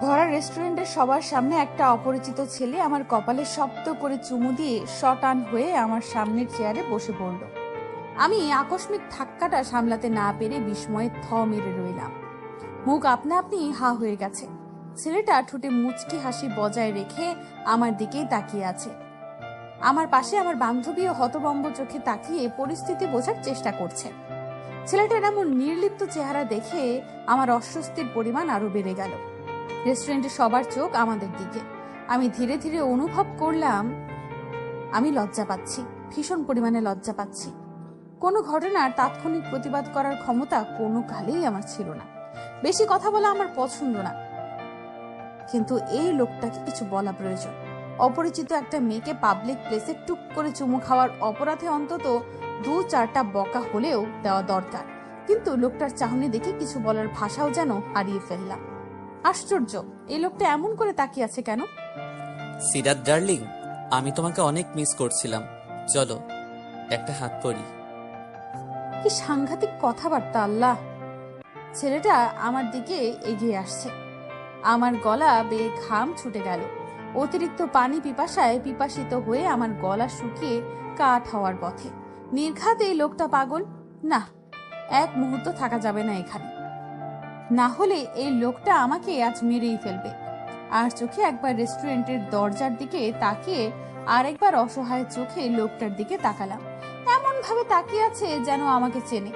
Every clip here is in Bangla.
ভরা রেস্টুরেন্টের সবার সামনে একটা অপরিচিত ছেলে আমার কপালে শব্দ করে চুমু দিয়ে শটান হয়ে আমার সামনের চেয়ারে বসে পড়ল। আমি আকস্মিক ধাক্কাটা সামলাতে না পেরে বিস্ময়ে থ মেরে রইলাম। মুখ আপনা আপনি হা হয়ে গেছে। ছেলেটা ঠোঁটে মুচকি হাসি বজায় রেখে আমার দিকেই তাকিয়ে আছে। আমার পাশে আমার বান্ধবীও হতভম্ব চোখে তাকিয়ে পরিস্থিতি বোঝার চেষ্টা করছে। ছেলেটার এমন নির্লিপ্ত চেহারা দেখে আমার অস্বস্তির পরিমাণ আরো বেড়ে গেল। রেস্টুরেন্টে সবার চোখ আমাদের দিকে। আমি ধীরে ধীরে অনুভব করলাম আমি লজ্জা পাচ্ছি, ভীষণ পরিমাণে লজ্জা পাচ্ছি। কোনো ঘটনার তাৎক্ষণিক প্রতিবাদ করার ক্ষমতা কোনো কালেই আমার ছিল না। বেশি কথা বলা আমার পছন্দ না, কিন্তু এই লোকটাকে কিছু বলা প্রয়োজন। অপরিচিত একটা মেয়েকে পাবলিক প্লেসে টুক করে চুমু খাওয়ার অপরাধে অন্তত 2-4টা বকা হলেও দেওয়া দরকার। কিন্তু লোকটার চাহনি দেখে কিছু বলার ভাষাও যেন হারিয়ে ফেললাম। আশ্চর্য, এই লোকটা এমন করে তাকিয়ে আছে কেন? সিরাত ডার্লিং, আমি তোমাকে অনেক মিস করছিলাম। চলো একটা হাত পড়ি। কি সাংঘাতিক কথাবার্তা! আল্লাহ! ছেলেটা আমার দিকে এগিয়ে আসছে। আমার গলা বেয়ে ঘাম ছুটে গেল। অতিরিক্ত পানি পিপাসায় পিপাসিত হয়ে আমার গলা শুকিয়ে কাঠ হওয়ার পথে। নির্ঘাত এই লোকটা পাগল। না, এক মুহূর্ত থাকা যাবে না এখানে, না হলে এই লোকটা আমাকে আজ মেরেই ফেলবে। আর চোখে একবার রেস্টুরেন্টের দরজার দিকে তাকিয়ে আর একবার অসহায় চোখে লোকটার দিকে তাকালাম। এমন ভাবে তাকিয়ে আছে যেন আমাকে চেনে।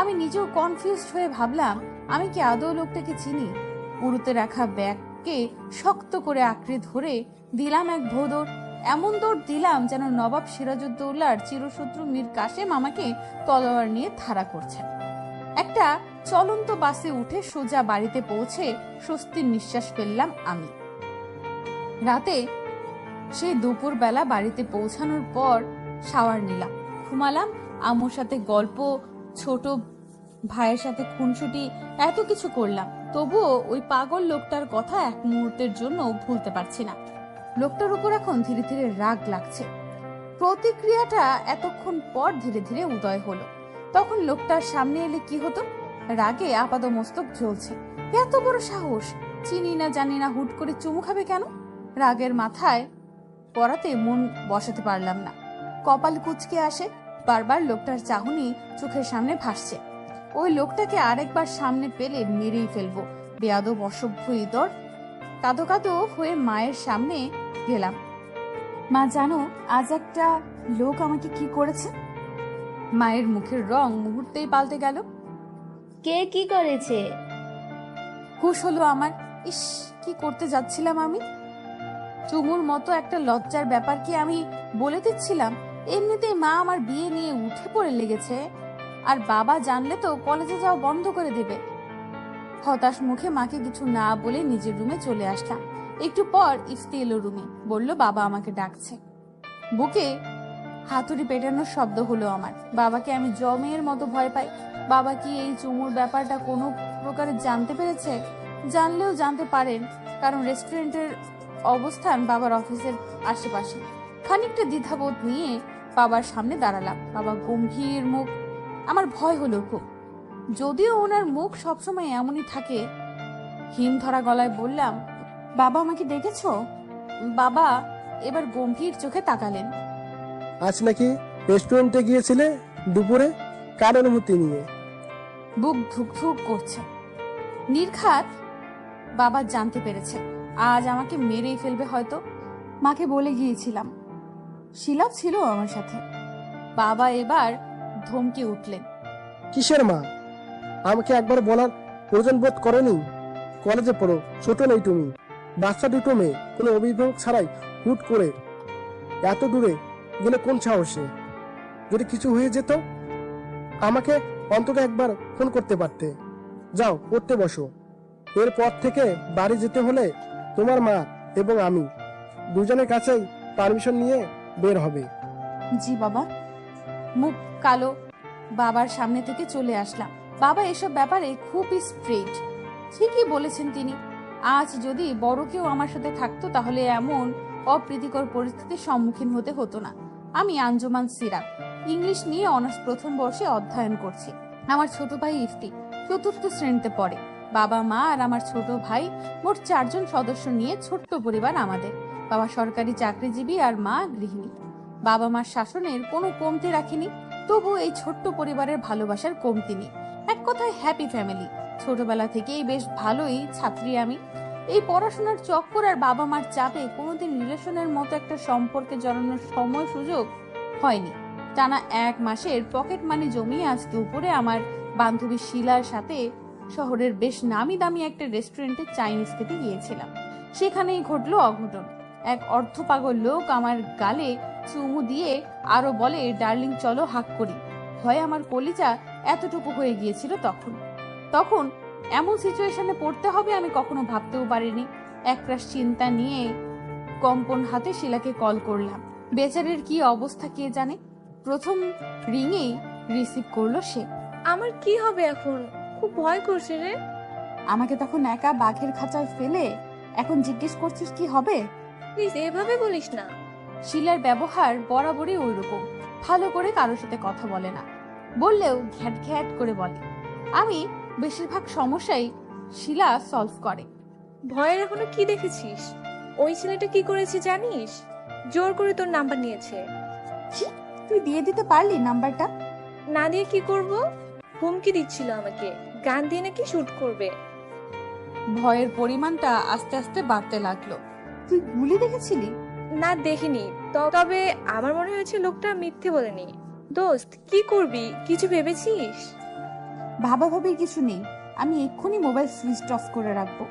আমি নিজেও কনফিউজড হয়ে ভাবলাম, আমি কি আদৌ লোকটাকে চিনি? পুরুতে রাখা ব্যাগকে শক্ত করে আঁকড়ে ধরে দিলাম এক ভোদৌড়। এমন দৌড় দিলাম যেন নবাব সিরাজউদ্দৌলার চিরশত্রু মীর কাসেম আমাকে তলোয়ার নিয়ে ধারা করছে। একটা চলন্ত বাসে উঠে সোজা বাড়িতে পৌঁছে স্বস্তির নিঃশ্বাস ফেললাম আমি। রাতে সেই দুপুর বেলা বাড়িতে পৌঁছানোর পর শাওয়ার নিলাম, ঘুমালাম। আম্মুর সাথে গল্প, ছোট ভাইয়ের সাথে খুনসুটি, এত কিছু করলাম। তবুও ওই পাগল লোকটার কথা এক মুহূর্তের জন্য ভুলতে পারছি না। লোকটার উপর এখন ধীরে ধীরে রাগ লাগছে। প্রতিক্রিয়াটা এতক্ষণ পর ধীরে ধীরে উদয় হলো। তখন লোকটার সামনে এলে কি হতো? রাগে আপাদমস্তক জ্বলছে। এত বড় সাহস! চিনি না জানি না হুট করে চুমু খাবে কেন? রাগের মাথায় পড়াতে মন বসাতে পারলাম না। কপাল কুঁচকে আসে। বারবার লোকটার চাহনি চোখের সামনে ভাসছে। ওই লোকটাকে আরেকবার সামনে পেলে মেরেই ফেলবো। বেয়াদব, অসভ্য, ইতর। কাঁদো কাঁদো হয়ে মায়ের সামনে গেলাম। মা, জানো আজ একটা লোক আমাকে কি করেছে? মায়ের মুখের রং মুহূর্তেই পাল্টে গেল। কে কি করেছে? হুশ হলো আমার। ইস, কি করতে যাচ্ছিলাম আমি! চুমুর মতো একটা লজ্জার ব্যাপার কি আমি বলে দিচ্ছিলাম? এমনিতেই মা আমার বিয়ে নিয়ে উঠে পড়ে লেগেছে, আর বাবা জানলে তো কলেজে যাওয়া বন্ধ করে দেবে। হতাশ মুখে মাকে কিছু না বলে নিজের রুমে চলে আসলাম। একটু পর ইফতি এলো রুমে, বলল বাবা আমাকে ডাকছে। বুকে হাতুড়ি পেটানোর শব্দ হলো আমার। বাবাকে আমি জমের মতো ভয় পাই। বাবা কি এই চুমুর ব্যাপারটা কোনো প্রকারে জানতে পেরেছে? জানলেও জানতে পারেন, কারণ রেস্টুরেন্টের অবস্থান বাবার অফিসের আশেপাশে। খানিকটা দ্বিধাবোধ নিয়ে বাবার সামনে দাঁড়ালাম। বাবা গম্ভীর মুখ। আমার ভয় হলো খুব, যদিও ওনার মুখ সবসময় এমনই থাকে। হিম ধরা গলায় বললাম, বাবা আমাকে ডেকেছো? বাবা এবার গম্ভীর চোখে তাকালেন। আজ নাকি রেস্টুরেন্টে গিয়েছিলে দুপুরে, কার অনুমতি নিয়ে? বুক ধুক ধুক করছে। নির্ঘাত বাবা জানতে পেরেছে আজ আমাকে মেরেই ফেলবে হয়তো। মাকে বলে গিয়েছিলাম, শিলাপ ছিল আমার সাথে। বাবা এবার ধমকে উঠলেন। কিসের মা? আমাকে একবার বলার প্রয়োজন বোধ করেনি? কলেজে পড়ো, ছোট নেই তুমি, বাচ্চা দুটো মেয়ে, কোনো অভিভাবক ছাড়াই হুট করে এত দূরে গেলে কোন সাহসে? যদি কিছু হয়ে যেত আমাকে অন্তত একবার ফোন করতে পারতে। যাও পড়তে বসো। এরপর থেকে বাড়ি যেতে হলে তোমার মা এবং আমি দুজনের কাছেই পারমিশন নিয়ে বের হবে। জি বাবা। মুখ কালো বাবার সামনে থেকে চলে আসলাম। বাবা এসব ব্যাপারে খুবই স্ট্রেট। ঠিকই বলেছেন তিনি। আজ যদি বড় কেউ আমার সাথে থাকতো তাহলে এমন অপ্রীতিকর পরিস্থিতির সম্মুখীন হতে হতো না। আমি আঞ্জুমান সিরাত, ইংলিশ নিয়ে অনার্স প্রথম বর্ষে অধ্যয়ন করছি। আমার ছোট ভাই ইফতি 4র্থ শ্রেণীতে পড়ে। বাবা মা আর আমার ছোট ভাই, মোট 4 জন সদস্য নিয়ে ছোট্ট পরিবার আমাদের। বাবা সরকারি চাকরিজীবী আর মা গৃহিণী। বাবা মার শাসনের কোনো কমতি রাখিনি, তবু এই ছোট্ট পরিবারের ভালোবাসার কমতি নেই। এক কথায় হ্যাপি ফ্যামিলি। ছোটবেলা থেকেই বেশ ভালোই ছাত্রী আমি। এই পড়াশোনার চক্কর আর বাবা মার চাপে কোনোদিন রিলেশনের মতো একটা সম্পর্কে জড়ানোর সময় সুযোগ হয়নি। টানা 1 মাসের পকেট মানি জমিয়ে আজ দুপুরে আমার বান্ধবী শিলার সাথে শহরের বেশ নামি দামি একটা রেস্টুরেন্টে চাইনিজ খেতে গিয়েছিলাম। সেখানেই ঘটলো অঘটন। এক অর্ধপাগল লোক আমার গালে চুমু দিয়ে আরো বলে, ডার্লিং চলো হাক করি। ভয়ে আমার কলিজা এতটুকু হয়ে গিয়েছিল তখন এমন সিচুয়েশনে পড়তে হবে আমি কখনো ভাবতেও পারিনি। একরাশ চিন্তা নিয়ে কম্পন হাতে শিলাকে কল করলাম। বেচারের কি অবস্থা কে জানে। প্রথম রিংয়েই রিসিভ করলো সে। আমার কি হবে এখন? খুব ভয় করছে রে। আমাকে তখন একা বাঘের খাঁচায় ফেলে এখন জিজ্ঞেস করছিস কি হবে? প্লিজ এভাবে বলিস না। শিলার ব্যবহার বরাবরই ওইরকম, ভালো করে কারোর সাথে কথা বলে না, বললেও ঘ্যাট ঘ্যাট করে বলে। আমি বেশিরভাগ সমস্যাই শিলা সলভ করে। ভয়ের এখনো কি দেখেছিস? ওই ছেলেটা কি করেছে জানিস? জোর করে তোর নাম্বার নিয়েছে। কি, তুই দিয়ে দিতে পারলি নাম্বারটা? না দিয়ে কি করব? হুমকি দিচ্ছিল আমাকে, গান দিয়ে নাকি শুট করবে। ভয়ের পরিমাণটা আস্তে আস্তে বাড়তে লাগলো। তুই গুলি দেখেছিলি? না দেখিনি, তবে আমার মনে হয়েছে লোকটা মিথ্যে বলেনি। দোস্ত কি করবি, কিছু ভেবেছিস? ভাবাভাবির কিছু নেই, আমি এক্ষুনি মোবাইল সুইচ অফ করে রাখবো।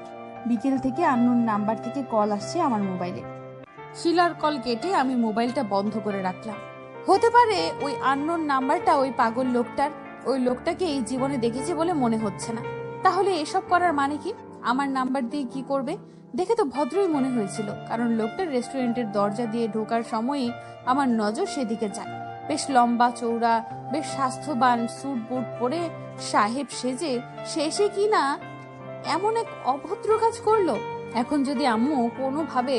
বিকেল থেকে আননোন নাম্বার থেকে কল আসছে আমার মোবাইলে। শিলার কল কেটে আমি মোবাইলটা বন্ধ করে রাখলাম। হতে পারে ওই আননোন নাম্বারটা ওই পাগল লোকটার। ওই লোকটাকে এই জীবনে দেখেছি বলে মনে হচ্ছে না। তাহলে এসব করার মানে কি? আমার নাম্বার দিয়ে কি করবে? দেখে তো ভদ্রই মনে হয়েছিল, কারণ লোকটার রেস্টুরেন্টের দরজা দিয়ে ঢোকার সময়ই আমার নজর সেদিকে যায়। বেশ লম্বা চৌড়া, বেশ স্বাস্থ্যবান, স্যুট বুট পরে সাহেব সেজে শেষে কি না এমন এক অভদ্র কাজ করলো। এখন যদি আম্মু কোনোভাবে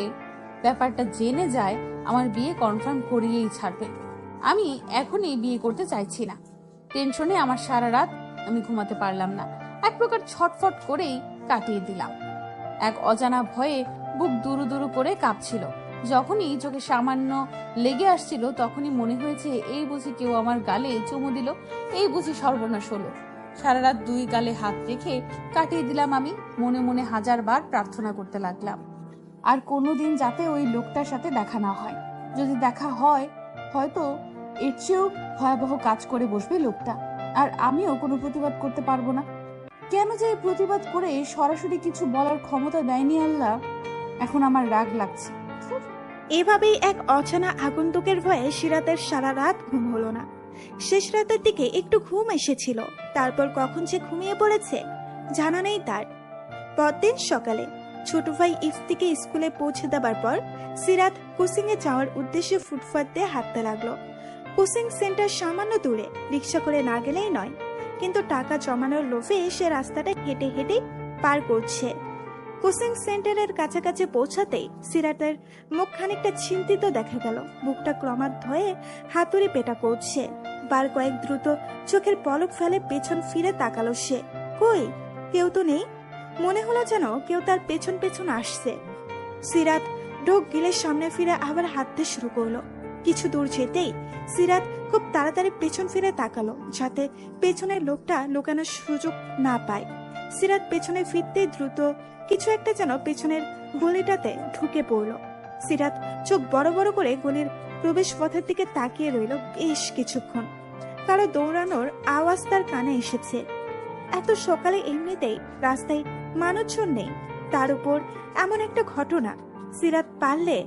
ব্যাপারটা জেনে যায়, আমার বিয়ে কনফার্ম করিয়েই ছাড়বে। আমি এখনই বিয়ে করতে চাইছি না। টেনশনে আমার সারা রাত আমি ঘুমাতে পারলাম না। এক প্রকার ছটফট করেই কাটিয়ে দিলাম। এক অজানা ভয়ে বুক দুরু দুরু করে কাঁপছিল। যখনই চোখে সামান্য লেগে আসছিল তখনই মনে হয়েছে এই বুঝি কেউ আমার গালে চুমু দিল, এই বুঝি সর্বনাশ হলো। সারা রাত 2 গালে হাত রেখে কাটিয়ে দিলাম আমি। মনে মনে 1000 বার প্রার্থনা করতে লাগলাম আর কোনোদিন যাতে ওই লোকটার সাথে দেখা না হয়। যদি দেখা হয়, হয়তো এর চেয়েও ভয়াবহ কাজ করে বসবে লোকটা, আর আমিও কোনো প্রতিবাদ করতে পারবো না। কেন যে এই প্রতিবাদ করে সরাসরি কিছু বলার ক্ষমতা দেয়নি আল্লাহ, এখন আমার রাগ লাগছে। এভাবেই এক অজানা আগন্তুকের ভয়ে সিরাতের সারা রাত ঘুম হলো না। শেষ রাতের দিকে একটু ঘুম এসেছিল, তারপর কখন সে ঘুমিয়ে পড়েছে জানা নেই তার। পরদিন সকালে ছোট ভাই ইফতিকে স্কুলে পৌঁছে দেবার পর সিরাত কোচিং এ যাওয়ার উদ্দেশ্যে ফুটপাত দিয়ে হাঁটতে লাগলো। কোচিং সেন্টার সামান্য দূরে, রিক্সা করে না গেলেই নয়, কিন্তু টাকা জমানোর লোভে সে রাস্তাটা হেঁটে হেঁটে পার করছে। কোচিং সেন্টারের কাছাকাছি পৌঁছাতেই সিরাতের মুখ খানিকটা চিন্তিত দেখা গেল। বুকটা ক্রমান্বয়ে হাতুড়ি পেটা করছে। বার কয়েক দ্রুত চোখের পলক ফেলে পেছন ফিরে তাকালো সে। কই, কেউ তো নেই। মনে হলো যেন কেউ তার পেছন পেছন আসছে। সিরাত ঢোক গিলে সামনে ফিরে আবার হাঁটতে শুরু করলো। কিছু দূর যেতেই সিরাত খুব তাড়াতাড়ি পেছন ফিরে তাকালো, যাতে পেছনের লোকটা লুকানোর সুযোগ না পায়। সিরাত পেছনে ফিরতে দ্রুত কিছু একটা যেন পেছনের গলিটাতে ঢুকে পড়ল। সিরাত চোখ বড় বড় করে গলির প্রবেশ পথের দিকে তাকিয়ে রইল বেশ কিছুক্ষণ। কারো দৌড়ানোর আওয়াজ তার কানে এসেছে। এত সকালে এমনিতেই রাস্তায় মানুষজন নেই, তার উপর এমন একটা ঘটনা। সিরাত পারলে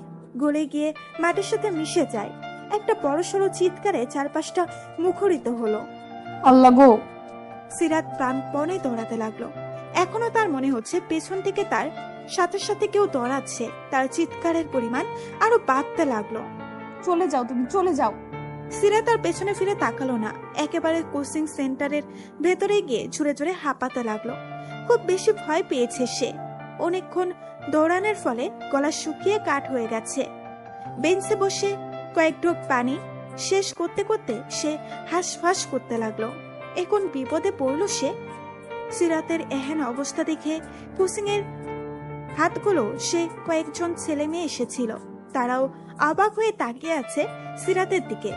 গলে গিয়ে মাটির সাথে মিশে যায়। একটা বড়সড় চিৎকারে চারপাশটা মুখরিত হলো। আল্লাহ গো! সিরাত প্রাণপণে দৌড়াতে লাগলো। এখনো তার মনে হচ্ছে পেছন থেকে তার সাথে সাথে কেউ দৌড়াচ্ছে। তার চিৎকারের পরিমাণ আরো বাড়তে লাগলো। চলে যাও, তুমি চলে যাও। সিরাত তার পেছনে ফিরে তাকালো না, একেবারে কোচিং সেন্টারের ভেতরে গিয়ে ঝুড়ে ঝুড়ে হাঁপাতে লাগলো। খুব বেশি ভয় পেয়েছে সে। অনেকক্ষণ দৌড়ানোর ফলে গলা শুকিয়ে কাঠ হয়ে গেছে। বেঞ্চে বসে কয়েক ঢোক পানি শেষ করতে করতে সে হাঁসফাঁস করতে লাগলো। এখন বিপদে পড়ল সে। সিরাতের এহেন অবস্থা দেখে কোচিংয়ের হাতগুলো সে কয়েকজন ছেলে মেয়ে এসেছিল, তারাও অবাক হয়ে তাকিয়ে আছে সিরাতের দিকে।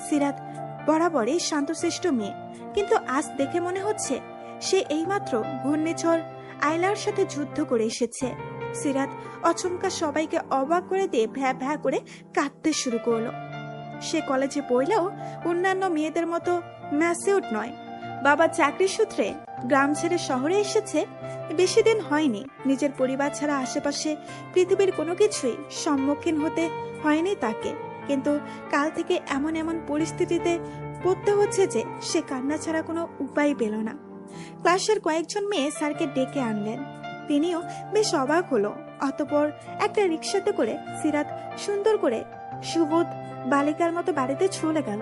সিরাত বরাবরই শান্তশিষ্ট মেয়ে, কিন্তু আজ দেখে মনে হচ্ছে সে এইমাত্র ঘূর্ণিঝড় আয়লার সাথে যুদ্ধ করে এসেছে। সিরাত অচমকা সবাইকে অবাক করে দিয়ে ভ্যা ভ্যা করে কাঁদতে শুরু করলো। সে কলেজে পড়লেও অন্যান্য মেয়েদের মতো ম্যাচিউর নয়। বাবা চাকরি সূত্রে গ্রাম ছেড়ে শহরে এসেছে, বেশি দিন হয়নি। নিজের পরিবার ছাড়া আশেপাশে পৃথিবীর কোনো কিছুই সম্মুখীন হতে হয়নি তাকে, কিন্তু কাল থেকে এমন এমন পরিস্থিতিতে পড়তে হচ্ছে যে সে কান্না ছাড়া কোনো উপায় পেল না। ক্লাসের কয়েকজন মেয়ে স্যারকে ডেকে আনলেন, তিনিও বেশ অবাক হলো। অতঃপর একটা রিক্সাতে করে সিরাত সুন্দর করে সুবোধ বালিকার মতো বাড়িতে চলে গেল।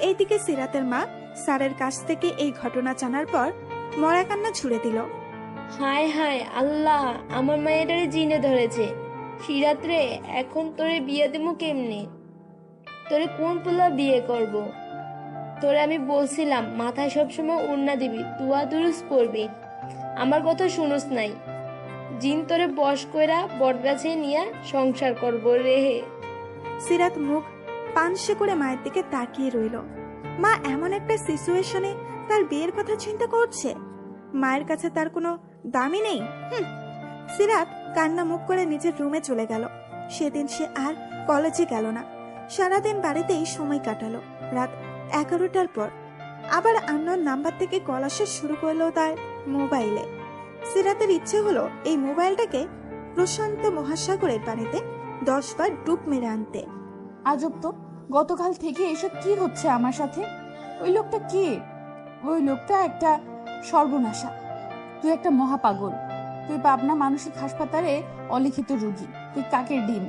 এইদিকে সিরাতের মা স্যারের কাছ থেকে এই ঘটনা জানার পর মরা কান্না ছুড়ে দিল। হায় হায় আল্লাহ, আমার মায়েরারে জিনে ধরেছে। সিরাত রে, এখন তোরে বিয়ে দেবো কেমনে? তোরে কোন পোলা বিয়ে করব? তোরে আমি বলছিলাম মাথায় সবসময় ওড়না দিবি, তুয়া দুরুস পড়বি, আমার কথা শুনোস নাই। জিন তোরে বশ কইরা বটগাছে নিয়ে সংসার করব রে। সিরাত মুখ পানসে করে মায়ের দিকে তাকিয়ে রইল। মা এমন একটা সিচুয়েশনে তার বিয়ের কথা চিন্তা করছে। মায়ের কাছে তার কোনো দামই নেই। সিরাত কান্না মুখ করে নিজের রুমে চলে গেল। সেদিন সে আর কলেজে গেল না, সারাদিন বাড়িতেই সময় কাটালো। রাত 11টার পর আবার আননোন নাম্বার থেকে কল আসা শুরু করলো তার মোবাইলে। সিরাতের ইচ্ছে হলো এই মোবাইলটাকে প্রশান্ত মহাসাগরের পানিতে 10 বার ডুব মেরে আনতে। আজব তো, গতকাল থেকে এসব কি হচ্ছে আমার সাথে? ওই লোকটা কে? ওই লোকটা একটা সর্বনাশা। তুই একটা মহাপাগল। তুই পাবনা মানসিক হাসপাতালে অলিখিত রোগী। তুই কাকের ডিম।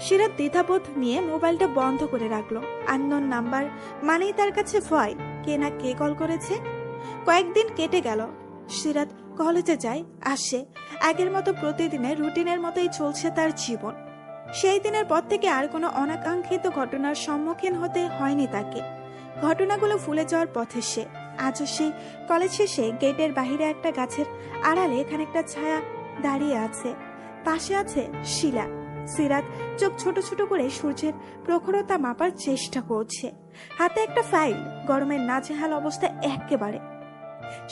সিরাত দ্বিধাবোধ নিয়ে মোবাইলটা বন্ধ করে রাখলো। আননোন নাম্বার মানেই তার কাছে ভয়, কে না কে কল করেছে। কয়েকদিন কেটে গেল। সিরাত কলেজে যায়, আসে, আগের মতো প্রতিদিনের রুটিনের মতোই চলছে তার জীবন। সেই দিনের পর থেকে আর কোনো অনাকাঙ্ক্ষিত ঘটনার সম্মুখীন হতে হয়নি তাকে। ঘটনাগুলো ভুলে যাওয়ার পথে সে আজও সেই কলেজ শেষে গেটের বাহিরে একটা গাছের আড়ালে খানিকটা ছায়া দাঁড়িয়ে আছে। পাশে আছে শিলা। সিরাত চোখ ছোট ছোট করে সূর্যের প্রখরতা মাপার চেষ্টা করছে। হাতে একটা ফাইল, গরমের নাজেহাল অবস্থা একেবারে।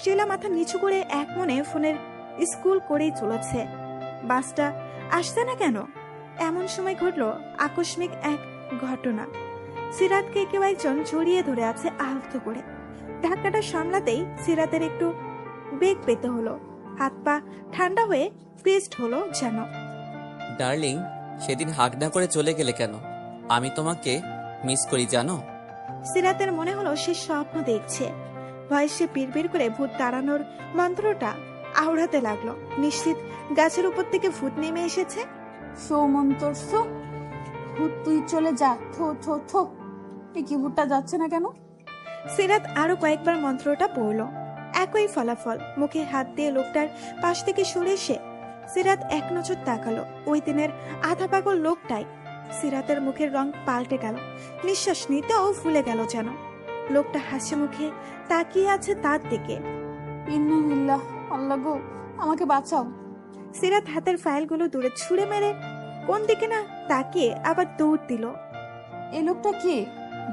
শিলা মাথা নিচু করে এক মনে ফোনের স্কুল করেই চলেছে। বাসটা আসছে না কেন? এমন সময় ঘটলো আকস্মিক এক ঘটনা। সিরাতকে কেউ একজন জড়িয়ে ধরে আছে আলতো করে। ধাক্কাটা সামলাতেই সিরাতের একটু বেগ পেতে হলো। হাত পা ঠান্ডা হয়ে ফ্রিজড হলো যেন। ডার্লিং, সেদিন হাগ না করে চলে গেলে কেন? আমি তোমাকে মিস করি জানো। সিরাতের মনে হলো সে স্বপ্ন দেখছে। ভয়ে সে বিড়বিড় করে ভূত তাড়ানোর মন্ত্রটা আওড়াতে লাগলো। নিশ্চিত গাছের উপর থেকে ভূত নেমে এসেছে। সৌমন্তর সো, ভূত তুই চলে যা। থো থো থো। এই কি ভূতটা যাচ্ছে না কেন? সিরাত আরো কয়েকবার মন্ত্রটা পড়ল, একই ফলাফল। মুখে হাত দিয়ে লোকটার পাশ থেকে সরে এসে সিরাত এক নজর তাকালো। ওই দিনের আধা পাগল লোকটাই। সিরাতের মুখের রং পাল্টে গেল, নিঃশ্বাস নিতেও ভুলে গেল যেন। লোকটা হাসি মুখে তাকিয়ে আছে তার দিকে। ইন্নালিল্লাহ, আল্লাহ গো, আমাকে বাঁচাও। সিরাত হাতের ফাইলগুলো দূরে ছুঁড়ে মেরে কোন দিকে না তাকিয়ে আবার দৌড় দিল। এই লোকটা কে?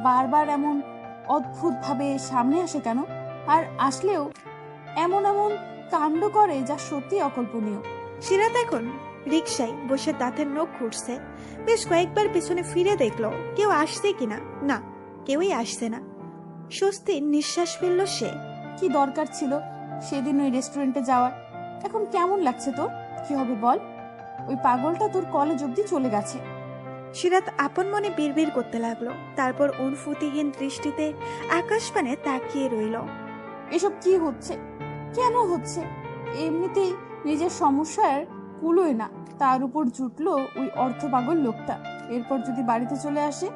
বারবার এমন অদ্ভুত ভাবে সামনে আসে কেন? আর আসলেও এমন এমন কাণ্ড করে যা সত্যি অকল্পনীয়। সিরাত এখন রিকশায় বসে দাঁতের নখ খুঁটছে। বেশ কয়েকবার পেছনে ফিরে দেখলো কেউ আসছে কিনা। না, কেউই আসছে না। স্বস্তির নিঃশ্বাস ফেলল সে। কি দরকার ছিল সেদিন ওই রেস্টুরেন্টে যাওয়ার? এখন কেমন লাগছে তোর? কি হবে বল? ওই পাগলটা তোর কলেজ অব্দি চলে গেছে। সিরাত আপন মনে বিড়বিড় করতে লাগলো। তারপর অনুভূতিহীন দৃষ্টিতে আকাশপানে তাকিয়ে রইল। এসব কি হচ্ছে? কেন হচ্ছে? এমনিতেই নিজের সমস্যার কুলোয় না, তার উপর জুটলো ওই অর্থপাগল লোকটা। এরপর যদি বাড়িতে চলে আসে।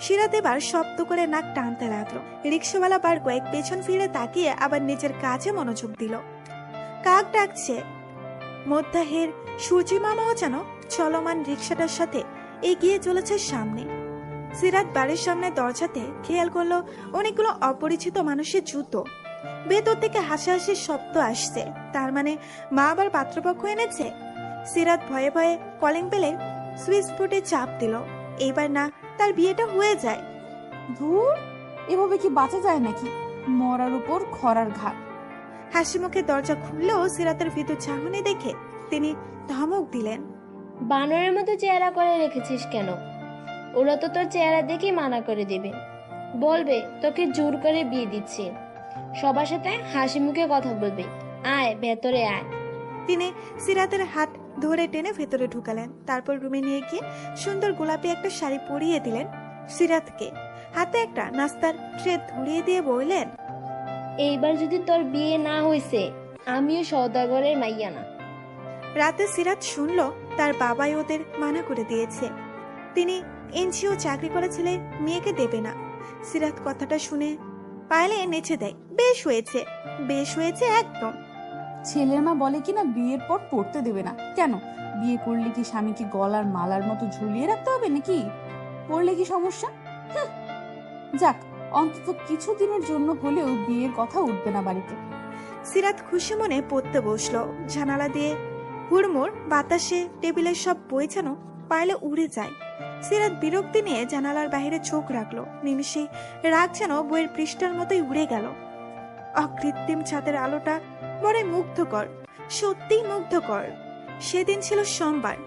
সিরাত এবার শব্দ করে নাক টানতে লাগলো। রিক্সাওয়ালা বার কয়েক পেছন ফিরে তাকিয়ে আবার নিজের কাজে মনোযোগ দিল। কাক ডাকছে। মধ্যাহের সূর্যি মামাও যেন চলমান রিক্সাটার সাথে এগিয়ে চলেছে সামনে। সিরাত বাড়ির সামনে দরজাতে খেয়াল করলো অনেকগুলো অপরিচিত মানুষের জুতো। ভেতর থেকে হাসাহাসির শব্দ আসছে। তার মানে মা আবার পাত্রপক্ষ এনেছে। সিরাত ভয়ে ভয়ে কলিং বেলের সুইচ বোর্ডে চাপ দিল। এইবার না তার বিয়েটা হয়ে যায়। ধুর, এভাবে কি বাঁচা যায় নাকি? মরার উপর খরার ঘা। হাসি মুখে দরজা খুললেও সিরাতের ভীতু চাহনি দেখে তিনি ধমক দিলেন। বানরের মতো চেহারা করে রেখেছিস কেন? ওরা তো তোর চেহারা দেখে মানা করে দেবে, বলবে তোকে জোর করে বিয়ে দিচ্ছে। সবার সাথে হাসি মুখে কথা বলবে। আয় ভেতরে আয়। তিনি সিরাতের হাত ধরে টেনে ভেতরে ঢুকালেন। তারপর রুমে নিয়ে গিয়ে সুন্দর গোলাপি একটা শাড়ি পরিয়ে দিলেন সিরাতকে। হাতে একটা নাস্তার ট্রে ধরিয়ে দিয়ে বললেন, এইবার যদি তোর বিয়ে না হইছে, আমিও সওদাগরের মাইয়া না। রাতে সিরাত শুনল তার বাবাই ওদের মানা করে দিয়েছে। তিনি এনজিও চাকরি করা ছেলে মেয়েকে দেবে না। সিরাত কথাটা শুনে পায়েলে নেচে দেয়। বেশ হয়েছে, বেশ হয়েছে একদম। ছেলের মা বলে কিনা বিয়ের পর পড়তে দেবে না। কেন? বিয়ে করলে কি স্বামীকে গলার মালার মতো ঝুলিয়ে রাখতে হবে নাকি? পড়লে কি সমস্যা? হুঁ। যাক, অন্তত কিছুদিনের জন্য হলেও বিয়ের কথা উঠবে না বাড়িতে। সিরাত খুশি মনে পড়তে বসলো। জানালা দিয়ে হুড়মুড় বাতাসে টেবিলের সব বই যেন পায়েলে উড়ে যায়। সিরাত বিরক্তি নিয়ে জানালার বাইরে চোখ রাখলো। নিমিষে রাগ যেন বইয়ের পৃষ্ঠার মতোই উড়ে গেল। অকৃত্রিম ছাদের আলোটা বড় মুগ্ধকর, সত্যিই মুগ্ধকর। সেদিন ছিল সোমবার।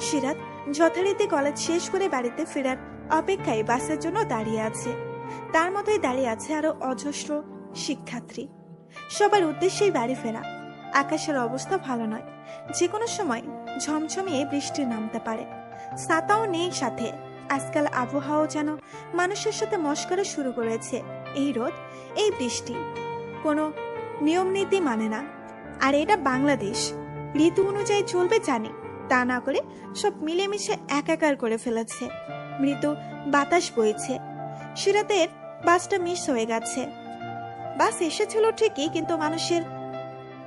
সিরাত যথারীতি কলেজ শেষ করে বাড়িতে ফেরার অপেক্ষায় বাসের জন্য দাঁড়িয়ে আছে। তার মতোই দাঁড়িয়ে আছে আরো অজস্র শিক্ষার্থী। সবার উদ্দেশ্যেই বাড়ি ফেরা। আকাশের অবস্থা ভালো নয়, যে কোনো সময় ঝমঝমিয়ে বৃষ্টি নামতে পারে। ছাতাও নেই সাথে। আজকাল আবহাওয়া যেন মানুষের সাথে মস্করা শুরু করেছে। এই রোদ, এই বৃষ্টি, কোনো নিয়ম নীতি মানে না। আর এটা বাংলাদেশ, ঋতু অনুযায়ী চলবে জানি, তা না করে সব মিলেমিশে একাকার করে ফেলেছে। মৃদু বাতাস বইছে। সিরাতের বাসটা মিস হয়ে গেছে। বাস এসেছিল ঠিকই, কিন্তু মানুষের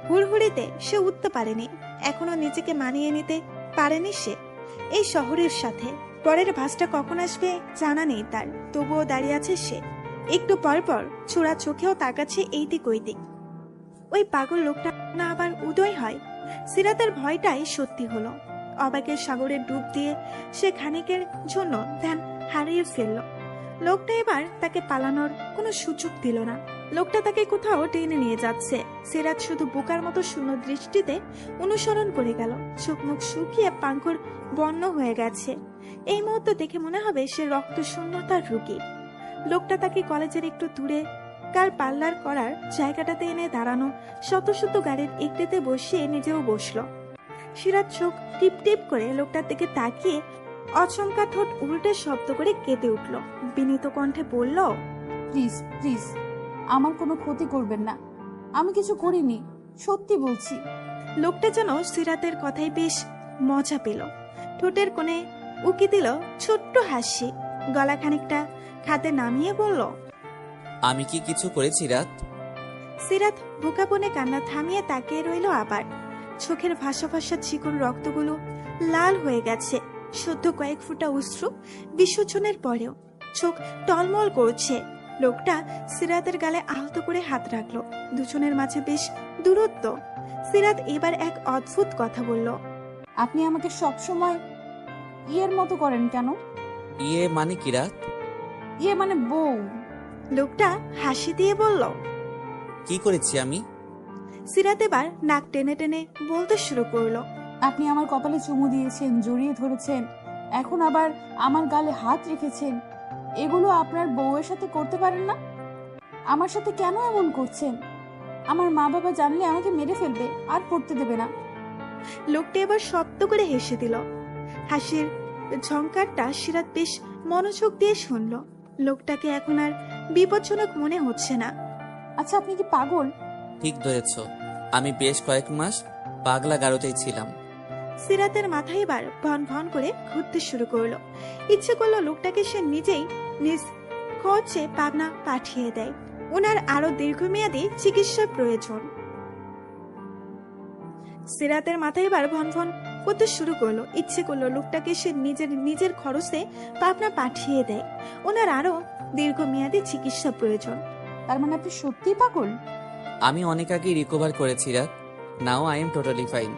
হুড়হুড়িতে সে উঠতে পারেনি। এখনো নিজেকে মানিয়ে নিতে পারেনি সে এই শহরের সাথে। পরের বাসটা কখন আসবে জানা নেই তার, তবুও দাঁড়িয়ে আছে সে। একটু পর পর ছোড়া চোখেও তাকাচ্ছে এই দিক ওই দিক। ওই পাগল লোকটা না আবার উদয় হয়। সিরাতের ভয়টাই সত্যি হলো। অবাকের সাগরে ডুব দিয়ে সে খানিকের জন্য ধ্যান হারিয়ে ফেলল। লোকটা এবার তাকে পালানোর কোনো সুযোগ দিল না। লোকটা তাকে কোথাও টেনে নিয়ে যাচ্ছে। সিরাত শুধু বোকার মতো শূন্য দৃষ্টিতে অনুসরণ করে গেল। চোখ মুখ শুকিয়ে পাঙ্খর বর্ণ হয়ে গেছে। এই মুহূর্তে দেখে মনে হবে সে রক্ত শূন্যতার রোগী। লোকটা তাকে কলেজের একটু দূরে কার পাল্লার করার জায়গাটাতে এনে দাঁড়ানো শত শত গাড়ির একটিতে বসিয়ে নিজেও বসলো। সিরাত চোখ টিপ টিপ করে লোকটার দিকে তাকিয়ে অচমকা ঠোঁট উল্টে শব্দ করে কেঁদে উঠল। বিনীত কণ্ঠে বলল, প্লিজ প্লিজ, আমার কোনো ক্ষতি করবেন না। আমি কিছু করিনি, সত্যি বলছি। লোকটা যেন সিরাতের কথাই বেশ মজা পেল। ঠোঁটের কোণে উকি দিল ছোট্ট হাসি। গলা খানিকটা খাতে নামিয়ে বলল, আমি কি কিছু করেছি রাত? সিরাত বোকাবনে কান্না থামিয়ে তাকিয়ে রইল। আবার চোখের ভাসা ভাসা চিকন রক্তগুলো লাল হয়ে গেছে। সদ্য কয়েক ফোঁটা অশ্রু বিসর্জনের পরেও চোখ টলমল করছে। লোকটা সিরাতের গালে আহত করে হাত রাখলো। দুজনের মাঝে বেশ দূরত্ব। সিরাত এবার এক অদ্ভুত কথা বলল, আপনি আমাকে সবসময় ইয়ের মতো করেন কেন? ইয়ে মানে কি রাত? ইয়ে মানে বউ। লোকটা হাসি দিয়ে বলল। কি করেছি আমি? সিরাত এবার নাক টেনে টেনে বলতে শুরু করলো, আপনি আমার কপালে চুমু দিয়েছেন, জড়িয়ে ধরেছেন, এখন আবার আমার গালে হাত রেখেছেন। এগুলো আপনার বউয়ের সাথে করতে পারেন না? আমার সাথে কেন এমন করছেন? আমার মা বাবা জানলে আমাকে মেরে ফেলবে, আর পড়তে দেবে না। লোকটা এবার শব্দ করে হেসে দিল। হাসির ঝংকারটা সিরাত বেশ মনোযোগ দিয়ে শুনল। লোকটাকে এখন আর বিপজ্জনক মনে হচ্ছে না। আচ্ছা, আপনি কি পাগল? ঠিক ধরেছ, আমি বেশ কয়েক মাস পাগলা গারোতেই ছিলাম। সিরাতের মাথায় এবার ভন ভন করে ঘুরতে শুরু করলো। ইচ্ছে করলো লোকটাকে সে নিজেই নিজ খরচে পাবনা পাঠিয়ে দেয়। ওনার আরো দীর্ঘমেয়াদী চিকিৎসার প্রয়োজন। সিরাতের মাথায় এবার ভন ভন করতে শুরু করলো। ইচ্ছে করলো লোকটাকে সে নিজের খরচে পাবনা পাঠিয়ে দেয়। ওনার আরো দীর্ঘমেয়াদী চিকিৎসা প্রয়োজন। তার মানে আপনি সত্যিই পাগল? আমি অনেক আগেই রিকভার করেছি রাত। Now I am totally fine.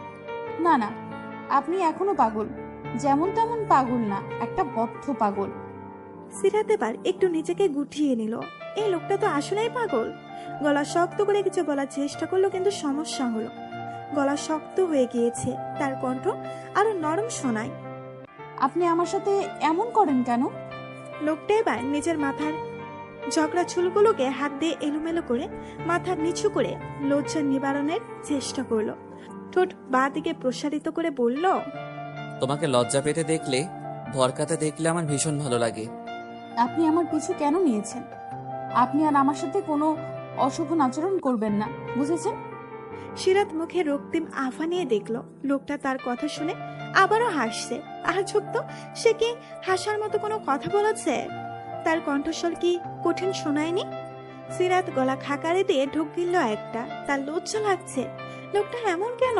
না না, আপনি এখনো পাগল। যেমন তেমন পাগল না, একটা বদ্ধ পাগল। সিরাত এবার একটু নিজেকে গুটিয়ে নিল। এই লোকটা তো আসলেই পাগল। গলা শক্ত করে কিছু বলার চেষ্টা করলো, কিন্তু সমস্যা হলো, গলা শক্ত হয়ে গিয়েছে। তার কণ্ঠ আরো নরম শোনায়। আপনি আমার সাথে এমন করেন কেন? লোকটা এবার নিজের মাথার ঝগড়া চুলগুলোকে হাত দিয়ে এলোমেলো করে মাথা নিচু করে লজ্জা নিবারণের চেষ্টা করলো। ঠোঁট বাঁ দিকে প্রসারিত করে বলল, তোমাকে লজ্জা পেতে দেখলে, ভরকাতে দেখলে আমার ভীষণ ভালো লাগে। আপনি আমার পিছু কেন নিয়েছেন? আপনি আর আমার সাথে কোনো অশুভ আচরণ করবেন না, বুঝেছেন? সিরাত মুখে রক্তিম আভা নিয়ে দেখলো লোকটা তার কথা শুনে আবারও হাসছে। আজব তো, সে কি হাসার মতো কোনো কথা বলেছে? তার কণ্ঠস্বর কি কঠিন শোনায়নি? সিরাত গলা খাকারে দিয়ে ঢোক গিলল একটা। তার লজ্জা লাগছে। লোকটা এমন কেন?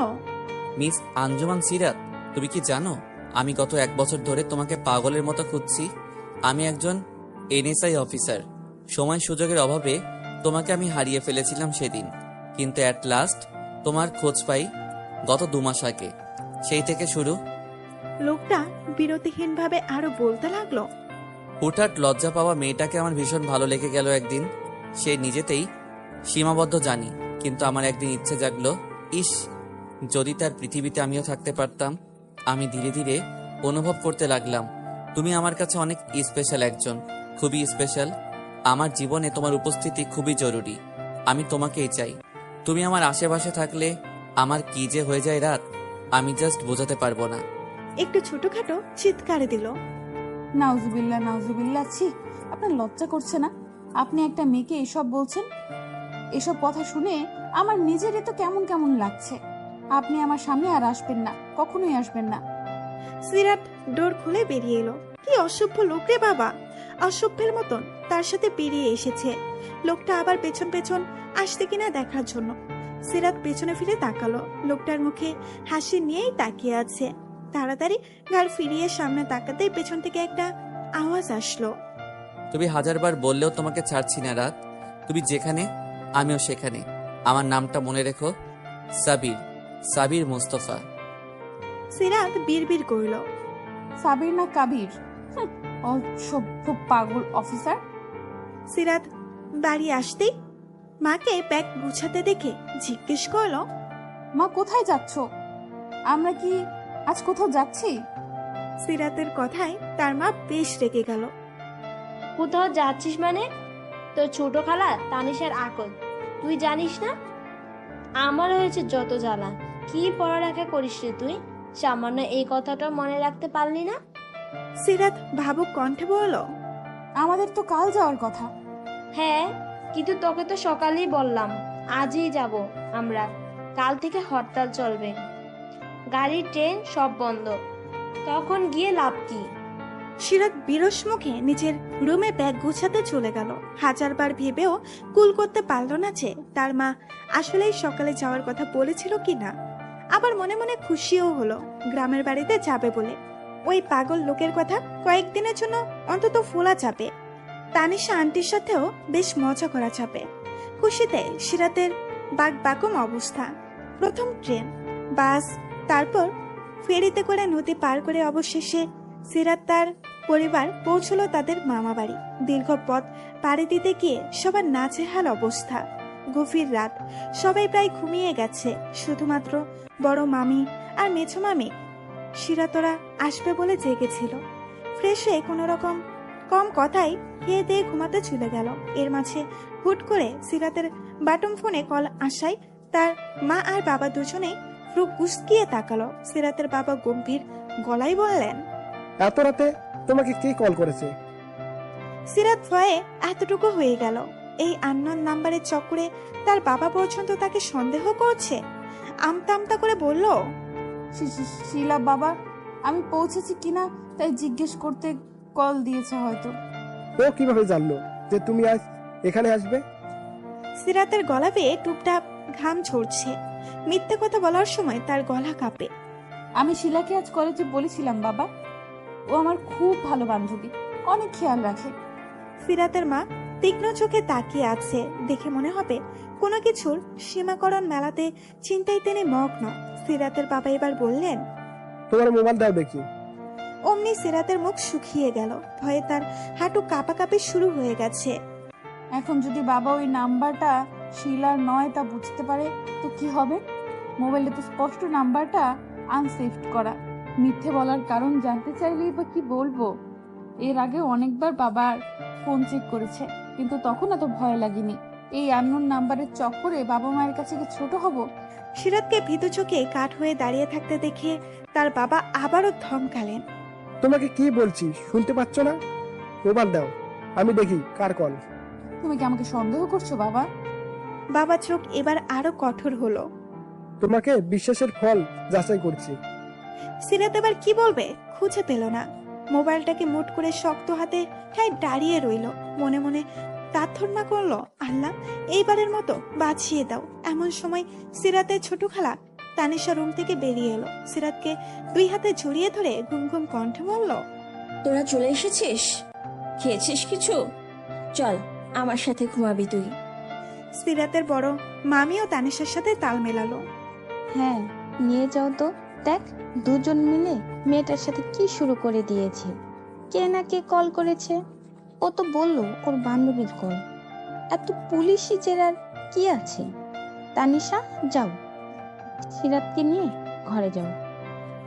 মিস আঞ্জুমান সিরাত, তুমি কি জানো আমি গত 1 বছর ধরে তোমাকে পাগলের মতো খুঁজছি। আমি একজন এনএসআই অফিসার। সময় সুযোগের অভাবে তোমাকে আমি হারিয়ে ফেলেছিলাম সেদিন, কিন্তু অ্যাট লাস্ট তোমার খোঁজ পাই গত 2 মাস আগে। সেই থেকে শুরু। লোকটা বিরতিহীন ভাবে আরো বলতে লাগলো, হুটহাট লজ্জা পাওয়া মেয়েটাকে আমার ভীষণ ভালো লেগে গেল একদিন। সে নিজেতেই সীমাবদ্ধ জানি, কিন্তু আমার একদিন ইচ্ছে জাগলো, ইস, যদি তার পৃথিবীতে আমিও থাকতে পারতাম। আমি ধীরে ধীরে অনুভব করতে লাগলাম তুমি আমার কাছে অনেক স্পেশাল একজন, খুবই স্পেশাল। আমার জীবনে তোমার উপস্থিতি খুবই জরুরি। আমি তোমাকেই চাই। তুমি আমার আশেপাশে থাকলে আমার কি যে হয়ে যায় রাত, আমি জাস্ট বোঝাতে পারবো না। একটু ছোটখাটো চিৎকারে দিল। নাউজুবিল্লাহ নাউজুবিল্লাহ, ছি, আপনার লজ্জা করছে না? আপনি একটা মেয়েকে এসব বলছেন? এসব কথা শুনে আমার নিজেরই তো কেমন কেমন লাগছে। আপনি আমার সামনে আর আসবেন না, কখনোই আসবেন না। সিরাত ডোর খুলে বেরিয়ে এলো। কি অসভ্য লোক রে বাবা! অসভ্যের মতন তার সাথে বেরিয়ে এসেছে। লোকটা আবার পেছন পেছন আসতে কিনা দেখার জন্য। সিরাত পেছনে ফিরে তাকালো। লোকটার মুখে হাসি নিয়েই তাকিয়ে আছে। তাড়াতাড়ি ঘাড় ফিরিয়ে সামনে তাকাতেই পেছন থেকে একটা আওয়াজ আসলো। তুমি 1000বার বললেও তোমাকে ছাড়ছি না রাত। তুমি যেখানে আমিও সেখানে। আমার নামটা মনে রেখো, সাবির, সাবির মুস্তফা। সিরাত বিড়বিড় করলো, সাবির না কাবির? হুঁ, অসভ্য পাগল অফিসার। সিরাত বাড়ি আসতেই মাকে ব্যাগ গুছাতে দেখে জিজ্ঞেস করলো, মা কোথায় যাচ্ছ? আমরা কি আজ কোথাও যাচ্ছি? সিরাতের কথায় তার মা বেশ রেগে গেল। কোথাও যাচ্ছিস মানে? তোর ছোট খালা তানিশার আকল তুই জানিস না? আমার হয়েছে যত জ্বালা। কি পড়ালেখা করিস রে তুই? সামান্য এই কথাটা মনে রাখতে পারলি না? সিরাত ভাবুক কণ্ঠে বলল, আমাদের তো কাল যাওয়ার কথা। হ্যাঁ, কিন্তু তোকে তো সকালেই বললাম আজই যাব আমরা। কাল থেকে হরতাল চলবে, গাড়ি ট্রেন সব বন্ধ। তখন গিয়ে লাভ কি? সিরাত বিরস মুখে নিজের রুমে ব্যাগ গুছাতে চলে গেল। হাজারবার ভেবেও কুল করতে পারল না যে তার মা আসলেই সকালে যাওয়ার কথা বলেছিল কিনা। আবার মনে মনে খুশিও হলো গ্রামের বাড়িতে যাবে বলে। ওই পাগল লোকের কথা কয়েকদিনের জন্য অন্তত ভোলা যাবে। তানিশা আন্টির সাথেও বেশ মজা করা যাবে। খুশিতে সিরাতের বাকবাকম অবস্থা। প্রথম ট্রেন, বাস, তারপর ফেরিতে করে নদী পার করে অবশেষে সিরাত তার পরিবার পৌঁছলো তাদের মামা বাড়ি। দীর্ঘ পথ পাড়ি দিতে গিয়ে সবার নাজেহাল অবস্থা। গভীর রাত, সবাই প্রায় ঘুমিয়ে গেছে। শুধুমাত্র বড় মামি আর মেছো মামি সিরাতরা আসবে বলে জেগেছিল। ফ্রেশ হয়ে কোনো রকম কম কথাই খেয়ে দিয়ে ঘুমাতে চলে গেল। এর মাঝে হুট করে সিরাতের বাটন ফোনে কল আসায় তার মা আর বাবা দুজনেই ভ্রু কুঁচকিয়ে তাকালো। সিরাতের বাবা গম্ভীর গলায় বললেন, এত রাতে তোমাকে কে কল করেছে? সিরাত ভয়ে এতটুকু হয়ে গেল। এই আননোন নাম্বারের চক্করে তার বাবা পর্যন্ত তাকে সন্দেহ করছে। আমতা আমতা করে বলল, শিলা বাবা, আমি পৌঁছেছি কিনা তাই জিজ্ঞেস করতে কল দিয়েছে হয়তো। ও কিভাবে জানলো যে তুমি আজ এখানে আসবে? সিরাতের গলা বেয়ে টুপটাপ ঘাম ঝরছে। মিথ্যে কথা বলার সময় তার গলা কাঁপে। আমি শিলাকে আজ কলেজে বলেছিলাম বাবা, ও আমার খুব ভালো বান্ধবী, অনেক খেয়াল রাখে। সিরাতের মা তীক্ষ্ণ চোখে তাকিয়ে আছে, দেখে মনে হবে কোনো কিছুর সীমাকরণ মেলাতে চিন্তায় তিনি মগ্ন। সিরাতের বাবা এবার বললেন, তোমার মোবাইল দাও দেখি। অমনি সিরাতের মুখ শুকিয়ে গেল, ভয়ে তার হাঁটু কাঁপাকাঁপি শুরু হয়ে গেছে। এখন যদি বাবা ওই নাম্বারটা শিলার নয় তা বুঝতে পারে তো কি হবে? মোবাইলে তো স্পষ্ট নাম্বারটা আনসেভড করা। মিথ্যে বলার কারণ জানতে চাইলেই বা কি বলবো? এর আগে অনেকবার বাবার ফোন চেক করেছে, কিন্তু তখন এত ভয় লাগেনি। এই আননোন নাম্বারের চক্করে বাবা মায়ের কাছে কি ছোট হব? সিরাতকে ভীতু চোখে কাঠ হয়ে দাঁড়িয়ে থাকতে দেখে তার বাবা আবারও ধমকালেন। তোমাকে কি বলছি শুনতে পাচ্ছ না? মোবাইল দাও, আমি দেখি কার কল। তুমি কি আমাকে সন্দেহ করছো বাবা? বাবা চোখ এবার আরো কঠোর হলো। তোমাকে বিশ্বাসের ফল যাচাই করছি। সিরাত এবার কি বলবে খুঁজে পেল না। মোবাইলটাকে মুট করে শক্ত হাতে দাঁড়িয়ে রইল, মনে মনে প্রার্থনা করলো, আল্লাহ এইবারের মতো বাঁচিয়ে দাও। এমন সময় সিরাতের ছোট খালা তানিশা রুম থেকে বেরিয়ে এলো। সিরাতকে দুই হাতে জড়িয়ে ধরে ঘুম ঘুম কণ্ঠে বলল, তোরা চলে এসেছিস? খেয়েছিস কিছু? চল আমার সাথে ঘুমাবি তুই। সিরাতের বড় মামিও তানিশার সাথে তাল মেলালো। হ্যাঁ নিয়ে যাও তো। দেখ দুজন মিলে মেয়েটার সাথে কি শুরু করে দিয়েছে। কে না কে কল করেছে, ও তো বললো ওর বান্ধবীর কল। এত পুলিশি জেরার কি আছে? তানিশা যাও, সিরাতকে নিয়ে ঘরে যাও।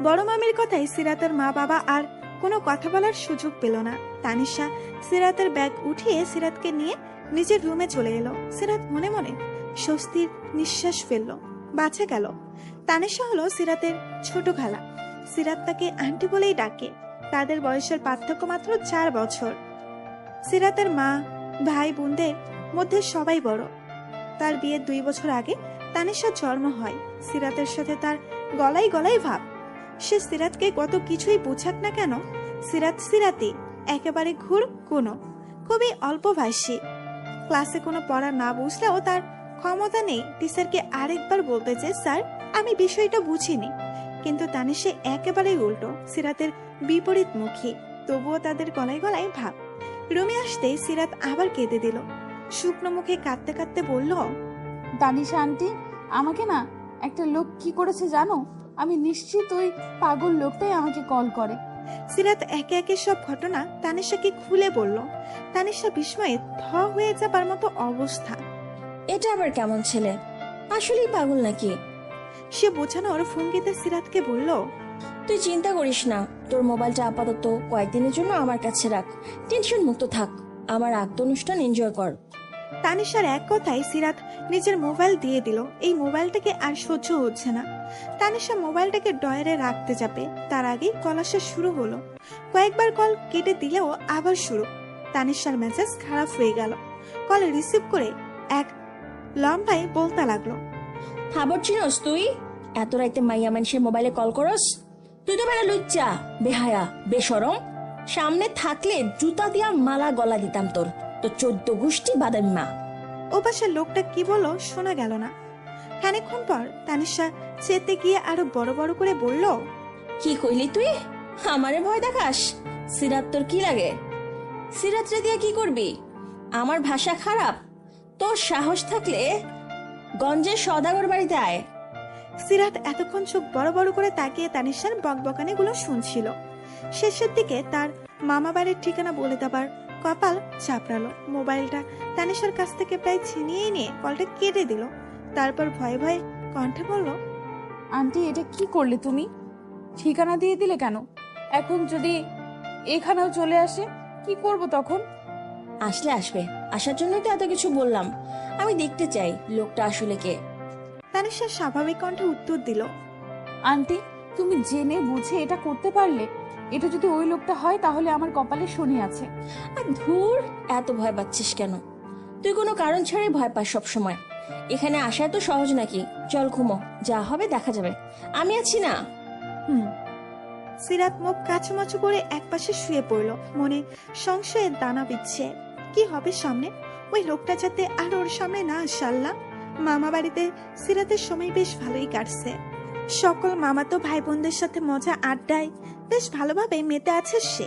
বড় মামির কথায় সিরাতের মা বাবা আর কোনো কথা বলার সুযোগ পেল না। তানিশা সিরাতের ব্যাগ উঠিয়ে সিরাতকে নিয়ে নিজের রুমে চলে এলো। সিরাত মনে মনে স্বস্তির নিঃশ্বাস ফেলল, বাঁচা গেল। তানিশা হলো সিরাতের ছোট খালা। সিরাত তাকে আন্টি বলেই ডাকে। তাদের বয়সের পার্থক্য মাত্র 4 বছর। সিরাতের মা ভাই বোনদের মধ্যে সবাই বড়। তার বিয়ের 2 বছর আগে তানিশার জন্ম হয়। সিরাতের সাথে তার গলায় গলায় ভাব। সে সিরাতকে কত কিছুই বুঝাক না কেন, সিরাত সিরাতি, একেবারে ঘুর কোনো, খুবই অল্পভাষী। ক্লাসে কোনো পড়া না বুঝলেও তার ক্ষমতা নেই টিচারকে আরেকবার বলতে যে স্যার আমি বিষয়টা বুঝিনি। কিন্তু তানিশা একেবারেই উল্টো, সিরাতের বিপরীতমুখী। তবুও তাদের গলায় গলায় ভাব। রুমে আসতেই সিরাত আবার কেঁদে দিল। শুকনো মুখে কাঁদতে কাঁদতে বলল, তানিশা আন্টি, আমাকে না একটা লোক কি করেছে জানো? আমি নিশ্চিত ওই পাগল লোকটাই আমাকে কল করে। সিরাত একে একে সব ঘটনা তানিশাকে খুলে বলল। তানিশা বিস্ময়ে থ হয়ে যাবার মতো অবস্থা। এটা আবার কেমন ছেলে? আসলেই পাগল নাকি? সে বোঝানোর ভঙ্গিতে সিরাতকে বলল, তুই চিন্তা করিস না, তোর মোবাইলটা আপাতত কয়েকদিনের জন্য আমার কাছে রাখ, টেনশন মুক্ত থাক, আমার আত্ম অনুষ্ঠান এনজয় কর। তানিশার এক কথায় সিরাত নিজের মোবাইল দিয়ে দিল। এই মোবাইলটাকে আর সহ্য হচ্ছে না। তানিশা মোবাইলটাকে ডয়ারে রাখতে যাবে, তার আগেই কল আসা শুরু হলো। কয়েকবার কল কেটে দিলেও আবার শুরু। তানিশার মেজাজ খারাপ হয়ে গেল। কল রিসিভ করে এক লম্বায় বলতে লাগলো, খবর চিনস তুই? এত রাইতে মাইয়া মানুষের মোবাইলে কল করস? তুই তো বেড়া লুচ্চা, বেহায়া, বেশরম। সামনে থাকলে জুতা দিয়া মালা গলা দিতাম তোর, তো 14 গোষ্ঠী বাদামি মা। ও পাশের লোকটা কি বললো শোনা গেল না। খানিকক্ষণ পর তানিশা চেতে গিয়ে আরো বড় বড় করে বলল, কি কইলি তুই? আমারে ভয় দেখাস? সিরাত তোর কি লাগে? সিরাত রে দিয়া কি করবি? আমার ভাষা খারাপ? তোর সাহস থাকলে গঞ্জের সদাগর বাড়িতে আয়। সিরাত এতক্ষণ চোখ বড় বড় করে তাকিয়ে তানিশার বকবকানি গুলো শুনছিল। শেষের দিকে তার মামা বাড়ির ঠিকানা বলে দেবার কপাল চাপড়ালো। মোবাইলটা তানিশার কাছ থেকে প্রায় ছিনিয়ে নিয়ে কলটা কেটে দিল। তারপর ভয়ে ভয়ে কণ্ঠে বলল, আন্টি এটা কি করলে তুমি? ঠিকানা দিয়ে দিলে কেন? এখন যদি এখানেও চলে আসে কি করব তখন? আসলে আসবে, আসার জন্যই তো এত কিছু বললাম। আমি দেখতে চাই লোকটা আসলে কে। তানিশা স্বাভাবিক কণ্ঠে উত্তর দিল, আন্টি তুমি জেনে বুঝে এটা করতে পারলে? এটা যদি ওই লোকটা হয় তাহলে আমার কপালে শনি আছে। আর ধুর, এত ভয় পাচ্ছিস কেন? তুই কোনো কারণ ছাড়াই ভয় পাস সব সময়। এখানে আসা তো সহজ নাকি? চল ঘুমো, যা হবে দেখা যাবে, আমি আছি না। সিরাত মুখ কাচুমাচু করে একপাশে শুয়ে পড়ল, মনে সংশয়ের দানা বিচ্ছে। কি হবে সামনে? ওই লোকটা যাতে আর ওর সামনে না আসে আল্লাহ। মামা বাড়িতে সিরাতের সময় বেশ ভালোই কাটছে। সকল মামাতো ভাই বোনদের সাথে মজা আড্ডায় বেশ ভালোভাবে মেতে আছে সে।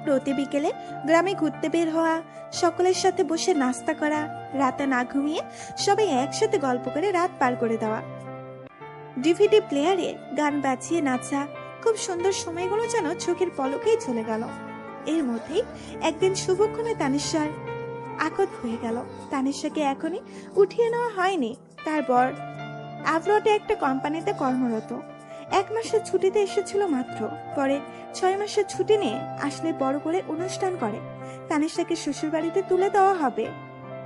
প্রতি বিকেলে গ্রামে ঘুরতে বের হওয়া, সকলের সাথে বসে নাস্তা করা, রাতে না ঘুমিয়ে সবাই একসাথে গল্প করে রাত পার করে দেওয়া, ডিভিডি প্লেয়ারে গান বাজিয়ে নাচা, খুব সুন্দর সময়গুলো যেন চোখের পলকেই চলে গেল। এর মধ্যেই একদিন শুভক্ষণে তানিশার আকত হয়ে গেল। তানিশাকে এখনই উঠিয়ে নেওয়া হয়নি। তার বর আবরোডে একটা কোম্পানিতে কর্মরত। 1 মাসের ছুটিতে এসেছিল মাত্র। পরে 6 মাসের ছুটি নিয়ে আসলে বড় করে অনুষ্ঠান করে তানিশাকে শ্বশুর বাড়িতে তুলে দেওয়া হবে।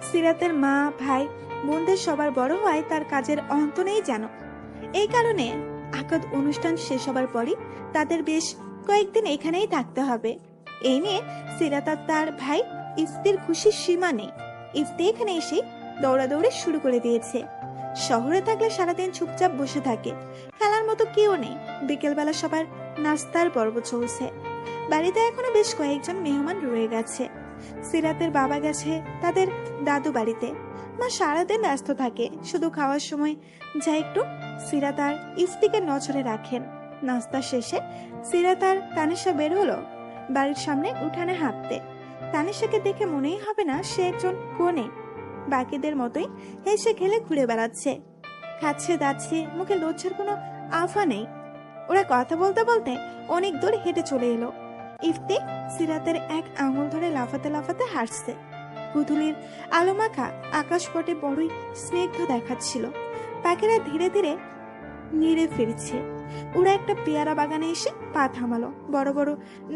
সিরাতের মা, ভাই, বোনদের সবার বড় হয় তার কাজের অন্ত নেই যেন। এই কারণে আকদ অনুষ্ঠান শেষ হবার পরই তাদের বেশ কয়েকদিন এখানেই থাকতে হবে। এই নিয়ে সিরাত আর তার ভাই ইফতির খুশির সীমা নেই। ইফতি এখানে এসে দৌড়াদৌড়ি শুরু করে দিয়েছে। শহরে থাকলে সারাদিন চুপচাপ বসে থাকে, খেলার মতো কেউ নেই। বিকেলবেলা সবার নাস্তার পর্ব চলছে। বাড়িতে এখনো বেশ কয়েকজন মেহমান রয়ে গেছে। সিরাতের বাবা গেছে তাদের দাদু বাড়িতে। মা সারাদিন ব্যস্ত থাকে, শুধু খাওয়ার সময় যা একটু সিরাত আর ইফতিকে নজরে রাখেন। নাস্তা শেষে সিরাত আর তানিশা বের হলো বাড়ির সামনে উঠানে হাঁটতে। তানিশাকে দেখে মনেই হবে না সে একজন কোণে। বাকিদের মতোই হেসে খেলে ঘুরে বেড়াচ্ছে, খাচ্ছে দাচ্ছে, মুখে লজ্জার কোনো আফা নেই। ওরা কথা বলতে বলতে অনেক দূর হেঁটে চলে এলো। ইফতি সিরাতের এক আঙুল ধরে লাফাতে লাফাতে হাঁটছে। পুতুলির আলোমাখা আকাশপটে বড়ই স্নিগ্ধ দেখাচ্ছিল। পাখিরা ধীরে ধীরে নিড়ে ফিরছে। ওরা একটা পেয়ারা বাগানে এসে পা থামালো। বড় বড়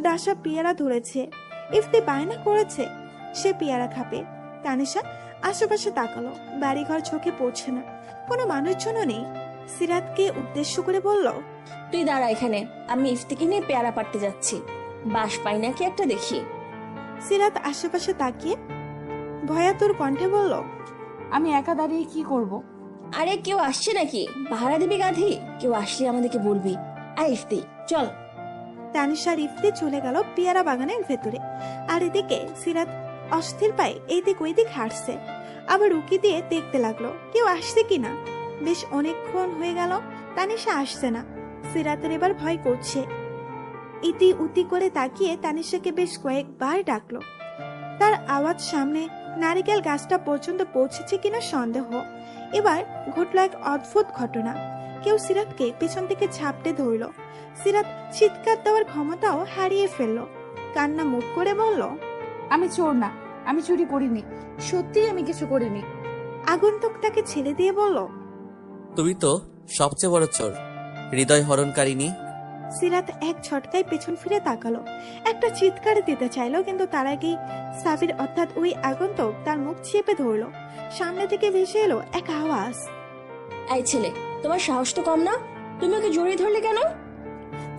ডাসা পেয়ারা ধরেছে। ইফতি বায়না করেছে সে পেয়ারা খাবে। তানিশা আশেপাশে তাকালো, বাড়িঘর চোখে পড়ছে না, কোনো মানুষজনও নেই। সিরাতকে উদ্দেশ্য করে বলল, তুই দাঁড়া এখানে, আমি ইফতিকে নিয়ে পেয়ারা পাড়তে যাচ্ছি, বাস পাই নাকি একটা দেখি। সিরাত আশেপাশে তাকিয়ে ভয়াতুর কণ্ঠে বলল, আমি একা দাঁড়িয়ে কি করব? আরে কেউ আসছে নাকি? পাহারা দিবি গাধি, কেউ আসলে আমাদেরকে বলবি। আয় ইফতি চল। তানিশার ইফতি চলে গেল পেয়ারা বাগানের ভেতরে। আর এদিকে সিরাত অস্থির পায়ে এইদিক ওইদিক হাঁটছে। আবার উকি দিয়ে দেখতে লাগলো কেউ আসছে কিনা। বেশ অনেকক্ষণ হয়ে গেল তানিশা আসছে না। সিরাতের এবার ভয় করছে। ইতি উতি করে তাকিয়ে তানিশাকে বেশ কয়েকবার ডাকলো। তার আওয়াজ সামনে নারিকেল গাছটা পর্যন্ত পৌঁছেছে কিনা সন্দেহ। এবার ঘটল এক অদ্ভুত ঘটনা। কেউ সিরাতকে পেছন থেকে ঝাপটে ধরল। সিরাত চিৎকার দেওয়ার ক্ষমতাও হারিয়ে ফেলল। কান্না মুখ করে বলল, আমি চোর না, আমি চুরি করিনি, সত্যিই আমি কিছু করিনি। আগন্তুক তাকে ছেড়ে দিয়ে বলল, তুমি তো সবচেয়ে বড় চোর, হৃদয় হরণকারিনী। সিরাত এক ঝটকায় পেছন ফিরে তাকালো। একটা চিৎকার দিতে চাইলো, কিন্তু তার আগেই সাবির অর্থাৎ ওই আগন্তুক তার মুখ চেপে ধরলো। সামনে থেকে ভেসে এলো এক আওয়াজ, এই ছেলে, তোমার সাহস তো কম না, তুমি ওকে জড়িয়ে ধরলে কেন?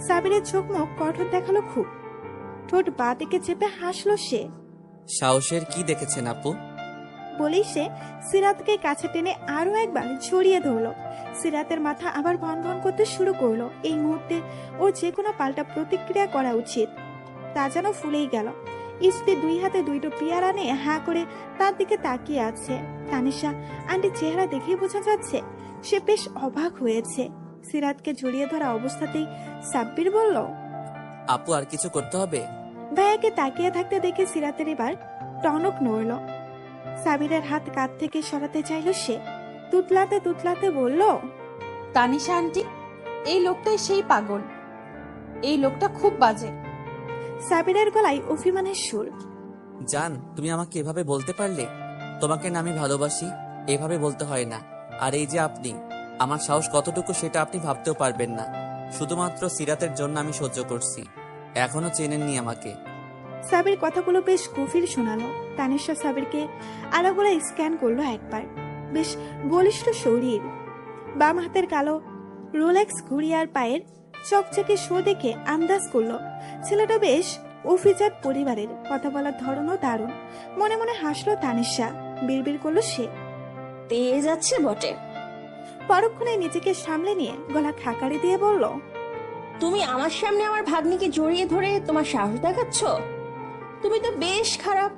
সাবিরের চোখ মুখ কঠোর দেখালো খুব। ঠোঁট বাঁ দিকে চেপে হাসলো সে। সাহসের কি দেখেছেন আপু? বলেই সে সিরাতকে কাছে টেনে আরো একবার জড়িয়ে ধরলো। সিরাতের মাথা আবার ভন ভন করতে শুরু করলো। এই মুহূর্তে ওর যে কোনো পাল্টা প্রতিক্রিয়া করা উচিত। তা যেন ফুলেই গেল। ইফতি 2 হাতে 2টো পেয়ারা নিয়ে হাঁ করে তার দিকে তাকিয়ে আছে। তানিশা আন্টির চেহারা দেখেই বোঝা যাচ্ছে সে বেশ অবাক হয়েছে। সিরাতকে জড়িয়ে ধরা অবস্থাতেই সাব্বির বলল, আপু আর কিছু করতে হবে? ভাইয়াকে তাকিয়ে থাকতে দেখে সিরাতের এবার টনক নড়ল। সাবিরের হাত কাঁধ থেকে সরাতে চাইল সে। তুতলাতে তুতলাতে বলল, তানিশা আন্টি, এই লোকটাই সেই পাগল, এই লোকটা খুব বাজে। সাবিরের গলায় অভিমানের সুর। জান, তুমি আমাকে এভাবে বলতে পারলে? তোমাকে না আমি ভালোবাসি, এভাবে বলতে হয় না। আর এই যে আপনি, আমার সাহস কতটুকু সেটা আপনি ভাবতেও পারবেন না। শুধুমাত্র সিরাতের জন্য আমি সহ্য করছি, এখনো চেনেননি আমাকে। সাবির কথাগুলো বেশ গভীর শোনালো। তানিশা সাবিরকে আলাগোলা স্ক্যান করলো একবার। বেশ বলিষ্ঠ শরীর, বাম হাতের কালো রোলেক্স ঘড়ি আর পায়ের চকচকে শো দেখে আন্দাজ করলো ছেলেটা বেশ অভিজাত পরিবারের। কথা বলার ধরনও দারুণ। মনে মনে হাসলো তানিশা। বিড়বিড় করলো সে, তেজ আছে বটে। পরক্ষণে নিজেকে সামলে নিয়ে গলা খাকারি দিয়ে বলল, তুমি আমার সামনে আমার ভাগ্নিকে জড়িয়ে ধরে তোমার সাহস দেখাচ্ছ? তুমি তো বেশ খারাপ।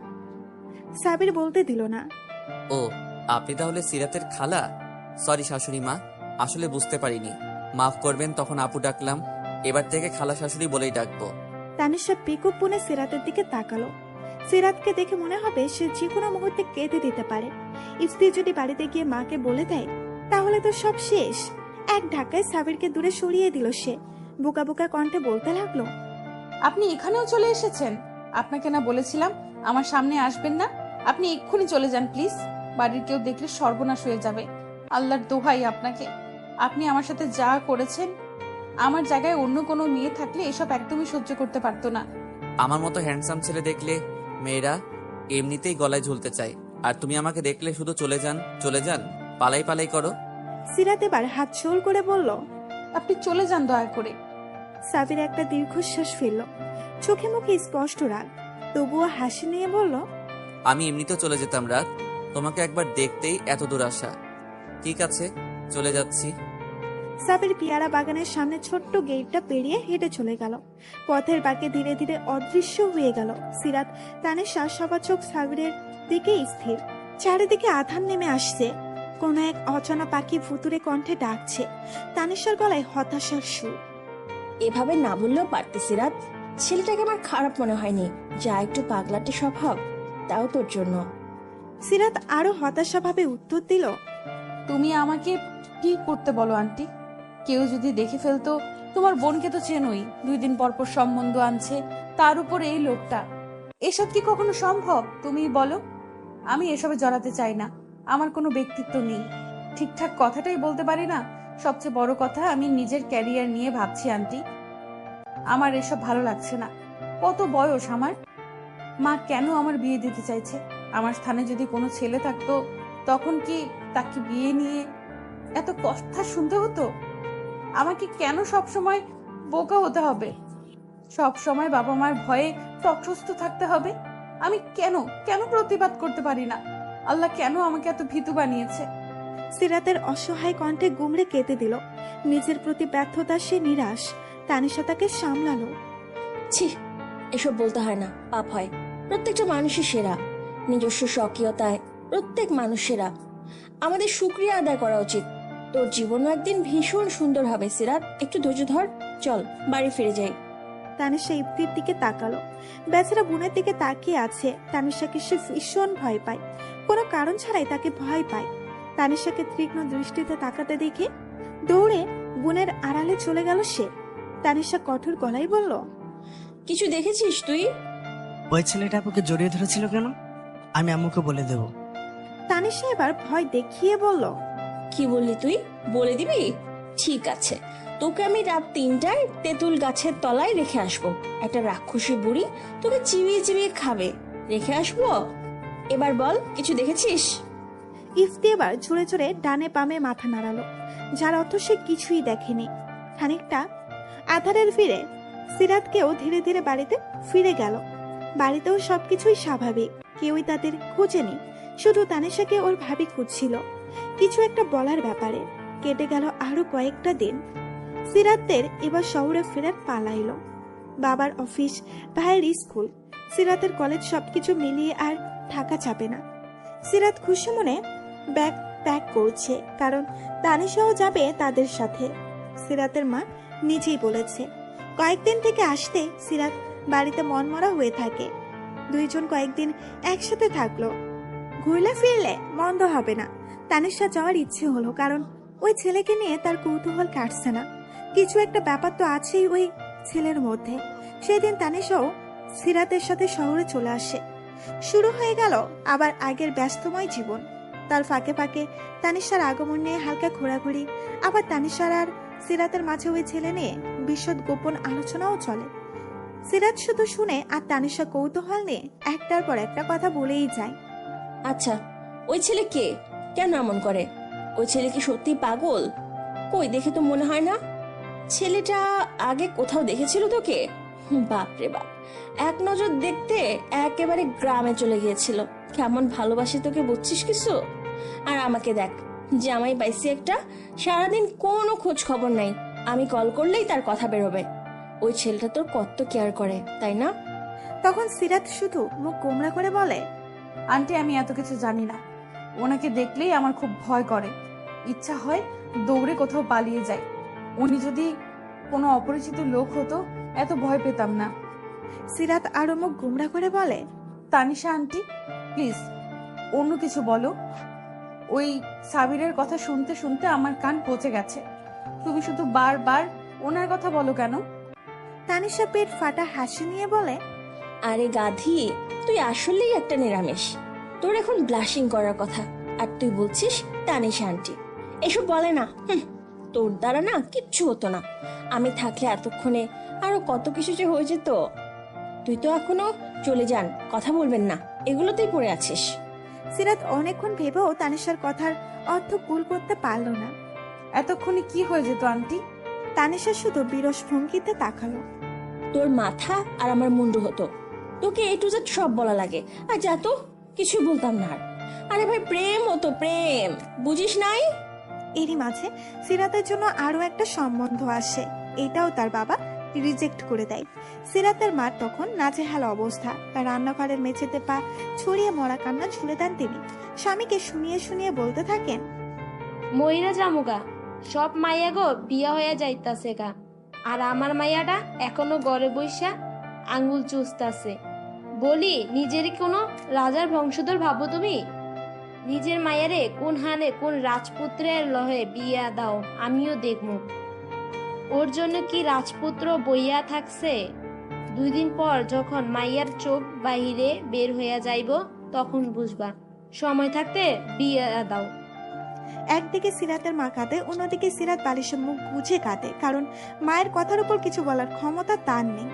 সাবির বলতে দিল না। ও, আপনি তাহলে সিরাতের খালা? সরি শাশুড়ি মা, আসলে বুঝতে পারিনি, মাফ করবেন। তখন আপু ডাকলাম, এবার থেকে খালা শাশুড়ি বলেই ডাকবো। তানিশা পিকুপ বুনে সিরাতের দিকে তাকালো। সিরাতকে দেখে মনে হবে সে যে কোনো মুহূর্তে কেঁদে দিতে পারে। ইফতি যদি বাড়িতে গিয়ে মাকে বলে দেয় তাহলে তো সব শেষ। এক ধাক্কায় সাবিরকে দূরে সরিয়ে দিল সে। বোকা বোকা কণ্ঠে বলতে লাগলো, আপনি এখানেও চলে এসেছেন? আপনাকে না বলেছিলাম আমার সামনে আসবেন না? আপনি এক্ষুনি চলে যান প্লিজ। বাড়ির কেউ দেখলে সর্বনাশ হয়ে যাবে। আল্লাহর দোহাই আপনাকে, আপনি আমার সাথে যা করেছেন, আমার জায়গায় অন্য কোনো মেয়ে থাকলে এসব একদমই সহ্য করতে পারতো না। আমার মতো হ্যান্ডসাম ছেলে দেখলে মেয়েরা এমনিতেই গলায় ঝুলতে চায়, আর তুমি আমাকে দেখলে শুধু চলে যান চলে যান, পালাই পালাই করো। সিরাত এবার হাত জোর করে বলল, আপনি চলে যান দয়া করে। সাবির একটা দীর্ঘশ্বাস ফেলল, চোখে মুখে স্পষ্ট রাগ, তবুও হাসি নিয়ে বলল, আমি এমনিতেও চলে যেতাম রাত, তোমাকে একবার দেখতেই এত দূর আসা। ঠিক আছে, চলে যাচ্ছি। সাবির পিয়ারা বাগানের সামনে ছোট্ট গেটটা পেরিয়ে হেঁটে চলে গেল। পথের বাঁকে ধীরে ধীরে অদৃশ্য হয়ে গেল। সিরাত তানিশা সবার চোখ সাবিরের দিকে স্থির। চারিদিকে আধার নেমে আসছে। কোন এক অচেনা পাখি ভুতুরে কণ্ঠে ডাকছে। তানিশার গলায় হতাশার সুর। এভাবে না বললেও পারতি সিরাত, ছেলেটাকে আমার খারাপ মনে হয়নি, যা একটু পাগলাটে স্বভাব, তাও তোর জন্য। সিরাত আরো হতাশাভাবে উত্তর দিল, তুমি আমাকে কি করতে বলো আন্টি? কেউ যদি দেখে ফেলতো? তোমার বোনকে তো চেনোই, 2 দিন পর পর সম্বন্ধ আনছে, তার উপর এই লোকটা। এসব কি কখনো সম্ভব? তুমি বলো। আমি এসবে জড়াতে চাই না। আমার কোনো ব্যক্তিত্ব নেই, ঠিকঠাক কথাটাই বলতে পারি না। সবচেয়ে বড় কথা, আমি নিজের ক্যারিয়ার নিয়ে ভাবছি আন্টি। আমার এসব ভালো লাগছে না। কত বয়স আমার? মা কেন আমার বিয়ে দিতে চাইছে? আমার স্থানে যদি কোনো ছেলে থাকতো, তখন কি তাকে বিয়ে নিয়ে এত কথা শুনতে হতো? আমাকে কেন সব সময় বোকা হতে হবে? সব সময় বাবা মার ভয়ে তটস্থ থাকতে হবে? আমি কেন কেন প্রতিবাদ করতে পারি না? আল্লাহ কেন আমাকে এত ভীতু বানিয়েছে? সিরাতের অসহায় কণ্ঠে গুমড়ে কেঁদে দিল। নিজের প্রতি ব্যর্থতা সে নিরাশ। তানিশা তাকে সামলালো। ছি, এসব বলতে হয় না, পাপ হয়। প্রত্যেকটা মানুষই সেরা, নিজস্ব স্বকীয়তায় প্রত্যেক মানুষ সেরা। আমাদের শুকরিয়া আদায় করা উচিত। তোর জীবনও একদিন ভীষণ সুন্দর হবে সিরাত, একটু ধৈর্য ধর, চল বাড়ি ফিরে যাই। তানিশা ইফতির দিকে তাকালো। বেচারা বোনের দিকে তাকিয়ে আছে। তানিশাকে সে ভীষণ ভয় পায়, কোনো কারণ ছাড়াই তাকে ভয় পায়। তানিশাকে তীক্ষ্ণ দৃষ্টিতে তাকাতে দেখে দৌড়ে বোনের আড়ালে চলে গেল সে। তানিশা কঠোর গলায় বলল, কিছু দেখেছিস তুই? ওই ছেলেটা আপুকে জড়িয়ে ধরেছিল কেন? আমি আম্মুকে বলে দেব। তানিশা এবার ভয় দেখিয়ে বলল, কি বললি তুই? বলে দিবি? ঠিক আছে, তোকে আমি রাত 3টায় তেঁতুল গাছের তলায় রেখে আসবো। একটা রাক্ষসী বুড়ি তোকে চিবিয়ে চিবিয়ে খাবে, রেখে আসবো। এবার বল, কিছু দেখেছিস? ইফতি এবার জোরে জোরে ডানে বামে মাথা নাড়ালো, যার অর্থ সে কিছুই দেখেনি। খানিকটা আধারের ফিরে সিরাতকেও ধীরে ধীরে বাড়িতে ফিরে গেল। বাড়িতেও সবকিছুই স্বাভাবিক, কেউই তাদের খুঁজেনি। শুধু তানিশাকে ওর ভাবি খুঁজছিল কিছু একটা বলার ব্যাপারে। কেটে গেল আরো কয়েকটা দিন। সিরাতদের এবার শহরে ফেরার পালা এলো। বাবার অফিস, ভাইয়ের স্কুল, সিরাতের কলেজ, সবকিছু মিলিয়ে আর থাকা যাবে না। সিরাত খুশি মনে ব্যাগ প্যাক করছে, কারণ তানিশাও যাবে তাদের সাথে। সিরাতের মা নিজেই বলেছে কয়েকদিন থেকে আসতে সিরাত বাড়িতে মনমরা হয়ে থাকে। দুইজন কয়েকদিন একসাথে থাকলো, ঘুরলে ফিরলে মন্দ হবে না। তানিশা যাওয়ার ইচ্ছে হলো, কারণ ওই ছেলেকে নিয়ে তার কৌতূহল কাটছে না। কিছু একটা ব্যাপার তো আছেই ওই ছেলের মধ্যে। সেদিন তানিশাও সিরাতের সাথে শহরে চলে আসে। শুরু হয়ে গেল আবার আগের ব্যস্তময় জীবন। তার ফাঁকে ফাঁকে তানিশার আগমন নিয়ে হালকা ঘোরাঘুরি, আবার তানিশার আর সিরাতের মাঝে ওই ছেলে নিয়ে বিশদ গোপন আলোচনাও চলে। সিরাত শুধু শুনে আর তানিশা কৌতূহল নিয়ে একটার পর একটা কথা বলেই যায়। আচ্ছা, ওই ছেলে কে? কেন এমন করে? ওই ছেলে কি সত্যি পাগল? কই, দেখে তো মনে হয় না। ছেলেটা আগে কোথাও দেখেছিল তোকে? বাপরে বাপ, এক নজর দেখতে একেবারে গ্রামে চলে গিয়েছিল। কেমন ভালোবাসে তোকে বুঝছিস কিছু? আর আমাকে দেখ, জামাই পাইছি একটা, সারাদিন কোনো খোঁজ খবর নাই। আমি কল করলেই তার কথা বেরোবে। ওই ছেলেটা তোর কত কেয়ার করে, তাই না? তখন সিরাত শুধু মুখ গোমরা করে বলে, আন্টি, আমি এত কিছু জানি না। ওনাকে দেখলেই আমার খুব ভয় করে, ইচ্ছা হয় দৌড়ে কোথাও পালিয়ে যাই। উনি যদি কোনো অপরিচিত লোক হতো এত ভয় পেতাম না। সিরাত আরো মুখ গুমরা করে বলে, তানিশা আন্টি প্লিজ অন্য কিছু বলো। ওই সাবিরের কথা শুনতে শুনতে আমার কান পচে গেছে। তুমি শুধু বারবার ওনার কথা বলো কেন? তানিশা পেট ফাটা হাসি নিয়ে বলে, আরে গাধি, তুই আসলেই একটা নিরামিষ। তোর এখন ব্লাশিং করার কথা, আর তুই বলছিস তানিশা আন্টি। এসব বলে না, তোর দ্বারা না কিচ্ছু হতো না। আমি থাকলে এতক্ষণে আরো কত কিছু যে হয়ে যেত। তুই তো এখনো চলে যান, কথা বলবেন না, এগুলোতেই পড়ে আছিস। সিরাত অনেকক্ষণ ভেবেও তানিশার কথার অর্থ কুল করতে পারল না। এতক্ষণে কি হয়ে যেত আন্টি? তানিশা শুধু বিরস ভঙ্গিতে তাকালো। তোর মাথা আর আমার মুন্ডু হতো। তোকে এ টু জেড সব বলা লাগে, আর যা তো কিছু বলতাম না আর। আরে ভাই, প্রেম হতো প্রেম, বুঝিস নাই? এরই মাঝে সিরাতের জন্য আরো একটা সম্বন্ধ আসে, এটাও তার বাবা রিজেক্ট করে দেয়। সিরাতের মার তখন নাজেহাল অবস্থা, রান্নাঘরের মেঝেতে পা ছড়িয়ে মরা কান্না ঝুলে দেন তিনি। স্বামীকে শুনিয়ে শুনিয়ে বলতে থাকেন, মইরা জামুগা, সব মাইয়া গো বিয়া হইয়া যাইতাছে গা, আর আমার মাইয়াটা এখনো ঘরে বইসা আঙ্গুল চুষতাছে। বলি, নিজেরই কোনো রাজার বংশধর ভাবো তুমি? নিজের মায়েরে কোন হানে কোন রাজপুত্রের লহে বিয়া দাও, আমিও দেখমু। ওর জন্য কি রাজপুত্র বইয়া থাকছে? 2 দিন পর যখন মাইয়ার চোখ বাহিরে বের হইয়া যাইব, তখন বুঝবা। সময় থাকতে বিয়া দাও। একদিকে সিরাতের মা কাঁদে, অন্যদিকে সিরাত বালিশে মুখ গুজে কাঁদে, কারণ মায়ের কথার উপর কিছু বলার ক্ষমতা তার নেই।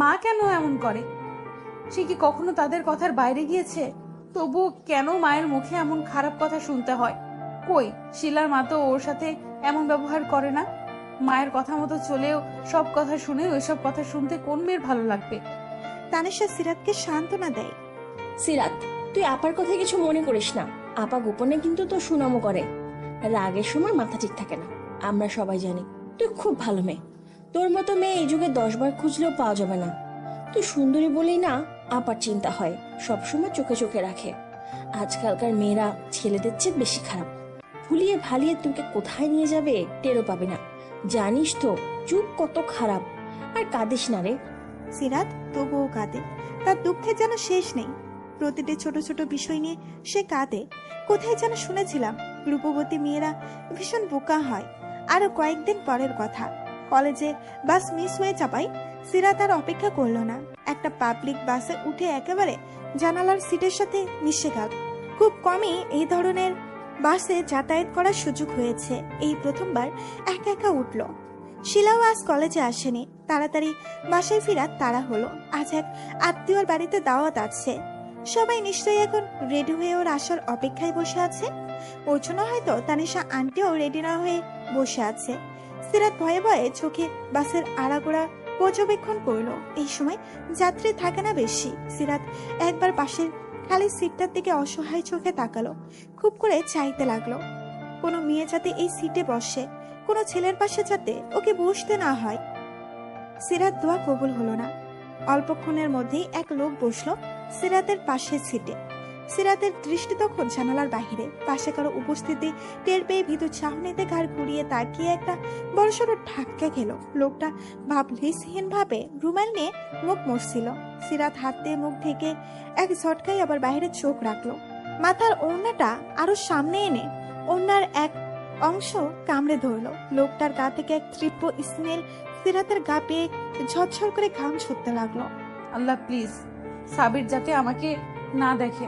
মা কেন এমন করে? সে কি কখনো তাদের কথার বাইরে গিয়েছে? তবু কেন মায়ের মুখে এমন খারাপ কথা শুনতে হয়? কই, শিলার মা তো ওর সাথে এমন ব্যবহার করে না। মায়ের কথা মতো চলেও সব কথা শুনে ওইসব কথা শুনতে কোন মেয়ের ভালো লাগবে? তানিশা সিরাতকে সান্ত্বনা দেয়, সিরাত, তুই আপার কথা কিছু মনে করিস না। আপা গোপনে কিন্তু তোর সুনামও করে। রাগের সময় মাথা ঠিক থাকে না, আমরা সবাই জানি। তুই খুব ভালো মেয়ে। তোর মতো মেয়ে এই যুগে 10 বার খুঁজলেও পাওয়া যাবে না। তুই সুন্দরী বলেই না আপার চিন্তা হয়, সবসময় চোখে চোখে রাখে। আজকালকার মেয়েরা ছেলেদের চেয়ে বেশি খারাপ। ভুলিয়ে ভালিয়ে তোকে কোথায় নিয়ে যাবে টেরও পাবে না। জানিস তো চুপ কত খারাপ। আর কাঁদিস না রে। সিরাত তবুও কাঁদে, তার দুঃখের যেন শেষ নেই। প্রতিটি ছোট ছোট বিষয় নিয়ে সে কাঁদে। কোথায় যেন শুনেছিলাম রূপবতী মেয়েরা ভীষণ বোকা হয়। আরো কয়েকদিন পরের কথা, কলেজে বাস মিস হয়ে যাওয়ায় সিরাত আর অপেক্ষা করলো না। একটা পাবলিক বাসে উঠে একেবারে জানালার সিটের সাথে মিশে গেল। খুব কমই এই ধরনের বাসে যাতায়াত করার সুযোগ হয়েছে। এই প্রথমবার একা একা উঠল। শিলাও আজ কলেজে আসেনি। তাড়াতাড়ি বাসায় ফেরার তাড়া হলো। আজ এক আত্মীয়র বাড়িতে দাওয়াত আছে। সবাই নিশ্চয়ই এখন রেডি হয়ে ওর আসার অপেক্ষায় বসে আছে। ওর জন্য হয়তো তানিশা আন্টিও রেডি না হয়ে বসে আছে। সিরাত ভয়ে ভয়ে চোখে বাসের আড়াগোড়া পর্যবেক্ষণ করলো। এই সময় যাত্রী থাকে না বেশি। সিরাত একবার পাশের খালি সিটটার দিকে অসহায় চোখে তাকালো। খুব করে চাইতে লাগলো কোনো মেয়ে যাতে এই সিটে বসে, কোনো ছেলের পাশে যাতে ওকে বসতে না হয়। সিরাত দোয়া কবুল হলো না। অল্পক্ষণের মধ্যেই এক লোক বসলো সিরাতের পাশের সিটে। সিরাতের দৃষ্টি তখন জানালার বাহিরে। পাশে কারো উপস্থিতি টের পেয়ে ভীতু চাহনিতে ঘাড় ঘুরিয়ে তাকিয়ে একটা বড়সড় ধাক্কা খেলো। লোকটা ভাবলেশহীন ভাবে রুমাল নিয়ে মুখ মুছছিল। সিরাত হাত দিয়ে মুখ ঢেকে এক ঝটকায় আবার বাইরে চোখ রাখলো। মাথার ওড়নাটা আরো সামনে এনে ওড়নার এক অংশ কামড়ে ধরলো। লোকটার গা থেকে এক তীব্র স্মেল সিরাতের গা পেয়ে ঝরঝর করে ঘাম ছুটতে লাগলো। আল্লাহ প্লিজ সাবির যাতে আমাকে না দেখে।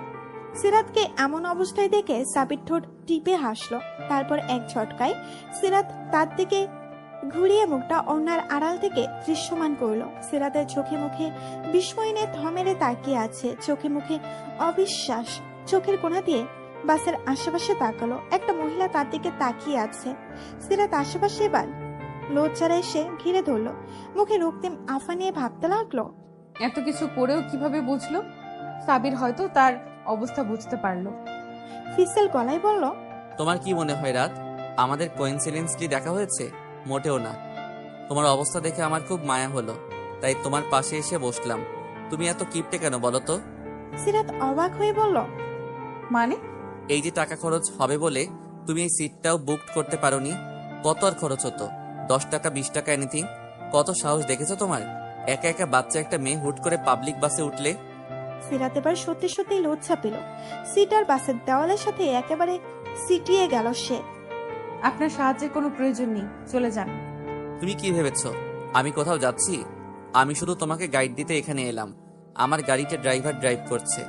সিরাতকে এমন অবস্থায় দেখে সাবির ঠোঁট টিপে হাসলো। তারপর এক ঝটকায় সিরাত তার দিকে ঘুরিয়ে মুখটা ওড়নার আড়াল থেকে দৃশ্যমান করলো। সিরাতের চোখে মুখে বিস্ময় নিয়ে থমেরে তাকিয়ে আছে, চোখে মুখে অবিশ্বাস। চোখের কোণা দিয়ে বাসের আশেপাশে তাকালো। একটা মহিলা তার দিকে তাকিয়ে আছে। সিরাত আশেপাশে এবার লজ্জারা এসে ঘিরে ধরলো। মুখে রক্তিম আফা নিয়ে ভাবতে লাগলো, এত কিছু করেও কিভাবে বুঝলো? সাবির হয়তো তার অবস্থা বুঝতে পারলো। ফিসেল গলায় বলল, তোমার কি মনে হয় রাত আমাদের কোইন্সিডেন্সলি দেখা হয়েছে? মোটেও না। তোমার অবস্থা দেখে আমার খুব মায়া হলো, তাই তোমার পাশে এসে বসলাম। তুমি এত কিপটে কেন বলো তো? সিরাত অবাক হয়ে বলল, মানে? এই যে টাকা খরচ হবে বলে তুমি এই সিটটাও বুক করতে পারোনি। কত আর খরচ হতো? 10 টাকা 20 টাকা এনিথিং। কত সাহস দেখেছো তোমার? একা একা বাচ্চা একটা মেয়ে হুট করে পাবলিক বাসে উঠলে? সিরাত এবার সত্যি সত্যি লজ্জা পেল। সিট আর বাসের দেওয়ালের সাথে একেবারে সিটিয়ে গেল সে। আপনার সাহায্যের কোনো প্রয়োজন নেই, চলে যান। তুমি কি ভেবেছো আমি কোথাও যাচ্ছি? আমি শুধু তোমাকে গাইড দিতে এখানে এলাম। আমার গাড়িতে ড্রাইভার ড্রাইভ করছে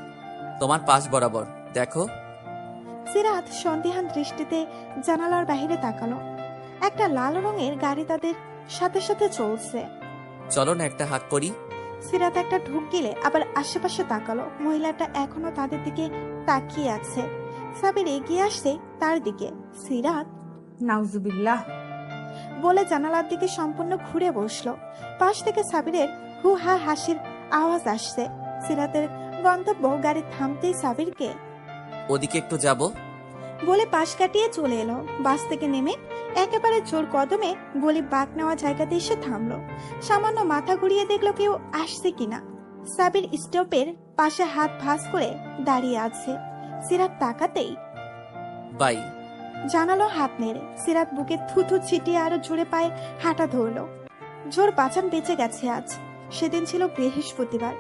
তোমার পাশ বরাবর, দেখো। সিরাত সন্দেহান দৃষ্টিতে জানালার বাইরে তাকালো। একটা লাল রঙের গাড়ি তাদের সাথে সাথে চলছে। চলো না একটা হাঁক করি। সিরাত একটা ঢুক গেলে আবার আশেপাশে তাকালো। মহিলাটা এখনো তাদের দিকে তাকিয়ে আছে। সাবির এগিয়ে আসছে তার দিকে। সিরাত নাউজুবিল্লাহ বলে জানালার দিকে সম্পূর্ণ ঘুরে বসলো। পাশ থেকে সাবিরের হু হা হাসির আওয়াজ আসছে। সিরাতের গন্তব্য গাড়ি থামতেই সাবিরকে ওদিকে একটু যাব। বলে পাশ কাটিয়ে চলে এলো। বাস থেকে নেমে একেবারে জোর কদমে গলি বাঁক নেওয়া জায়গাতে এসে থামলো। সামান্য মাথা ঘুরিয়ে দেখলো কেউ আসছে কিনা। সাবির স্টপের পাশে হাত ভাঁজ করে দাঁড়িয়ে আছে। সিরাত তাকাতেই বাই জানালো হাত নেড়ে। সিরাত বুকে থুথু ছিটিয়ে আরো জোরে পায়ে হাঁটা ধরলো। জোর পাচান বেঁচে গেছে আজ। সেদিন ছিল বৃহস্পতিবার।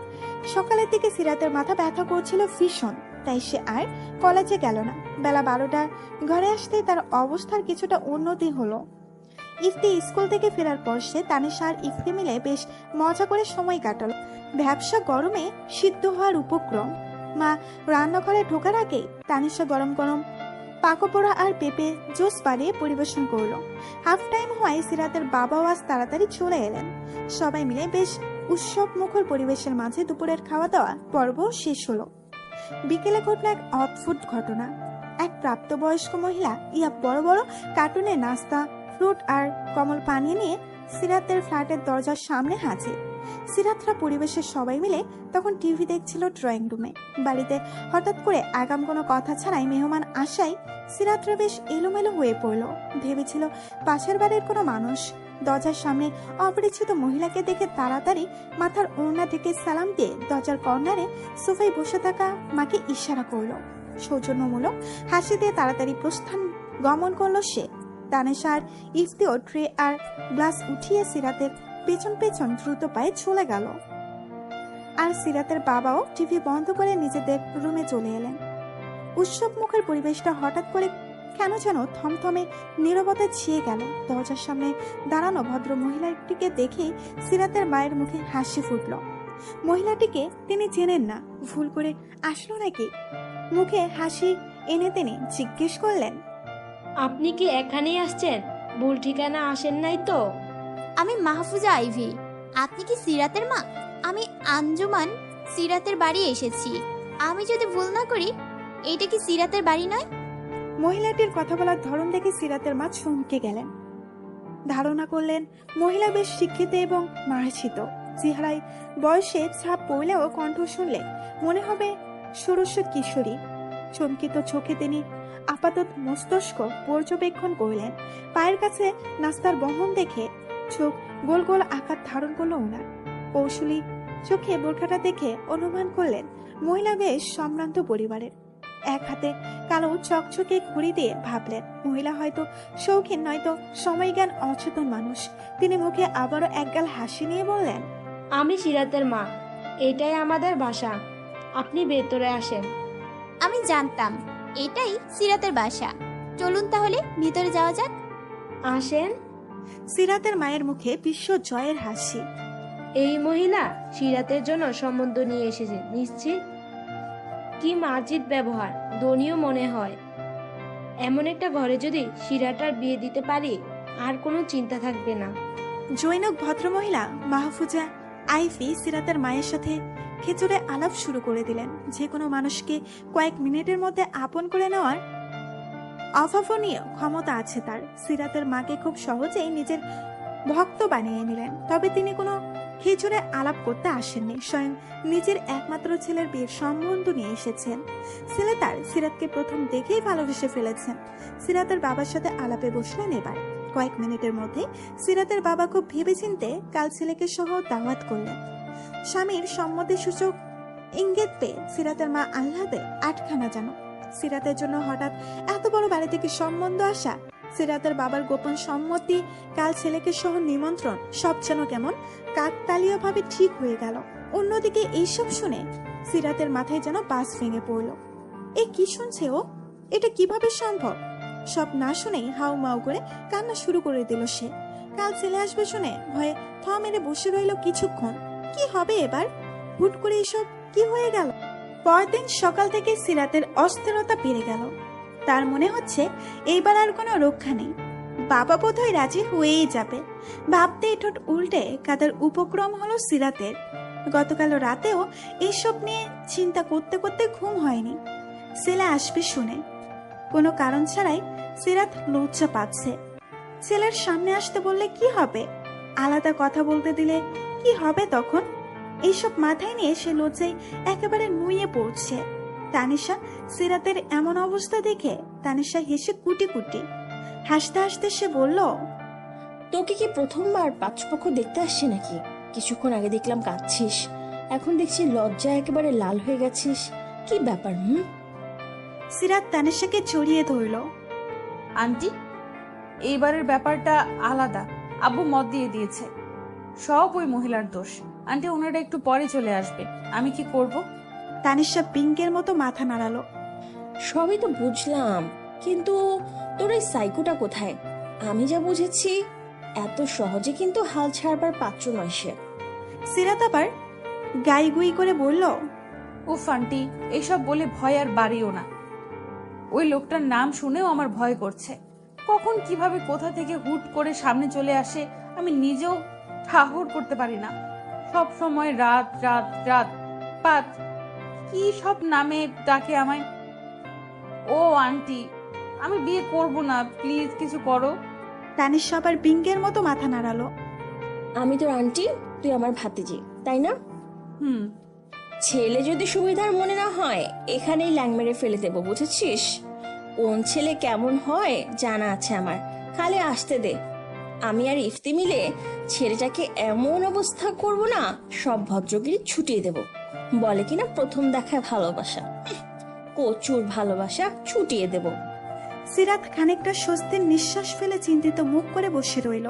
সকালের দিকে সিরাতের মাথা ব্যথা করছিল ভীষণ, তাই সে আর কলেজে গেল না। বেলা 12টার ঘরে আসতেই তার অবস্থার কিছুটা উন্নতি হলো। ইফতি স্কুল থেকে ফেরার পর সে তানিশা আর ইফতি মিলে বেশ মজা করে সময় কাটালো। ব্যবসা গরমে সিদ্ধ হওয়ার উপক্রম। মা রান্নাঘরে ঢোকার আগেই তানিশা গরম গরম পাকোপোড়া আর পেঁপে জুস বানিয়ে পরিবেশন করলো। হাফ টাইম হওয়ায় সিরাতের বাবাও আজ তাড়াতাড়ি চলে এলেন। সবাই মিলে বেশ উৎসব মুখর পরিবেশের মাঝে দুপুরের খাওয়া দাওয়া পর্ব শেষ হলো। বিকেলে ঘটল এক অদ্ভুত ঘটনা। এক প্রাপ্তবয়স্ক মহিলা ইয়া বড় বড় কার্টুনে নাস্তা, ফ্রুট আর কমল পানি নিয়ে সিরাতের ফ্ল্যাটের দরজার সামনে হাজির। সিরাতরা পরিবেশের সবাই মিলে তখন টিভি দেখছিল ড্রয়িং রুমে। বাড়িতে হঠাৎ করে আগাম কোনো কথা ছাড়াই মেহমান আসায় সিরাতরা বেশ এলোমেলো হয়ে পড়ল। ভেবেছিল পাশের বাড়ির কোনো মানুষ। দরজার সামনে অপরিচিত মহিলাকে দেখে তাড়াতাড়ি মাথার ওড়না থেকে সালাম দিয়ে দরজার কর্নারে সোফায় বসে থাকা মাকে ইশারা করলো। সৌজন্যমূলক হাসি দিয়ে তাড়াতাড়ি প্রস্থান গমন করলো সে। তানিশা আর ইফতিও ট্রে আর গ্লাস উঠিয়ে সিরাতের পেছন পেছন দ্রুত পায়ে চলে গেল। আর সিরাতের বাবাও টিভি বন্ধ করে নিজেদের রুমে চলে এলেন। উৎসব মুখের পরিবেশটা হঠাৎ করে কেন যেন থমথমে নীরবতা ছিয়ে গেল। দরজার সামনে দাঁড়ানো ভদ্র মহিলাটিকে দেখে সিরাতের মায়ের মুখে হাসি ফুটল। মহিলাটিকে তিনি চেনেন না, ভুল করে আসলো নাকি? মুখে হাসি এনে তিনি জিজ্ঞেস করলেন, আপনি কি এখানেই আসছেন? ভুল ঠিকানা আসেন নাই তো? আমি মাহফুজা আইভি। আপনি কি সিরাতের মা? আমি আঞ্জুমান সিরাতের বাড়ি এসেছি। আমি যদি ভুল না করি এইটা কি সিরাতের বাড়ি নয়? মহিলাটির কথা বলার ধরন দেখে সিরাতের মা চমকে গেলেন। ধারণা করলেন মহিলা বেশ শিক্ষিত এবং মার্জিত। চেহারায় বয়সে ছাপ পড়লেও কণ্ঠ শুনলে মনে হবে ষোড়শ কিশোরী। চমকিত চোখে তিনি আপাতত মস্তিষ্ক পর্যবেক্ষণ করলেন। পায়ের কাছে নাস্তার বহন দেখে চোখ গোল গোল আকার ধারণ করলো ওনার। কৌশলী চোখে বোরখাটা দেখে অনুমান করলেন মহিলা বেশ সম্ভ্রান্ত পরিবারের। এক হাতে কালো চকচকে ঘড়ি দিয়ে ভাবলেন মহিলা হয়তো শৌখিন নয়তো সময় জ্ঞান অচেতন মানুষ। তিনি মুখে আবারও একগাল হাসি নিয়ে বললেন, আমি সিরাতের মা, এটাই আমাদের বাসা। আপনি ভেতরে আসেন। আমি জানতাম এটাই সিরাতের বাসা। চলুন তাহলে ভিতরে যাওয়া যাক। আসেন। সিরাতের মায়ের মুখে বিশ্ব জয়ের হাসি। এই মহিলা সিরাতের জন্য সম্বন্ধ নিয়ে এসেছে নিশ্চিত। কি মার্জিত ব্যবহার, ধনীও মনে হয়। এমন একটা ঘরে যদি সিরাটার বিয়ে দিতে পারি আর কোনো চিন্তা থাকবে না। জৈনক ভদ্রমহিলা মাহফুজা আইভি সিরাতের মায়ের সাথে খেচুড়ে আলাপ শুরু করে দিলেন। যে কোনো মানুষকে কয়েক মিনিটের মধ্যে আপন করে নেওয়ার অভাবনীয় ক্ষমতা আছে তার। সিরাতের মাকে খুব সহজেই নিজের ভক্ত বানিয়ে নিলেন। তবে তিনি কোনো খেচুড়ে আলাপ করতে আসেননি, স্বয়ং নিজের একমাত্র ছেলের বিয়ের সম্বন্ধ নিয়ে এসেছেন। ছেলে তার সিরাতকে প্রথম দেখেই ভালোবেসে ফেলেছেন। সিরাতের বাবার সাথে আলাপে বসলেন এবার। কয়েক মিনিটের মধ্যে সিরাতের বাবা খুব ভেবেচিন্তে কাল ছেলেকে সহ দাওয়াত করলেন। স্বামীর সম্মতি সূচক ইঙ্গিত পেয়ে সিরাতের মা আহ্লাদে আটখানা যেন। সিরাতের জন্য হঠাৎ এত বড় বাড়ি থেকে সম্বন্ধ আসা সিরাতের বাবার গোপন সম্মতি, কাল ছেলেকে সহ নিমন্ত্রণ, সব যেন কেমন কাকতালীয় ভাবে ঠিক হয়ে গেল। অন্যদিকে এইসব শুনে সিরাতের মাথায় যেন বাস ভেঙে পড়ল। এ কি শুনছে ও? এটা কিভাবে সম্ভব? সব না শুনেই হাউ মাউ করে কান্না শুরু করে দিল সে। কাল ছেলে আসবে শুনে ভয়ে থ মেরে বসে রইল কিছুক্ষণ। কি হবে এবার? হুট করে এসব কি হয়ে গেল? পরদিন সকাল থেকে সিরাতের অস্থিরতা বেড়ে গেল। তার মনে হচ্ছে এইবার আর কোনো রক্ষা নেই। বাবা বোধহয় রাজি হয়েই যাবে। ভাবতে ঠোঁট উল্টে কাদার উপক্রম হলো সিরাতের। গতকাল রাতেও এসব নিয়ে চিন্তা করতে করতে ঘুম হয়নি। ছেলে আসবে শুনে কোনো কারণ ছাড়াই সিরাত লজ্জা পাচ্ছে। ছেলের সামনে আসতে বললে কি হবে? আলাদা কথা বলতে দিলে কি হবে তখন? এইসব মাথায় নিয়ে সে লজ্জায় একেবারে নুয়ে পড়ছে। তানিশা সিরাতের এমন অবস্থা দেখে তানিশা হেসে কুটি কুটি। হাসতে হাসতে সে বলল, তোকে কি প্রথমবার পাত্রপক্ষ দেখতে আসছে নাকি? কিছুক্ষণ আগে দেখলাম কাঁদছিস, এখন দেখছি লজ্জা একেবারে লাল হয়ে গেছিস। কি ব্যাপার? সিরাত তানিশাকে জড়িয়ে ধরল। আন্টি, এইবারের ব্যাপারটা আলাদা। আব্বু মত দিয়ে দিয়েছে, সব ওই মহিলার দোষ। আন্টি, ওনারা একটু পরে চলে আসবে, আমি কি করব? তানিশা পিঙ্কের মতো মাথা নাড়ালো। সবই তো বুঝলাম, কিন্তু তোর এই সাইকোটা কোথায়? আমি যা বুঝেছি এত সহজে কিন্তু হাল ছাড়বার পাত্র নয় সে। সিরাত আবার গাইগুই করে বলল, উফ আন্টি, এইসব বলে ভয় আর বাড়িও না। ওই লোকটার নাম শুনেও আমার ভয় করছে। কখন কিভাবে কোথা থেকে হুট করে সামনে চলে আসে আমি নিজেও ঠাহর করতে পারি না। সব সময় রাত রাত রাত পাত কি সব নামে ডাকে আমায়। ও আন্টি, আমি বিয়ে করব না, প্লিজ কিছু করো। তানিশা আবার পিঙ্কের মতো মাথা নাড়ালো। আমি তোর আন্টি, তুই আমার ভাতিজি, তাই না? ছেলে যদি সুবিধার মনে না হয় এখানেই ল্যাং মেরে ফেলে দেবো, বুঝেছিস? কোন ছেলে কেমন হয় জানা আছে আমার, খালি আসতে দে। আমি আর ইফতি মিলে ছেলেটাকে এমন অবস্থা করব না, সব ভদ্রগিরি ছুটিয়ে দেব। বলে কিনা প্রথম দেখায় ভালোবাসা, প্রচুর ভালোবাসা ছুটিয়ে দেব। সিরাত খানিকটা স্বস্তির নিঃশ্বাস ফেলে চিন্তিত মুখ করে বসে রইল।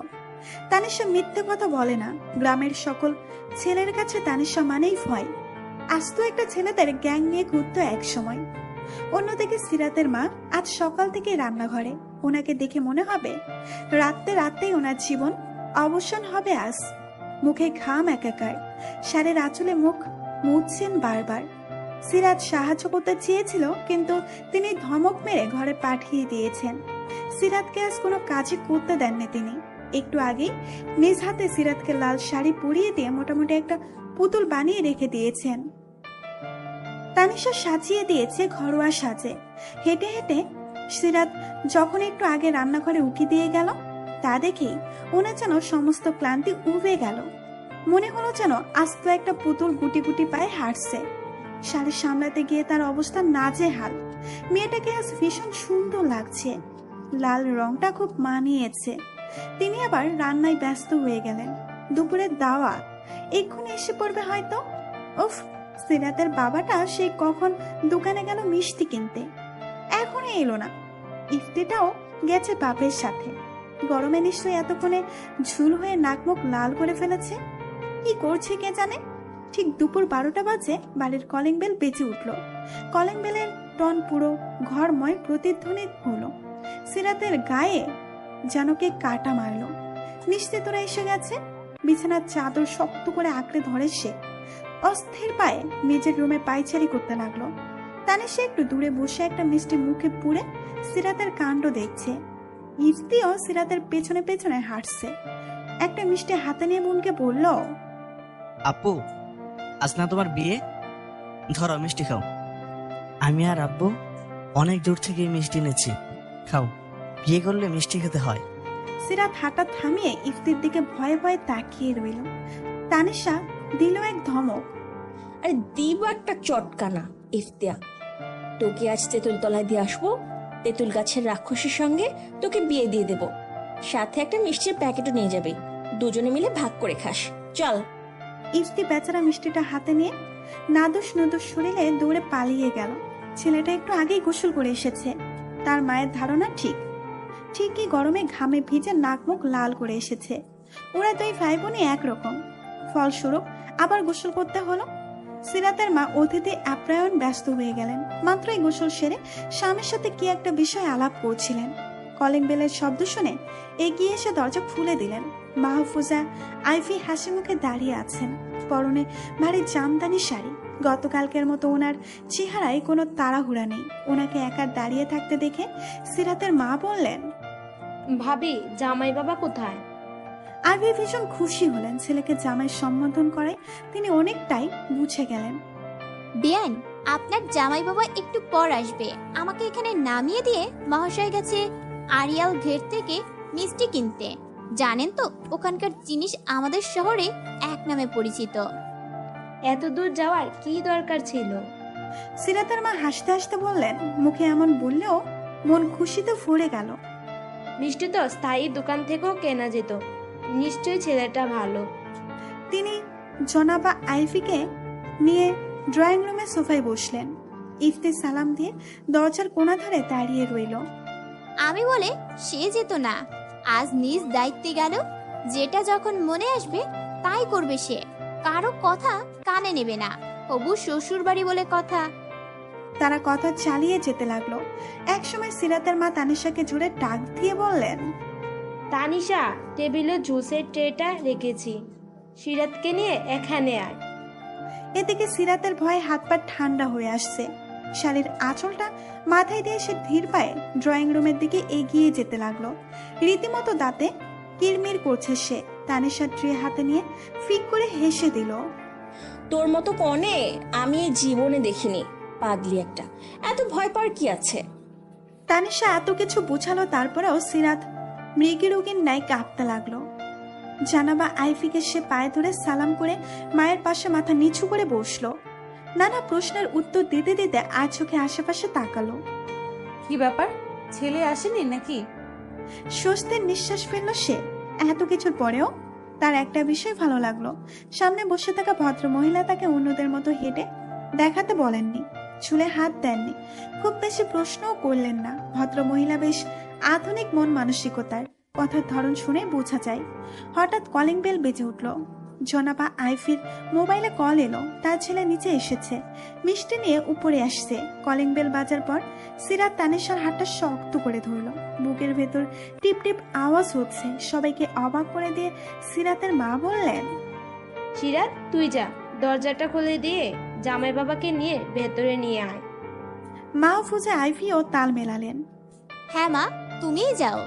তানিশা মিথ্যে কথা বলে না। গ্রামের সকল ছেলের কাছে তানিশা মানেই ভয়। আস্ত একটা ছেলেদের গ্যাং নিয়ে ঘুরত এক সময়। অন্যদিকে সিরাতের মা আজ সকাল থেকে রান্নাঘরে। ওনাকে দেখে মনে হবে রাতে রাতেই ওনার জীবন অবসান হবে আজ। মুখে ঘাম একাকার, শাড়ির আঁচলে মুখ মুছছেন বারবার। সিরাত সাহায্য করতে চেয়েছিল, কিন্তু তিনি ধমক মেরে ঘরে পাঠিয়ে দিয়েছেন। সিরাতকে আজ কোনো কাজই করতে দেননি তিনি। একটু আগেই নিজ হাতে সিরাতকে লাল শাড়ি পরিয়ে দিয়ে মোটামুটি একটা পুতুল বানিয়ে রেখে দিয়েছেন। তানিশা সাজিয়ে দিয়েছে ঘরোয়া সাজে। হেঁটে হেঁটে সিরাত যখন একটু আগে রান্নাঘরে উকি দিয়ে গেল, তা দেখেই ওনার যেন সমস্ত ক্লান্তি উবে গেল। মনে হলো যেন আস্ত একটা পুতুল গুটি গুটি পায়ে হাঁটছে। শাড়ি সামলাতে গিয়ে তার অবস্থা নাজেহাল। মেয়েটাকে আজ ভীষণ সুন্দর লাগছে, লাল রংটা খুব মানিয়েছে। তিনি আবার রান্নায় ব্যস্ত হয়ে গেলেন। দুপুরের দাওয়াত এক্ষুনি এসে পড়বে হয়তো। উফ, সিরাতের বাবাটা সেই কখন দোকানে গেল মিষ্টি কিনতে, এখনো এলো না। ইফতিটাও গেছে বাপের সাথে। গরমে নিশ্চয়ই এতক্ষণে ঝুল হয়ে নাক মুখ লাল করে ফেলেছে। কি করছে কে জানে। ঠিক দুপুর 12টা বাজে বাড়ির কলিং বেল বেজে উঠল। কলিং বেলের টন পুরো ঘরময় প্রতিধ্বনি হলো। সিরাতের গায়ে যেন কে কাটা মারলো। নিশ্চিত তোরা এসে গেছে। বিছানার চাদর শক্ত করে আঁকড়ে ধরে সে অস্থির পায়ে নিজের রুমে পায়চারি করতে লাগলো। তানিশা একটু দূরে বসে একটা মিষ্টি মুখে পুরে সিরাতের কাণ্ড দেখছে। ইফতিও সিরাতের পেছনে পেছনে হাঁটছে। একটা মিষ্টি হাতে নিয়ে বোনকে বলল, আপু, আজ না তোমার বিয়ে? ধরো মিষ্টি খাও। আমি আর আব্বু অনেক দূর থেকে মিষ্টি এনেছি, খাও। বিয়ে করলে মিষ্টি খেতে হয়। সিরাত হাঁটা থামিয়ে ইফতির দিকে ভয়ে ভয়ে তাকিয়ে রইল। তানিশা দিল এক ধমক। আরে দিব একটা চটকানা। ইফতিয়া, তোকে আজ তেঁতুল তলায় দিয়ে আসবো। তেঁতুল গাছের রাক্ষসের সঙ্গে তোকে বিয়ে দিয়ে দেব। সাথে একটা মিষ্টির প্যাকেটও নিয়ে যাবে, দুজনে মিলে ভাগ করে খাস। চল। ইফতি বেচারা মিষ্টিটা হাতে নিয়ে নাদুস নুদুস শরীরে দৌড়ে পালিয়ে গেল। ছেলেটা একটু আগেই গোসল করে এসেছে। তার মায়ের ধারণা ঠিক, ঠিকই গরমে ঘামে ভিজে নাক মুখ লাল করে এসেছে। ওরা দুই ভাই বোনই একরকম। ফলস্বরূপ আবার গোসল করতে হলো। সিরাতের মা অতিথি আপ্যায়ন ব্যস্ত হয়ে গেলেন। মাত্রই গোসল সেরে স্বামীর সাথে কি একটা বিষয় আলাপ করছিলেন। কলিং বেলের শব্দ শুনে এগিয়ে এসে দরজা খুলে দিলেন। মাহফুজা আইভি হাসি মুখে দাঁড়িয়ে আছেন, পরনে ভারী জামদানি শাড়ি। গতকালকের মতো ওনার চেহারায় কোনো তাড়াহুড়া নেই। ওনাকে একা দাঁড়িয়ে থাকতে দেখে সিরাতের মা বললেন, ভাবি জামাই বাবা কোথায়? আইভি ভীষণ খুশি হলেন। ছেলেকে জামাই সম্বোধন করে তিনি অনেকটাই বুঝে গেলেন। বিয়ান, আপনার জামাই বাবা একটু পর আসবে। আমাকে এখানে নামিয়ে দিয়ে মহাশয় গেছে আরিয়াল ঘের থেকে মিষ্টি কিনতে। জানেন তো ওখানকার জিনিস আমাদের শহরে এক নামে পরিচিত। এত দূর যাওয়ার কি দরকার ছিল? সিরাতের মা হাসতে হাসতে বললেন। মুখে এমন বললেও মন খুশিতে ভরে গেল। মিষ্টি তো স্থায়ী দোকান থেকেও কেনা যেত। নিশ্চয়ই ছেলেটা ভালো। তিনি জনাবা আইভিকে নিয়ে ড্রয়িং রুমে সোফায় বসলেন। ইফতি সালাম দিয়ে দরজার কোণা ধারে দাঁড়িয়ে রইল। আমি বলে সে যেত না, আজ নিজ দায়িত্বে গেল। যেটা যখন মনে আসবে তাই করবে সে, কারো কথা কানে নেবে না। হবু শ্বশুর বাড়ি বলে কথা। তারা কথা চালিয়ে যেতে লাগলো। একসময় সিরাতের মা তানিশাকে জুড়ে ডাক দিয়ে বললেন, তানিশা, টেবিলে জুসের ট্রেটা রেখেছি, সিরাতকে নিয়ে এখানে আয়। এদিকে সিরাতের ভয়ে হাত পা ঠান্ডা হয়ে আসছে। শাড়ির আঁচলটা মাথায় দিয়ে সে ধীর পায়ে ড্রয়িং রুমের দিকে এগিয়ে যেতে লাগলো। রীতিমতো দাঁতে কিরমির করছে সে। তানিশার ট্রে হাতে নিয়ে ফিক করে হেসে দিল। তোর মতো কনে আমি এই জীবনে দেখিনি, পাগলি একটা। এত ভয় পাওয়ার কি আছে? তানিশা এত কিছু বুঝালো, তারপরেও সিরাত মৃগী রোগীর ন্যায় কাঁপতে লাগলো। জানাবা আইফিকে সে পায়ে ধরে সালাম করে মায়ের পাশে মাথা নিচু করে বসলো। নানা প্রশ্নের উত্তর দিতে দিতে আর চোখে আশেপাশে তাকালো। কি ব্যাপার, ছেলে আসেনি নাকি? স্বস্তির নিঃশ্বাস ফেললো সে। এত কিছুর পরেও তার একটা বিষয় ভালো লাগলো। সামনে বসে থাকা ভদ্র মহিলা তাকে অন্যদের মতো হেঁটে দেখাতে বলেননি, চুলে হাত দেননি, খুব বেশি প্রশ্নও করলেন না। ভদ্র মহিলা বেশ আধুনিক মন মানসিকতার, কথার ধরন শুনে বোঝা যায়। হঠাৎ কলিং বেল বেজে উঠল। জনাবা আইফির মোবাইলে কল এলো। তার ছেলে নিচে এসেছে, মিষ্টি নিয়ে উপরে আসছে। কলিং বেল বাজার পর সিরাত তানিশার হাতটা শক্ত করে ধরল। বুকের ভেতর টিপ টিপ আওয়াজ হচ্ছে। সবাইকে অবাক করে দিয়ে সিরাতের মা বললেন, সিরাত, তুই যা, দরজাটা খুলে দিয়ে জামাই বাবাকে নিয়ে ভেতরে নিয়ে আয়। মাহফুজা আইভিও তাল মেলালেন। হ্যাঁ মা, তুমিই যাও।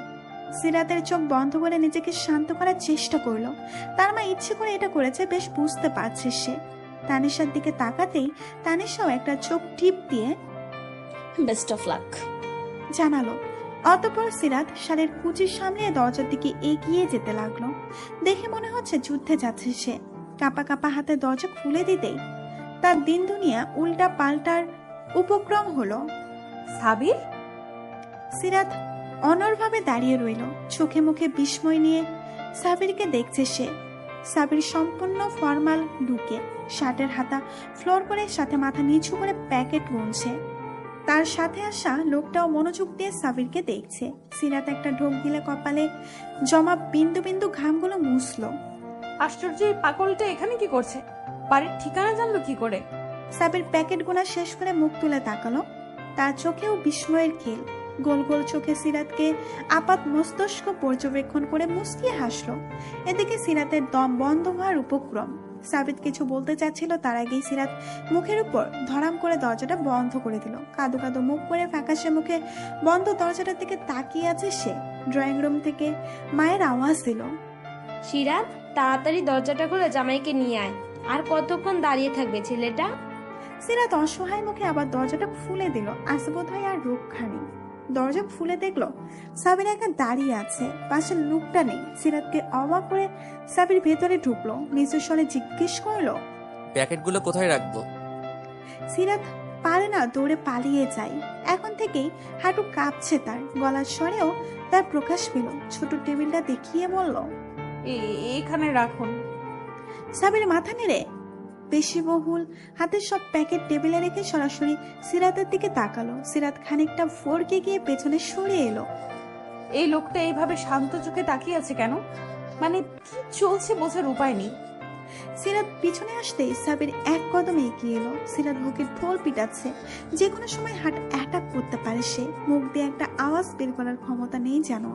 সিরাতের চোখ বন্ধ করে নিজেকে শান্ত করার চেষ্টা করলো। তার মা ইচ্ছে করে এটা করেছে, বেশ বুঝতে পারছে সে। তানিশার দিকে তাকাতেই তানিশাও একটা চোখ টিপ দিয়ে বেস্ট অফ লাক জানালো। অতঃপর সিরাত শাড়ির কুচির সামনে দরজার দিকে এগিয়ে যেতে লাগলো। দেখে মনে হচ্ছে যুদ্ধে যাচ্ছে সে। কাঁপা কাঁপা হাতে দরজা খুলে দিতেই তার দিন দুনিয়া উল্টা পাল্টার উপক্রম হলো। সাবির? সিরাত অনড়ভাবে দাঁড়িয়ে রইল, চোখে মুখে বিস্ময় নিয়ে সাবিরকে দেখছে সে। সাবির সম্পূর্ণ ফর্মাল লুকে, শার্টের হাতা ফ্লোর করে সাথে মাথা নিচু করে প্যাকেট গুনছে। তার সাথে আসা লোকটাও মনোযোগ দিয়ে সাবিরকে দেখছে। সিরাত একটা ঢোক দিলে কপালে জমা বিন্দু বিন্দু ঘামগুলো মুছলো। আশ্চর্য, এই পাগলটা এখানে কি করছে? বাড়ির ঠিকানা জানলো কি করে? সাবির প্যাকেট গোনা শেষ করে মুখ তুলে তাকালো। তার চোখেও বিস্ময়ের খেল। গোল গোল চোখে সিরাতকে আপাত মস্তিষ্ক পর্যবেক্ষণ করে মুস্কিয়ে হাসলো। এদিকে সিরাতের দম বন্ধ হওয়ার উপক্রম। সাবিত কিছু বলতে চাচ্ছিল, তার আগেই সিরাত মুখের উপর ধরাম করে দরজাটা বন্ধ করে দিল। কাদো কাদো মুখ করে ফ্যাকাশে মুখে বন্ধ দরজাটার দিকে তাকিয়ে আছে সে। ড্রয়িং রুম থেকে মায়ের আওয়াজ দিল, সিরাত, তাড়াতাড়ি দরজাটা খুলে জামাইকে নিয়ে আয়। আর কতক্ষণ দাঁড়িয়ে থাকবে ছেলেটা? সিরাত অসহায় মুখে আবার দরজাটা খুলে দিল। আজ বোধ হয় আর রক্ষা নেই। দরজা খুলে দেখলো সাবির একা দাঁড়িয়ে আছে, পাশের লোকটা নেই। সিরাতকে অবাক করে সাবির ভেতরে ঢুকলো। নিচু স্বরে জিজ্ঞেস করলো, প্যাকেটগুলো কোথায় রাখবো? সিরাত পারে না, দৌড়ে পালিয়ে যায়। এখন থেকেই হাঁটু কাঁপছে তার। গলার স্বরেও তার প্রকাশ পেল। ছোট টেবিলটা দেখিয়ে বলল, এখানে রাখুন। সাবির মাথা নেড়ে বেশি বহুল হাতের সব প্যাকেট টেবিলে রেখে সরাসরি সিরাতের দিকে তাকালো। সিরাত খানিকটা ফোরকে গিয়ে পেছনে সরে এলো। এই লোকটা এইভাবে শান্ত চোখে তাকিয়ে আছে কেন? মানে কি চলছে বোঝার উপায় নেই। সিরাত পিছনে আসতেই সাবির এক কদমে এগিয়ে এলো। সিরাত বুকের ঢোল পিটাচ্ছে, যে কোনো সময় হার্ট অ্যাটাক করতে পারে সে। মুখ দিয়ে একটা আওয়াজ বের করার ক্ষমতা নেই যেন।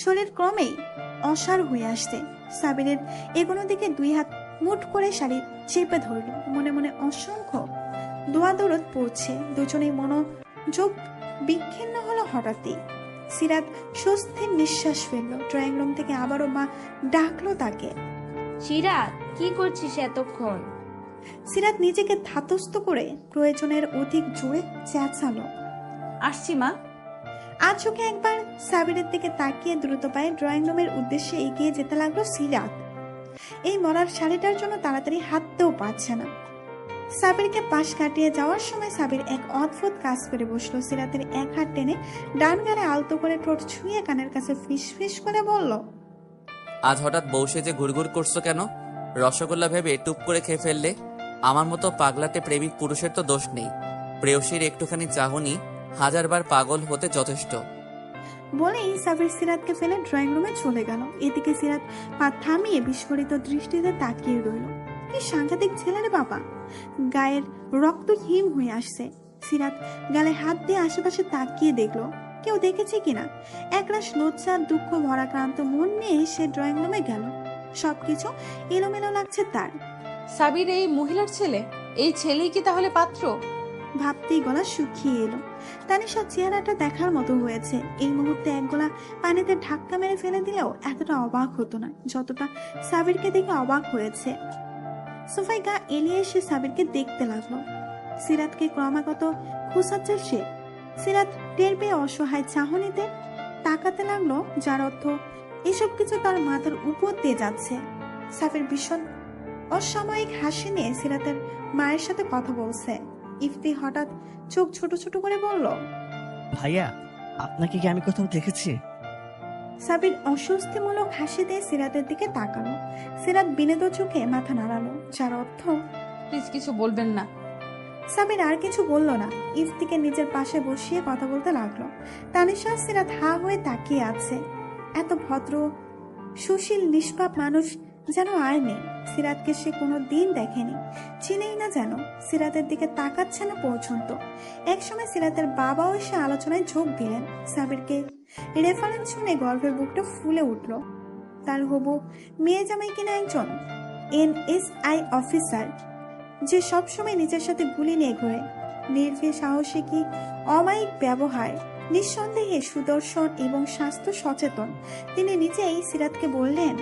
শরীর ক্রমেই অসাড় হয়ে আসছে। সাবিরের এগোনো দিকে দুই হাত মুঠ করে শাড়ি চেপে ধরল। মনে মনে অসংখ্য দোয়া দৌড়ত পড়ছে। দুজনেই মনোযোগ বিচ্ছিন্ন হলো হঠাৎই। সিরাত স্বস্তির নিঃশ্বাস ফেললো। ড্রয়িং রুম থেকে আবারও মা ডাকলো তাকে। সিরাত, কি করছিস এতক্ষণ? সিরাত নিজেকে ধাতস্থ করে প্রয়োজনের অধিক জোরে চেঁচালো, আসছি মা। আজ চোখে একবার সাবিরের দিকে তাকিয়ে দ্রুত পায়ে ড্রয়িং রুমের উদ্দেশ্যে এগিয়ে যেতে লাগলো সিরাত। এই মরার শাড়িটার জন্য তাড়াতাড়ি হাঁটতেও পারছে না। সাবিরকে পাশ কাটিয়ে যাওয়ার সময় সাবির এক অদ্ভুত কাজ করে বসলো। সিরাতের এক হাত টেনে ডান গালে আলতো করে ঠোঁট ছুঁয়ে কানের কাছে ফিস ফিস করে বলল, আজ হঠাৎ বউ সেজে ঘুরঘুর করছো কেন? রসগোল্লা ভেবে টুপ করে খেয়ে ফেললে? আমার মতো পাগলাটে প্রেমিক পুরুষের তো দোষ নেই। প্রেয়সীর একটুখানি চাহনি হাজারবার পাগল হতে যথেষ্ট। বলেই সাবির সিরাতকে ফেলে ড্রয়িং রুমে চলে গেল। এদিকে সিরাত পা থামিয়ে বিস্ফোরিত দৃষ্টিতে তাকিয়ে রইল। কি সাংঘাতিক ছেলে রে বাবা! গায়ের রক্ত হিম হয়ে আসছে। সিরাত গালে হাত দিয়ে আশেপাশে তাকিয়ে দেখলো কেউ দেখেছে কিনা। একরাশ লজ্জা দুঃখ ভরাক্রান্ত মন নিয়ে সে ড্রয়িং রুমে গেল। সবকিছু এলোমেলো লাগছে তার। সাবির এই মহিলার ছেলে? এই ছেলেই কি তাহলে পাত্র? ভাবতেই গলা শুকিয়ে এলো। তানিশার চেহারাটা দেখার মতো হয়েছে। এই মুহূর্তে এক গোলা পানিতে ধাক্কা মেরে ফেলে দিলেও এতটা অবাক হতো না যতটা সাবিরকে দেখে অবাক হয়েছে। সোফায় গা এলিয়ে সে সাবিরকে দেখতে লাগলো। সিরাতকে ক্রমাগত খুঁচাচ্ছে সে। সিরাত টের পেয়ে অসহায় চাহনিতে তাকাতে লাগলো, যার অর্থ এসব কিছু তার মাথার উপর দিয়ে যাচ্ছে। সাবির ভীষণ অসাময়িক হাসি নিয়ে সিরাতের মায়ের সাথে কথা বলছে। ইফতি হঠাৎ চোখ ছোট ছোট করে বলল, ভাইয়া, আপনাকে কি আমি কোথাও দেখেছি? সাবির অস্বস্তিমূলক হাসি দিয়ে সিরাতের দিকে তাকালো। সিরাত বিনীত চোখে মাথা নাড়ালো, যার অর্থ প্লিজ কিছু বলবেন না। সাবির আর কিছু বলল না। ইফতিকে নিজের পাশে বসিয়ে কথা বলতে লাগলো। তানিশা সিরাত হা হয়ে তাকিয়ে আছে। এত ভদ্র সুশীল নিষ্পাপ মানুষ যেন আর নেই। সিরাতকে সে কোনো দিন দেখেনি, চিনেই না যেন। সিরাতের দিকে তাকাচ্ছে না পর্যন্ত। একসময় সিরাতের বাবাও এসে আলোচনায় যোগ দিলেন। সাবিরকে রেফারেন্স শুনে গর্ভের বুকটা ফুলে উঠল। তার হবু মেয়ে জামাই কিনা একজন NSI অফিসার, যে সবসময় নিজের সাথে গুলি নিয়ে ঘোরে। নির্ভীক সাহসী কি অমায়িক ব্যবহার, নিঃসন্দেহে সুদর্শন এবং স্বাস্থ্য সচেতন। তিনি নিজেই সিরাতকে বললেন,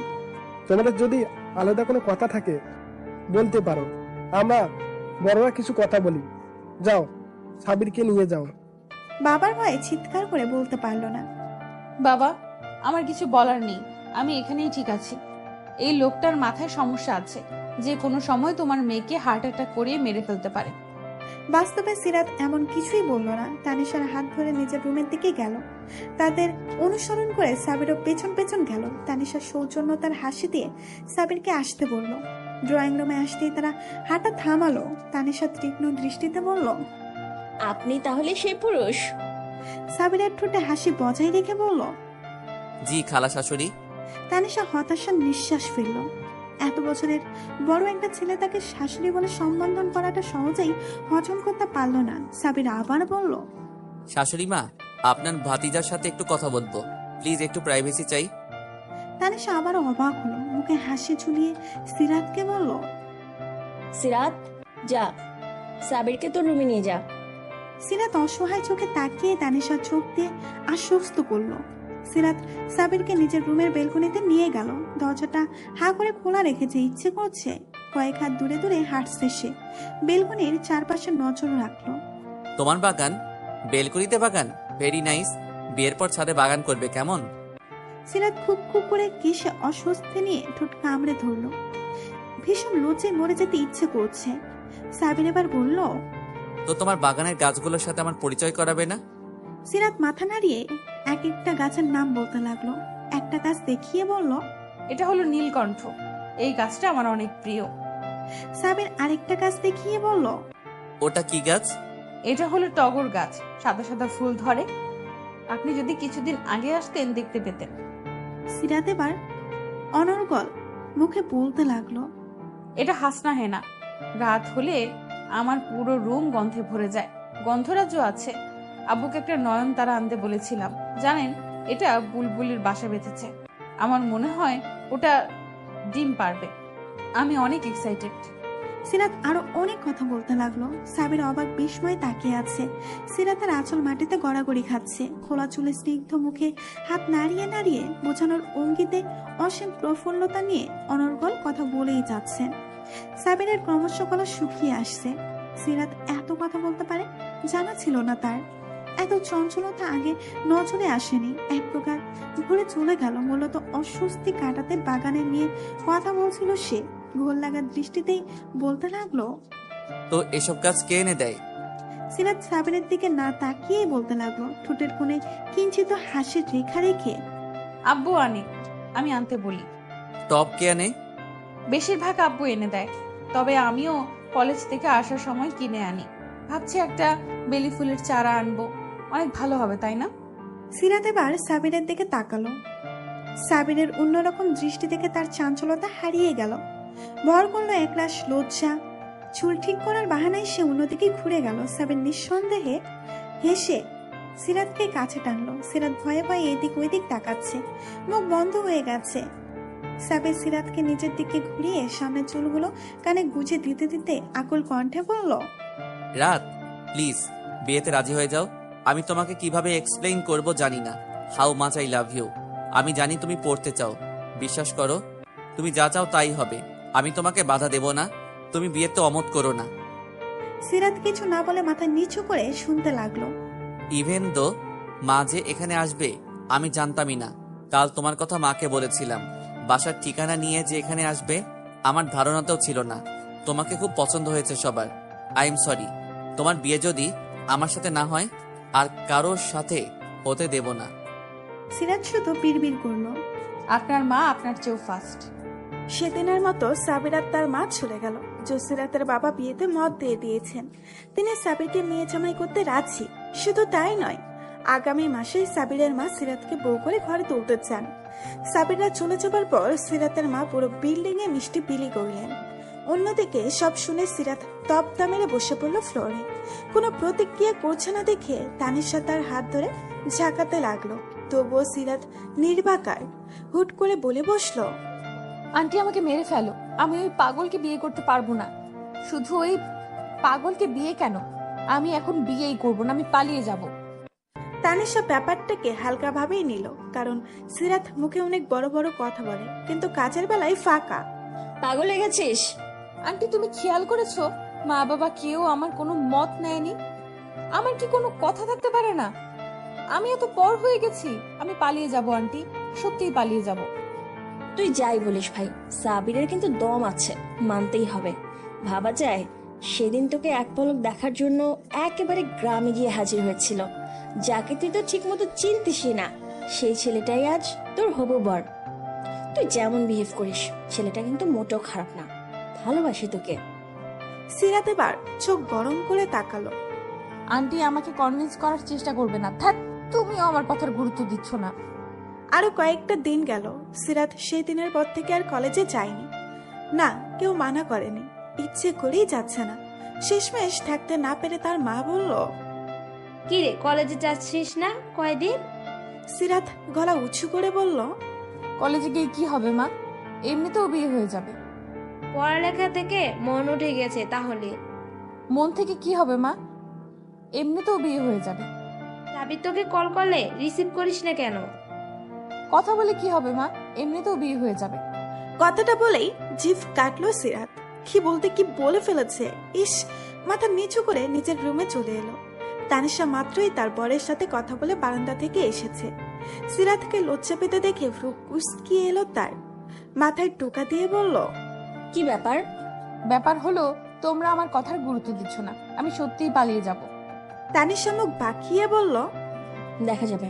তোমাদের যদি আলাদা কোনো কথা থাকে বলতে পারো, আমরা বড়রা কিছু কথা বলি। যাও, সাবিরকে নিয়ে যাও। বাবার ভয়ে চিৎকার করে বলতে পারল না। বাবা, আমার কিছু বলার নেই, আমি এখানেই ঠিক আছি। এই লোকটার মাথায় সমস্যা আছে, যে কোনো সময় তোমার মেয়েকে হার্ট অ্যাটাক করিয়ে মেরে ফেলতে পারে। বাস্তবে সিরাত এমন কিছুই বলল না। তানিশার হাত ধরে নিজের রুমের দিকে গেল। তাদের অনুসরণ করে সাবিরও পেছন পেছন গেল। তানিশার সৌজন্যতার হাসি দিয়ে সাবিরকে আসতে বলল। ড্রয়িং রুমে আসতেই তারা হাঁটা থামালো। তানিশা তীক্ষ্ণ দৃষ্টিতে বলল, আপনি তাহলে সেই পুরুষ? সাবিরের ঠোঁটে হাসি বজায় রেখে বলল, জি খালা শাশুড়ি। তানিশা হতাশার নিঃশ্বাস ফেলল। এত বছরের বড় একটা ছেলে তাকে শাশুড়ি বলে সম্বোধন করাটা সহজেই হজম করতে পারল না। সাবির আবার বলল, শাশুড়ি মা, আপনার ভাতিজার সাথে একটু কথা বলবো, প্লিজ একটু প্রাইভেসি চাই। তানিশা আবারও অবাক হলো। মুখে হাসি ঝুলিয়ে সিরাতকে বলল, সিরাত, যা সাবিরকে তো রুমে নিয়ে যা। সিরাত অসহায় চোখে তাকিয়ে তানিশার চোখ দিয়ে আশ্বস্ত করলো। সিরাত সাবিরকে নিজের রুমের বেলকনিতে নিয়ে গেল। দরজাটা হা করে খোলা রেখেছে, ইচ্ছে করছে কয়েক হাত দূরে দূরে হাঁটছে সে। বেলকনির চারপাশে নজর রাখলো। তোমার বাগান? বেলকনিতে বাগান? Very nice. বিয়ের পর ছাদে বাগান করবে কেমন? সিরাত খুব খুব করে কেশে অস্বস্তি নিয়ে ঠোঁট কামড়ে ধরলো। ভীষণ লজ্জে মরে যেতে ইচ্ছে করছে। সাবির এবার বলল, তো তোমার বাগানের গাছগুলোর সাথে আমার পরিচয় করাবে না? সিরাত মাথা নাড়িয়ে এক একটা গাছের নাম বলতে লাগলো। একটা গাছ দেখিয়ে বলল, এটা হলো নীলকণ্ঠ, এই গাছটা আমার অনেক প্রিয়। সাবির আরেকটা গাছ দেখিয়ে বলল, ওটা কি গাছ? এটা হলো টগর গাছ, সাদা সাদা ফুল ধরে। আপনি যদি কিছুদিন আগে আসতেন দেখতে পেতেন। সিরাত এবার অনর্গল মুখে বলতে লাগলো, এটা হাসনা হেনা। রাত হলে আমার পুরো রুম গন্ধে ভরে যায়। গন্ধরাজ্য আছে। আব্বুকে একটা নয়নতারা আনতে বলেছিলাম। জানেন, এটা বুলবুলির বাসা বেঁধেছে। আমার মনে হয় ওটা ডিম পারবে। আমি অনেক এক্সাইটেড। সিরাত আরো অনেক কথা বলতে লাগলো। সাবির অবাক বিস্ময়ে তাকিয়ে আছে। সিরাতের আঁচল মাটিতে গড়াগড়ি খাচ্ছে। খোলা চুলে স্নিগ্ধ মুখে হাত নাড়িয়ে নাড়িয়ে বোঝানোর অঙ্গিতে অসীম প্রফুল্লতা নিয়ে অনর্গল কথা বলেই যাচ্ছেন। সাবিরের ক্রমশ গলা শুকিয়ে আসছে। সিরাত এত কথা বলতে পারে জানা ছিল না তার। এত চঞ্চলতা আগে নজরে আসেনি। এক প্রকার ঘুরে চলে গেল। মূলত অস্বস্তি কাটাতে বাগানে নিয়ে কথা বলছিল সে। ঘোর লাগার দৃষ্টিতেই বলতে লাগলো, তো এসব কাজ কে এনে দেয়? সিরাত সাবিরের দিকে না তাকিয়ে বলতে লাগলো, ঠোঁটের কোণে কিঞ্চিত হাসির রেখা রেখে, আব্বু আনে, আমি আনতে বলি। টপ কে আনে? বেশিরভাগ আব্বু এনে দেয়, তবে আমিও কলেজ থেকে আসার সময় কিনে আনি। ভাবছি একটা বেলি ফুলের চারা আনবো, অনেক ভালো হবে, তাই না? সিরাত এবার সাবিরের দিকে তাকালো। সাবিরের অন্যরকম দৃষ্টি থেকে তার চাঞ্চলতা হারিয়ে গেল। ভর করলো একরাশ লজ্জা। চুল ঠিক করার বাহানায় সে অন্যদিকে ঘুরে গেল। সাবির নিঃসন্দেহে হেসে সিরাতকে কাছে টানলো। সিরাত ভয়ে ভয়ে এদিক ওইদিক তাকাচ্ছে, মুখ বন্ধ হয়ে গেছে। সাবির সিরাতকে নিজের দিকে ঘুরিয়ে সামনে চুলগুলো কানে গুজে দিতে দিতে আকুল কণ্ঠে বলল, রাত, প্লিজ বিয়েতে রাজি হয়ে যাও। আমি তোমাকে কিভাবে এক্সপ্লেইন করব জানি না। How much I love you. আমি জানি তুমি পড়তে চাও। বিশ্বাস করো, তুমি যা চাও তাই হবে। আমি তোমাকে বাধা দেব না। তুমি বিয়েতে অমত করো না। সিরাত কিছু না বলে মাথা নিচু করে শুনতে লাগলো। ইভেন দো মা যে এখানে আসবে আমি জানতামই না। কাল তোমার কথা মাকে বলেছিলাম। বাসার ঠিকানা নিয়ে যে এখানে আসবে আমার ধারণাতেও ছিল না। তোমাকে খুব পছন্দ হয়েছে সবার। I am sorry. তোমার বিয়ে যদি আমার সাথে না হয় আর কারোর সাথে হতে দেব না। সিরাত শুধু বিড়বিড় করলো, আপনার মা আপনার চেয়েও ফাস্ট। সেদিনের মতো সাবির আর তার মা চলে গেল। জসিরাতের বাবা বিয়েতে মত দিয়ে দিয়েছেন। তিনি সাবিরকে মেয়ে জামাই করতে রাজি। শুধু তাই নয়, আগামী মাসে সাবিরের মা সিরাতকে বউ করে ঘরে তুলতে চান। সাবিররা চলে যাবার পর সিরাতের মা পুরো বিল্ডিং এ মিষ্টি বিলি করলেন। অন্যদিকে সব শুনে সিরাত তপ্তা মেরে বসে পড়ল ফ্লোরে। কোনো প্রতিক্রিয়া করছে না দেখে তানিশা তার হাত ধরে ঝাঁকাতে লাগলো। তবুও সিরাত নির্বাকার। হুট করে বলে বসলো, আন্টি আমাকে মেরে ফেলো, আমি ওই পাগলকে বিয়ে করতে পারবো না। শুধু ওই পাগলকে বিয়ে কেন, আমি এখন বিয়েই করবো না, আমি পালিয়ে যাব। তানিশা ব্যাপারটাকে হালকা ভাবেই নিল, কারণ সিরাত মুখে অনেক বড় বড় কথা বলে কিন্তু কাজের বেলায় ফাঁকা। পাগল হয়ে গেছিস? আন্টি তুমি খেয়াল করেছো মা বাবা কেউ আমার কোনো মত নেয়নি? আমার কি কোনো কথা থাকতে পারে না? আমি এত পর হয়ে গেছি, আমি পালিয়ে যাব আন্টি, সত্যিই পালিয়ে যাব। তুই যাই বলিস ভাই, সাবিরের কিন্তু দম আছে, মানতেই হবে। ভাবা যায় সেদিন তোকে এক পলক দেখার জন্য একেবারে গ্রামে গিয়ে হাজির হয়েছিল, যাকে তুই তো ঠিক মতো চিনতিসই না। সেই ছেলেটাই আজ তোর হবু বর। তুই যেমন বিহেভ করিস, ছেলেটা কিন্তু মোটেও খারাপ না, ভালোবাসি তোকে। সিরাত এবার চোখ গরম করে তাকালো। আন্টি আমাকে কনভিন্স করার চেষ্টা করবে না। ধ্যাৎ, তুমিও আমার কথার গুরুত্ব দিচ্ছ না। আরো কয়েকটা দিন গেল। সিরাত সেই দিনের পর থেকে আর কলেজে যায়নি। না, কেউ মানা করেনি, ইচ্ছে করেই যাচ্ছে না। শেষমেশ থাকতে না পেরে তার মা বলল, কি রে, কলেজে যাচ্ছিস না কয়দিন? সিরাত গলা উঁচু করে বলল, কলেজে গিয়ে কি হবে মা, এমনিতেও বিয়ে হয়ে যাবে। পড়ালেখা থেকে মন উঠে গেছে তাহলে? মন থেকে কি হবে মা, এমনিতেও বিয়ে হয়ে যাবে। সাবির তোকে কল করলে রিসিভ করিস না কেন? কথা বলে কি হবে মা, এমনিতেও বিয়ে হয়ে যাবে। কথাটা বলেই জিভ কাটলো সিরাত। কি বলতে কি বলে ফেলেছে। ইস, মাথা নিচু করে নিজের রুমে চলে এলো। তানিশা মাত্রই তার বরের সাথে কথা বলে বারান্দা থেকে এসেছে। সিরাতকে লজ্জা পেতে দেখে ভ্রু কুঁচকিয়ে এলো তার। মাথায় টোকা দিয়ে বলল, কি ব্যাপার? ব্যাপার হলো তোমরা আমার কথার গুরুত্ব দিচ্ছ না, আমি সত্যিই পালিয়ে যাব। তানিশা মুখ বাঁকিয়ে বলল, দেখা যাবে।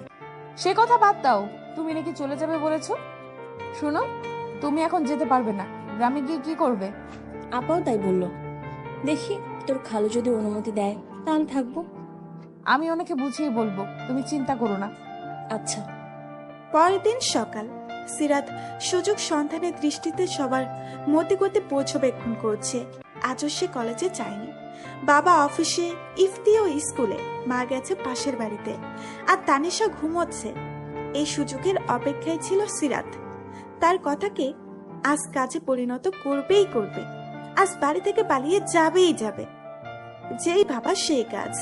সে কথা বাদ দাও, তুমি নাকি চলে যাবে বলেছো। শুনো, তুমি এখন যেতে পারবে না। গ্রামে গিয়ে কি করবে? আপাও তাই বললো। দেখি তোর খালু যদি অনুমতি দেয় তাহলে থাকবো। আমি ওনাকে বুঝিয়ে বলবো, তুমি চিন্তা করো না। আচ্ছা। পরের দিন সকাল, সিরাত সুযোগ সন্ধানের দৃষ্টিতে সবার মতিগতি পর্যবেক্ষণ করছে। আজও সে কলেজে যায়নি। বাবা অফিসে, ইফতিও স্কুলে, মা গেছে পাশের বাড়িতে, আর তানিশা ঘুমোচ্ছে। এই সুযোগের অপেক্ষায় ছিল সিরাত। তার কথাকে আজ কাজে পরিণত করবেই করবে। আজ বাড়ি থেকে পালিয়ে যাবেই যাবে। যেই ভাবা সেই কাজ।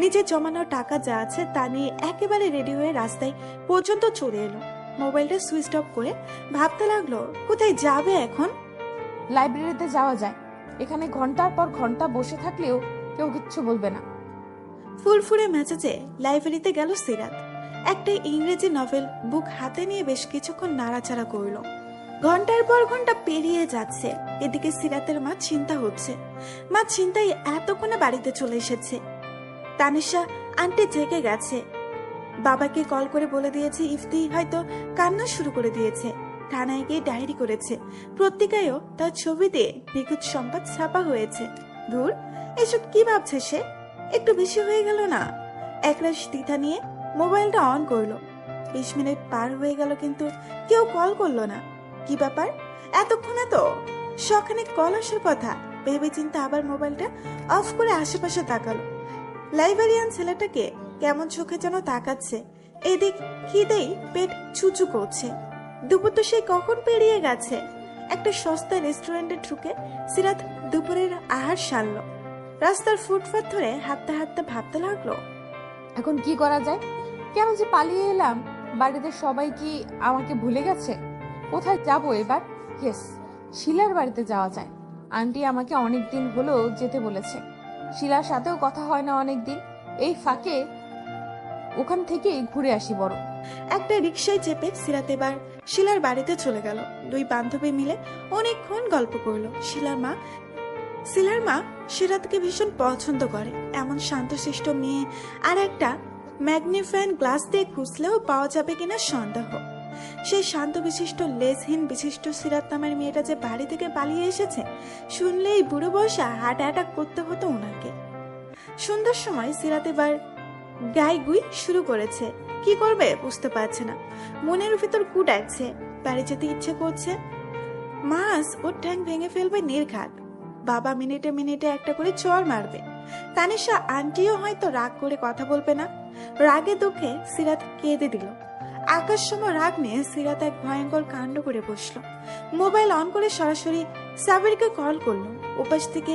নিজে জমানো টাকা যা আছে তা নিয়ে একেবারে রেডি হয়ে রাস্তায় পর্যন্ত চলে এলো। মোবাইলটা সুইচ অফ করে ভাবতে লাগলো, কোথায় যাবে এখন? লাইব্রেরিতে যাওয়া যায়, এখানে ঘন্টার পর ঘন্টা বসে থাকলেও কেউ কিচ্ছু বলবে না। ফুরফুরে মেজাজে লাইব্রেরিতে গেল সিরাত। একটা ইংরেজি নভেল বুক হাতে নিয়ে বেশ কিছুক্ষণ নাড়াচাড়া করলো। ঘন্টার পর ঘন্টা পেরিয়ে যাচ্ছে। এদিকে সিরাতের মা চিন্তা হচ্ছে। মা চিন্তায় এতক্ষণে বাড়িতে চলে এসেছে। তানিশা আন্টি জেগে গেছে। বাবাকে কল করে বলে দিয়েছে ইফতি হয়তো কান্না শুরু করে দিয়েছে। থানায় গিয়ে ডায়েরি করেছে। পত্রিকায়ও তার ছবি দিয়ে নিখুঁত সংবাদ ছাপা হয়েছে। ধুর, এসব কি ভাবছে সে? একটু বেশি হয়ে গেল না? একরাশ দ্বিধা নিয়ে মোবাইলটা অন করলো। 20 মিনিট পার হয়ে গেল কিন্তু কেউ কল করলো না। কি ব্যাপার? এতক্ষণে তো সখানে কল আসার কথা। ভেবে চিন্তা আবার মোবাইলটা অফ করে আশেপাশে তাকালো। লাইব্রেরিয়ান ছেলেটাকে কেমন চোখে যেন তাকাচ্ছে। এদিক খিদেই পেট চুচু করছে। দুপুর তো সেই কখন পেরিয়ে গেছে। একটা সস্তা রেস্টুরেন্টে ঢুকে সিরাত দুপুরের আহার সারল। রাস্তার ফুটপাত ধরে হাঁটতে হাঁটতে ভাবতে লাগলো, এখন কি করা যায়? কেন যে পালিয়ে এলাম? বাড়িতে সবাই কি আমাকে ভুলে গেছে? কোথায় যাব এবার? ইয়েস, শিলার বাড়িতে যাওয়া যায়। আন্টি আমাকে অনেক দিন হলো যেতে বলেছে। শিলার সাথেও কথা হয় না অনেক দিন। এই ফাঁকে ওখান থেকেই ঘুরে আসি বড়। একটা রিকশায় চেপে সিরাত এবার শিলার বাড়িতে চলে গেল। দুই বান্ধবী মিলে অনেকক্ষণ গল্প করলো। শিলার মা সিরাতকে ভীষণ পছন্দ করে। এমন শান্তশিষ্ট মেয়ে আর একটা ম্যাগনিফাইং গ্লাস দিয়ে খুঁজলেও পাওয়া যাবে কিনা সন্দেহ। সেই শান্ত বিশিষ্ট, লেজহীন বিশিষ্ট সিরাত নামের মেয়েটা যে বাড়ি থেকে পালিয়ে এসেছে শুনলেই বুড়ো বয়সে হার্ট অ্যাটাক করতে হতো ওনাকে। সন্ধ্যার সময় সিরাত এবার গায়ে গুই শুরু করেছে। কি করবে বুঝতে পারছে না। মনের ভিতর কু ডাকছে, বাড়ি যেতে ইচ্ছে করছে। মাস ওর ঠ্যাং ভেঙে ফেলবে নির্ঘাত। বাবা মিনিটে মিনিটে একটা করে চড় মারবে। তানিশা আন্টিও হয়তো রাগ করে কথা বলবে না। রাগে দুঃখে সিরাত কেঁদে দিল। আকাশ সম রাগ নিয়ে সিরাত এক ভয়ঙ্কর কাণ্ড করে বসলো। মোবাইল অন করে সরাসরি সাবিরকে কল করলো। উপাস থেকে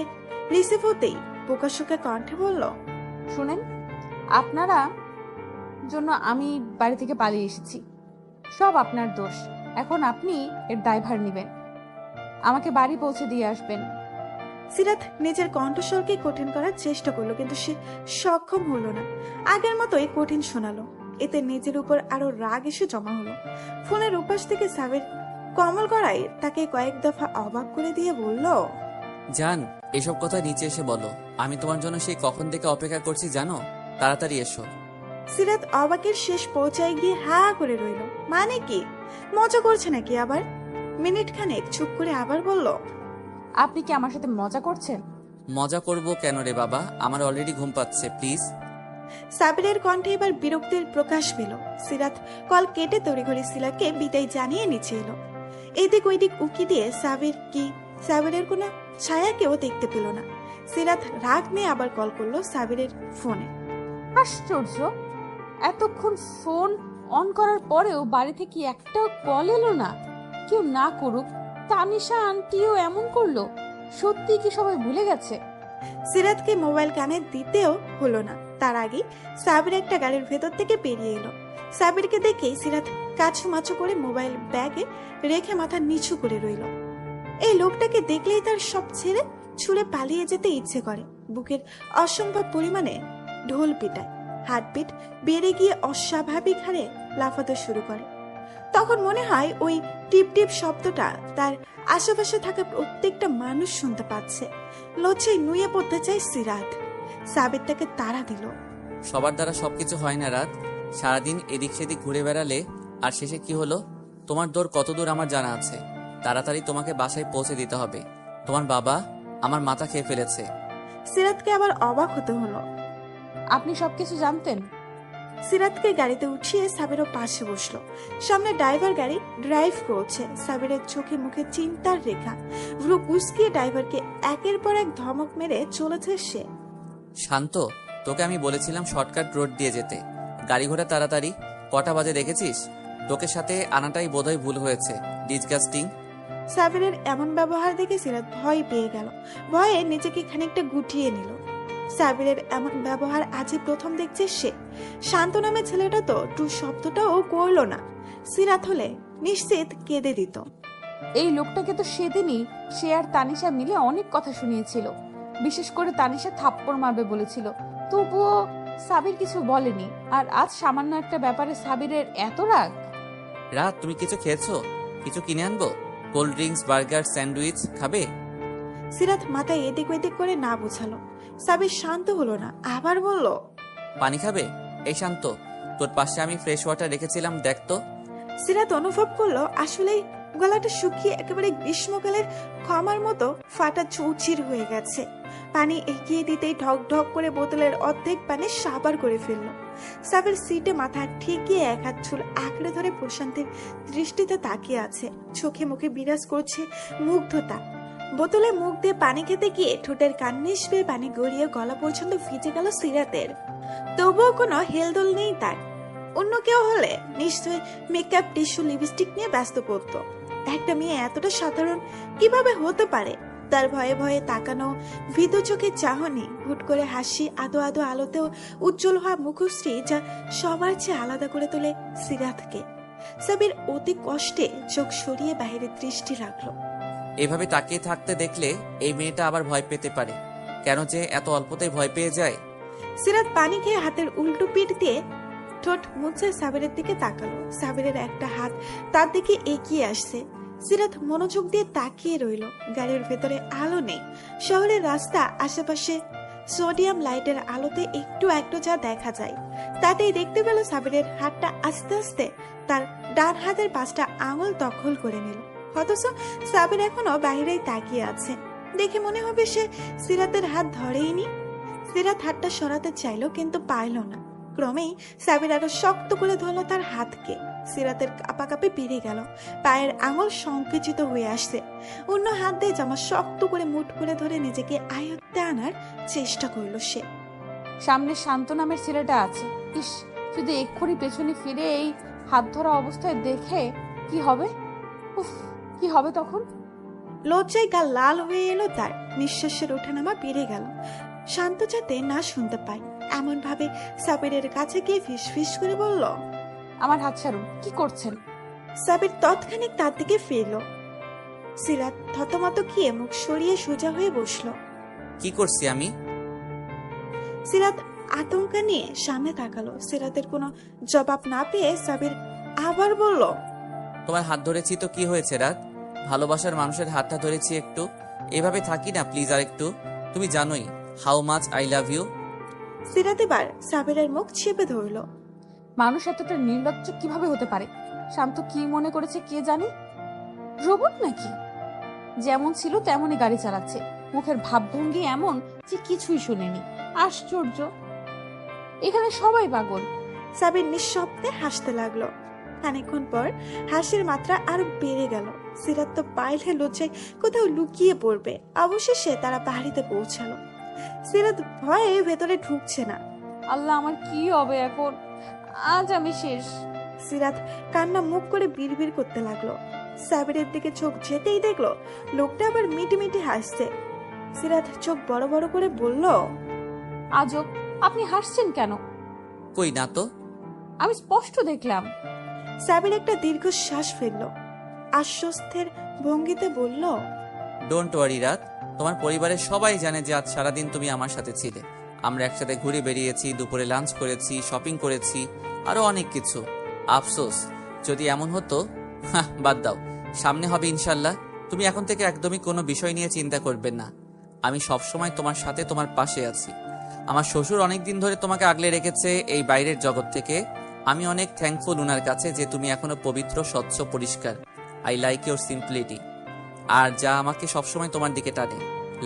রিসিভ হতেই প্রকাশকে কণ্ঠে বলল, শুনেন, আপনারা জন্য আমি বাড়ি থেকে পালিয়ে এসেছি। সব আপনার দোষ। এখন আপনি এর দায়ভার নেবেন। আমাকে বাড়ি পৌঁছে দিয়ে আসবেন। সিরাত নিজের কণ্ঠস্বরকে কঠিন করার চেষ্টা করলো, কিন্তু সে সক্ষম হলো না। আগের মতোই কঠিন শোনালো। এতে নিজের উপর আরো রাগ এসে জমা হলো। ফোনের উপাস থেকে সাবির কমল গড়াই তাকে কয়েক দফা অবাক করে দিয়ে বলল, জান, এসব কথা নিচে এসে বলো। আমি তোমার জন্য সেই কখন থেকে অপেক্ষা করছি জানো। তাড়াতাড়ি এসো। সিরাত অবাকের শেষ পৌঁছায় গিয়ে হা করে রইল। মানে কি? মজা করছে নাকি আবার? মিনিট খানেক চুপ করে আবার বলল, আপনি কি আমার সাথে মজা করছেন? মজা করব কেন রে বাবা? আমার অলরেডি ঘুম পাচ্ছে, প্লিজ। সাবিরের কণ্ঠে এবার বিরক্তির প্রকাশ পেল। সিরাত কল কেটে তড়িঘড়ি সিলাকে বিদায় জানিয়ে নিচে এলো। এদিক ওইদিক উকি দিয়ে সাবিরের কোনো ছায়াকেও দেখতে পেল না। সিরাত রাগ নিয়ে আবার কল করলো সাবিরের ফোনে। আশ্চর্য, এতক্ষণ ফোন অন করার পরেও বাড়ি থেকে একটাও কল এলো না। কেউ না করুক, তানিশা আন্টিও এমন করলো? সত্যি কি সবাই ভুলে গেছে? সিরাতকে মোবাইল কানে দিতেও হলো না। তার আগে সাবির একটা গাড়ির ভেতর থেকে বেরিয়ে এলো। সাবিরকে দেখেই সিরাত কাছুমাছু করে মোবাইল ব্যাগে রেখে মাথা নিচু করে রইল। এই লোকটাকে দেখলেই তার সব ছেড়ে ছুঁড়ে পালিয়ে যেতে ইচ্ছে করে। বুকের অসম্ভব পরিমাণে ঢোল পিটায়। হার্টবিট বেড়ে গিয়ে অস্বাভাবিক হারে লাফাতে শুরু করে। তখন মনে হয় ওই টিপ টিপ শব্দটা তার আশেপাশে থাকা প্রত্যেকটা মানুষ শুনতে পাচ্ছে। লজ্জায় নুয়ে পড়তে চায় সিরাত। সাবির তাকে তাড়া দিল। সবার দ্বারা সবকিছু হয় না রাত। সারাদিন এদিক সেদিক ঘুরে বেড়ালে আর শেষে কি হলো? তোমার দৌড় কত দূর আমার জানা আছে। তাড়াতাড়ি তোমাকে বাসায় পৌঁছে দিতে হবে। তোমার বাবা আমার মাথা খেয়ে ফেলেছে। সিরাতকে আবার অবাক হতে হলো। আপনি সবকিছু জানতেন? সিরাতকে গাড়িতে উঠিয়ে সাবিরও পাশে বসলো। সামনে ড্রাইভার গাড়ি ড্রাইভ করছে। সাবিরের চোখে মুখে চিন্তার রেখা। ভ্রু কুঁচকিয়ে ড্রাইভারকে একের পর এক ধমক মেরে চলেছে সে। শান্ত, তোকে আমি বলেছিলাম শর্টকাট রোড দিয়ে যেতে, গাড়ি ঘোড়া তাড়াতাড়ি। কটা বাজে দেখেছিস? তোকে সাথে আনাটাই বোধহয় ভুল হয়েছে। ডিসগাস্টিং। সাবিরের এমন ব্যবহার দেখে সিরাত ভয় পেয়ে গেল। ভয়ে নিজেকে খানিকটা গুটিয়ে নিল। সাবিরের এমন ব্যবহার আজই প্রথম দেখছে সে। শান্ত নামে ছেলেটা তো টু শব্দটাও করলো না। সিরাত হলে নিশ্চিত কেঁদে দিত। এই লোকটাকে তো সেদিনই সে আর তানিশা মিলে অনেক কথা শুনিয়েছিল, বিশেষ করে তানিশা থাপ্পড় মারবে বলেছিল, তবুও সাবির কিছু বলেনি। আর আজ সামান্য একটা ব্যাপারে সাবিরের এত রাগ। রাত, তুমি কিছু খেয়েছো? কিছু কিনে আনবো? কোল্ড ড্রিঙ্কস, বার্গার, স্যান্ডউইচ খাবে? সিরাত মাথায় এদিক ওদিক করে না বোঝালো। সাবির শান্ত হলো না, আবার বলল, পানি খাবে? এই শান্ত, তোর পাশে আমি ফ্রেশ ওয়াটার রেখেছিলাম, দেখ তো। সিরাত অনুভব করলো আসলেই গলাটা শুকিয়ে একেবারে গ্রীষ্মকালের ক্ষমার মতো ফাটা চৌচির হয়ে গেছে। পানি এগিয়ে দিতেই ঢক ঢক করে বোতলের অর্ধেক পানি সাবার করে ফেলল। সাবির সিটে মাথা ঠেকিয়ে এক হাত চুল আঁকড়ে ধরে প্রশান্তির দৃষ্টিতে তাকিয়ে আছে। চোখে মুখে বিরাজ করছে মুগ্ধতা। বোতলে মুখ দিয়ে পানি খেতে গিয়ে ঠোঁটের কান্নিস বেয়ে পানি গড়িয়ে গলা পর্যন্ত ভিজে গেল সিরাতের। তবুও কোনো হেলদোল নেই তার। অন্য কেউ হলে নিশ্চয়ই মেকআপ, টিস্যু, লিপস্টিক নিয়ে ব্যস্ত পড়তো। একটা মেয়ে এতটা সাধারণ কিভাবে হতে পারে? তার ভয়ে ভয়ে তাকানো, ভীত চোখে চাহনি, হুট করে হাসি, আদো আদো আলোতেও উজ্জ্বল হওয়া মুখশ্রী যা সবার চেয়ে আলাদা করে তোলে সিরাতকে। সাবির অতি কষ্টে চোখ সরিয়ে বাইরে দৃষ্টি রাখলো। এভাবে তাকিয়ে থাকতে দেখলে এই মেয়েটা আবার ভয় পেতে পারে। কেন যে এত অল্পতেই ভয় পেয়ে যায়? সিরাত পানি খেয়ে হাতের উল্টো পিঠ দিয়ে ঠোঁট মুছে সাবিরের দিকে তাকালো। সাবিরের একটা হাত তার দিকে এগিয়ে আসছে। সিরাত মনোযোগ দিয়ে তাকিয়ে রইল। গাড়ির ভেতরে আলো নেই। শহরের রাস্তা, আশেপাশে সোডিয়াম লাইটের আলোতে একটু একটু যা দেখা যায় তাতেই দেখতে পেল সাবিরের হাতটা আস্তে আস্তে তার ডান হাতের 5টা আঙুল দখল করে নিল। অথচ সাবির এখনো বাইরেই তাকিয়ে আছে। দেখে মনে হবে সে সিরাতের হাত ধরেইনি। সিরাত হাতটা সরাতে চাইলো কিন্তু পাইল না। ক্রমেই সাবির আরো শক্ত করে ধরলো তার হাতকে। সিরাতের কাঁপাকাঁপি বেড়ে গেল। পায়ের আঙুল সংকুচিত হয়ে আসছে। অন্য হাত দিয়ে জামা শক্ত করে মুঠ করে ধরে নিজেকে আয়ত্তে আনার চেষ্টা করলো সে। সামনে শান্ত নামের ছেলেটা আছে। ইস, যদি এক্ষুনি পেছনে ফিরে এই হাত ধরা অবস্থায় দেখে কি হবে? উফ, কি হবে তখন? লজ্জায় গা লাল হয়ে এলো তার। নিঃশ্বাসের ওঠানামা বেড়ে গেল। শান্ত যাতে না শুনতে পায় এমন ভাবে সাবিরের কাছে গিয়ে ফিস ফিস করে বলল, আমার হাত ছাড়ুন, কি করছেন? সাবির তৎক্ষণিক তার দিকে ফিরল। সিরাত থতমত খেয়ে মুখ সরিয়ে সোজা হয়ে বসলো। কি করছি আমি? সিরাত আতঙ্ক নিয়ে সামনে তাকালো। সিরাতের কোনো জবাব না পেয়ে সাবির আবার বলল, তোমার হাত ধরেছি তো কি হয়েছে রাত? ভালোবাসার মানুষের হাতটা ধরেছি একটু। এভাবে থাকি না প্লিজ, আর একটু। তুমি জানোই how much I love you. Sirat এবার সাবিরের মুখ চেপে ধরলো। মানুষ এতটা নির্লজ্জ কিভাবে হতে পারে? শান্ত কি মনে করেছে কে জানে? রোবট নাকি? যেমন ছিল তেমনই গাড়ি চালাচ্ছে। মুখের ভাবভঙ্গি এমন যে কিছুই শুনেনি। আশ্চর্য, এখানে সবাই পাগল। সাবির নিঃশব্দে হাসতে লাগলো। খানিকক্ষণ পর হাসির মাত্রা আরো বেড়ে গেল। সিরাত তো পাইলে লজ্জায় কোথাও লুকিয়ে পড়বে। অবশেষে তারা বাড়িতে পৌঁছালো। সিরাত ভয়ে ভেতরে ঢুকছে না। আল্লাহ, আমার কি হবে এখন? আজ আমি শেষ। সিরাত কান্না মুখ করে বিড়বিড় করতে লাগলো। সাবিরের দিকে চোখ যেতেই দেখলো লোকটা আবার মিটি মিটি হাসছে। সিরাত চোখ বড় বড় করে বলল, আজব, আপনি হাসছেন কেন? কই না তো। আমি স্পষ্ট দেখলাম। সাবির একটা দীর্ঘশ্বাস ফেললো। আশ্বস্তের ভঙ্গিতে বলল, ডোন্ট ওয়ারি রাত, তোমার পরিবারের সবাই জানে যে আজ সারাদিন তুমি আমার সাথে ছিলে। আমরা একসাথে ঘুরে বেরিয়েছি, দুপুরে লাঞ্চ করেছি, শপিং করেছি, আরো অনেক কিছু। আফসোস যদি এমন হতো। বাদ দাও, সামনে হবে ইনশাল্লাহ। তুমি এখন থেকে একদমই কোনো বিষয় নিয়ে চিন্তা করবে না। আমি সবসময় তোমার সাথে, তোমার পাশে আছি। আমার শ্বশুর অনেকদিন ধরে তোমাকে আগলে রেখেছে এই বাইরের জগৎ থেকে। আমি অনেক থ্যাঙ্কফুল উনার কাছে যে তুমি এখনো পবিত্র, স্বচ্ছ, পরিষ্কার। আই লাইক ইউর সিম্পলিটি, আর যা আমাকে সবসময় তোমার দিকে টানে।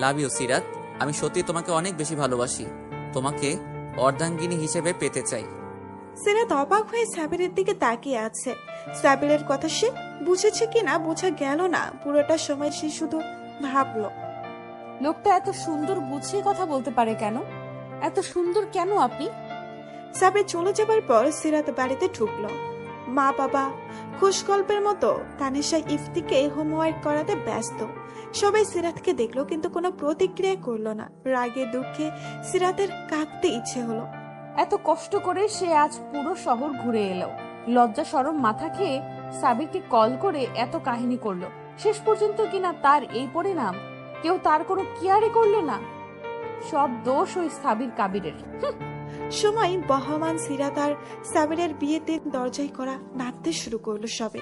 লাভ ইউ সিরাত, আমি সত্যি তোমাকে অনেক বেশি ভালোবাসি। তোমাকে অর্ধাঙ্গিনী হিসেবে পেতে চাই। সিরাত অবাক হয়ে সাবিরের দিকে তাকিয়ে আছে। সাবিরের কথা সে বুঝেছে কিনা বোঝা গেল না। পুরোটা সময় সে শুধু ভাবলো, লোকটা এত সুন্দর গুছিয়ে কথা বলতে পারে কেন? এত সুন্দর কেন আপনি? সাবির চলে যাবার পর সিরাত বাড়িতে ঢুকলো। মা বাবা খুশ গল্পের মতো তানিশা ইফতিকে হোমওয়ার্ক করাতে ব্যস্ত। সবাই সিরাতকে দেখলো কিন্তু কোনো প্রতিক্রিয়া করলো না। রাগে দুঃখে সিরাতের কাঁদতে ইচ্ছে হলো। এত কষ্ট করে সে আজ পুরো শহর ঘুরে এলো, লজ্জা শরম মাথা খেয়ে সাবিরকে কল করে এত কাহিনী করলো, শেষ পর্যন্ত কিনা তার এই পরিণাম। কেউ তার কোনো কেয়ারই করলো না। সব দোষ ওই সাবির কাবিরের। সময় বহমান। সিরাত আর সাবিরের বিয়েতে দরজায় করা নাড়তে শুরু করলো সবে।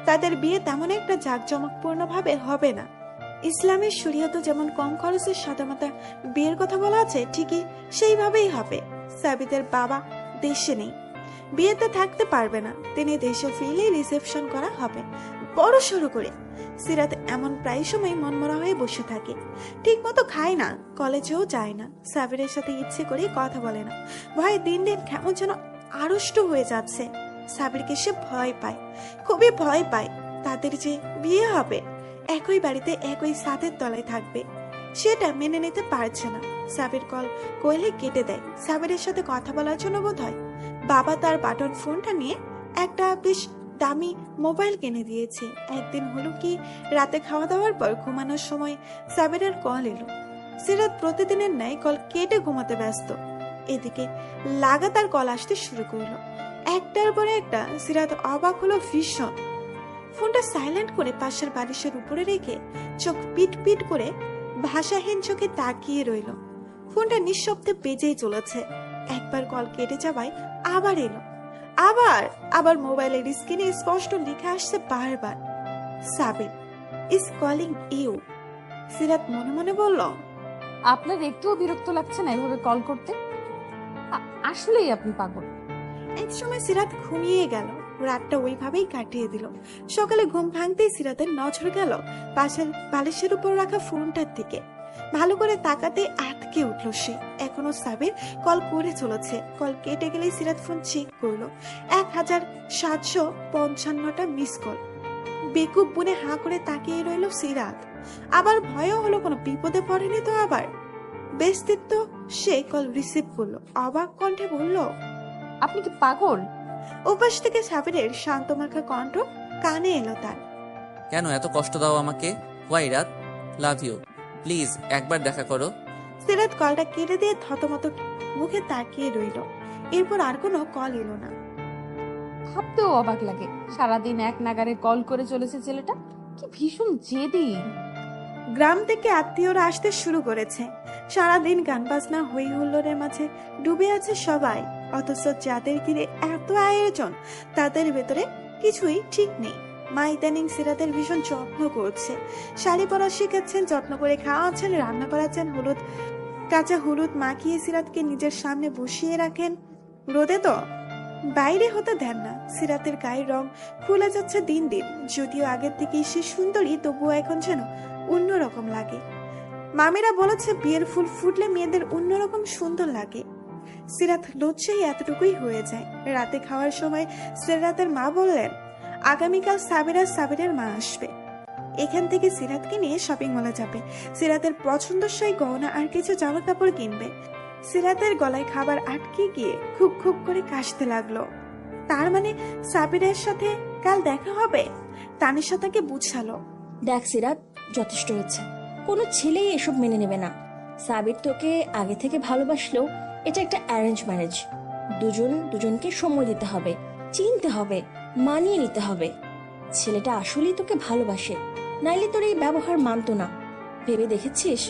তাদের বিয়ে তেমন একটা জাঁকজমকপূর্ণ ভাবে হবে না। ইসলামের শরীয়তে যেমন কম খরচে সাদামাটা বিয়ের কথা বলা আছে, ঠিকই সেইভাবেই হবে। সাবিদের বাবা দেশে নেই, বিয়েতে থাকতে পারবে না। তিনি দেশে ফিরলে রিসেপশন করা হবে বড় সড়ো করে। সিরাত এমন প্রায় সময় মনমরা হয়ে বসে থাকে, ঠিক মতো খায় না, কলেজেও যায় না, সাবিরের সাথে ইচ্ছে করে কথা বলে না। ভয়ে দিন দিন কেমন যেন আড়ষ্ট হয়ে যাচ্ছে। সাবিরকে সে ভয় পায়, খুবই ভয় পায়। তাদের যে বিয়ে হবে, একই বাড়িতে একই ছাদের তলায় থাকবে, সেটা মেনে নিতে পারছে না। সাবির কল কইলে কেটে দেয়। সাবিরের সাথে কথা বলার জন্য বোধ হয় বাবা তার বাটন ফোনটা নিয়ে একটা বেশ দামি মোবাইল কিনে দিয়েছে। একদিন হলো কি, রাতে খাওয়া দাওয়ার পর ঘুমানোর সময় সাবিরের কল এলো। সিরাত প্রতিদিনের ন্যায় কল কেটে ঘুমাতে ব্যস্ত। এদিকে লাগাতার কল আসতে শুরু করলো, একটার পরে একটা। সিরাত অবাক হলো ভীষণ। ফোনটা সাইলেন্ট করে পাশের বালিশের উপরে রেখে চোখ পিট পিট করে ভাষাহীন চোখে তাকিয়ে রইল। ফোনটা নিঃশব্দে বেজেই চলেছে। একবার কল কেটে যাওয়ায় আবার এলো। আবার মোবাইলের স্ক্রিনে স্পষ্ট লেখা আসছে বারবার, সাবির ইজ কলিং ইউ। সিরাত মনে মনে বলল, আপনার একটুও বিরক্ত লাগছে না এভাবে কল করতে? আসলেই আপনি পাগল। এক সময় সিরাত ঘুমিয়ে গেল। রাতটা ওইভাবেই কাটিয়ে দিল। সকালে ঘুম ভাঙতেই সিরাতের নজর গেল পাশের বালিশের উপর রাখা ফোনটার দিকে। ভালো করে তাকাতে আটকে উঠল সে। এখনো সাবির কল করে চলেছে। কল কেটে গেলেই সিরাত ফোন চেক করলো। 1755টা মিস কল। বেকুব বনে হাঁ করে তাকিয়ে রইল সিরাত। আবার ভয়ও হলো কোনো বিপদে পড়েনি তো আবার। বেস্তিত্ব সে কল রিসিভ করলো। অবাক কণ্ঠে বলল, আপনি কি পাগল? উপাস থেকে সাবিরের শান্তমাখা কণ্ঠ কানে এলো তার। কেন এত কষ্ট দাও আমাকে? ওয়াই রাত, লাভ ইউ, প্লিজ একবার দেখা করো। সিরাত কলটা কেটে দিয়ে থতমত মুখে তাকিয়ে রইল। এরপর আর কোনো কল এলো না। ভাবতেও অবাক লাগে, সারাদিন এক নাগারে কল করে চলেছে ছেলেটা। কি ভীষণ জেদি। গ্রাম থেকে আত্মীয়রা আসতে শুরু করেছে। সারাদিন গান বাজনা হই হুল্লোড়ের মাঝে ডুবে আছে সবাই। অথচ যাদের ঘিরে এত আয়োজন, তাদের ভেতরে কিছুই ঠিক নেই। মা ইদানিং সিরাতের ভীষণ যত্ন করছে। শাড়ি পরা শেখাচ্ছেন, যত্ন করে খাওয়াচ্ছেন, রান্না করাচ্ছেন, কাঁচা হলুদ মাখিয়ে সিরাতকে নিজের সামনে বসিয়ে রাখেন। রোদে তো বাইরে হতে দেন না। সিরাতের গায়ের রং খুলে যাচ্ছে দিন দিন। যদিও আগের থেকেই সে সুন্দরী, তবুও এখন যেন অন্যরকম লাগে। মামিরা বলেছে বিয়ের ফুল ফুটলে মেয়েদের অন্যরকম সুন্দর লাগে। সিরাত লজ্জায় এতটুকুই হয়ে যায়। রাতে খাওয়ার সময় সিরাতের মা বললেন, আগামীকাল সাবিরের মা আসবে। এখান থেকে সিরাতকে নিয়ে শপিং মলে যাবে। সিরাতের পছন্দসই গহনা আর কিছু জামা কাপড় কিনবে। সিরাতের গলায় খাবার আটকে গিয়ে খুব খুব করে কাশতে লাগলো। তার মানে সাবিরের সাথে কাল দেখা হবে? তানিশা তাকে বুঝালো, দেখ সিরাত, যথেষ্ট হয়েছে। কোনো ছেলেই এসব মেনে নেবে না। সাবির তোকে আগে থেকে ভালোবাসলেও এটা একটা অ্যারেঞ্জ ম্যারেজ। দুজনকে সময় দিতে হবে, চিনতে হবে, মানিয়ে নিতে হবে। ছেলেটা আসলেই তোকে ভালোবাসে, নাইলে তোর এই ব্যবহার মানতো না। ভেবে দেখেছিস,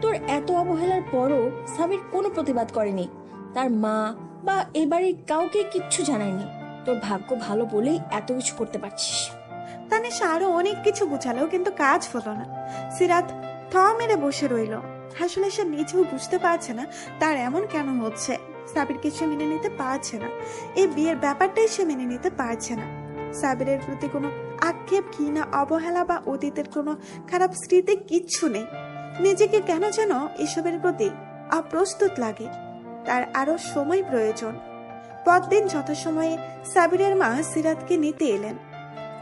তোর এত অবহেলার পরও সাবির কোনো প্রতিবাদ করেনি। তার মা বা এই বাড়ির কাউকে কিচ্ছু জানায়নি। তোর ভাগ্য ভালো বলেই এত কিছু করতে পারছিস। তানিশা আরো অনেক কিছু বুঝালো, কিন্তু কাজ হলো না। সিরাত থ মেরে বসে রইল। আসলে সে নিজেও বুঝতে পারছে না তার এমন কেন হচ্ছে। সাবিরকে সে মেনে নিতে পারছে না। এই বিয়ের ব্যাপারটাই সে মেনে নিতে পারছে না। সাবিরের প্রতি কোনো আক্ষেপ, ঘৃণা, অবহেলা বা অতীতের কোনো খারাপ স্মৃতি কিচ্ছু নেই। নিজেকে কেন যেন এসবের প্রতি অপ্রস্তুত লাগে। তার আরো সময় প্রয়োজন। পরদিন যথাসময়ে সাবিরের মা সিরাতকে নিতে এলেন।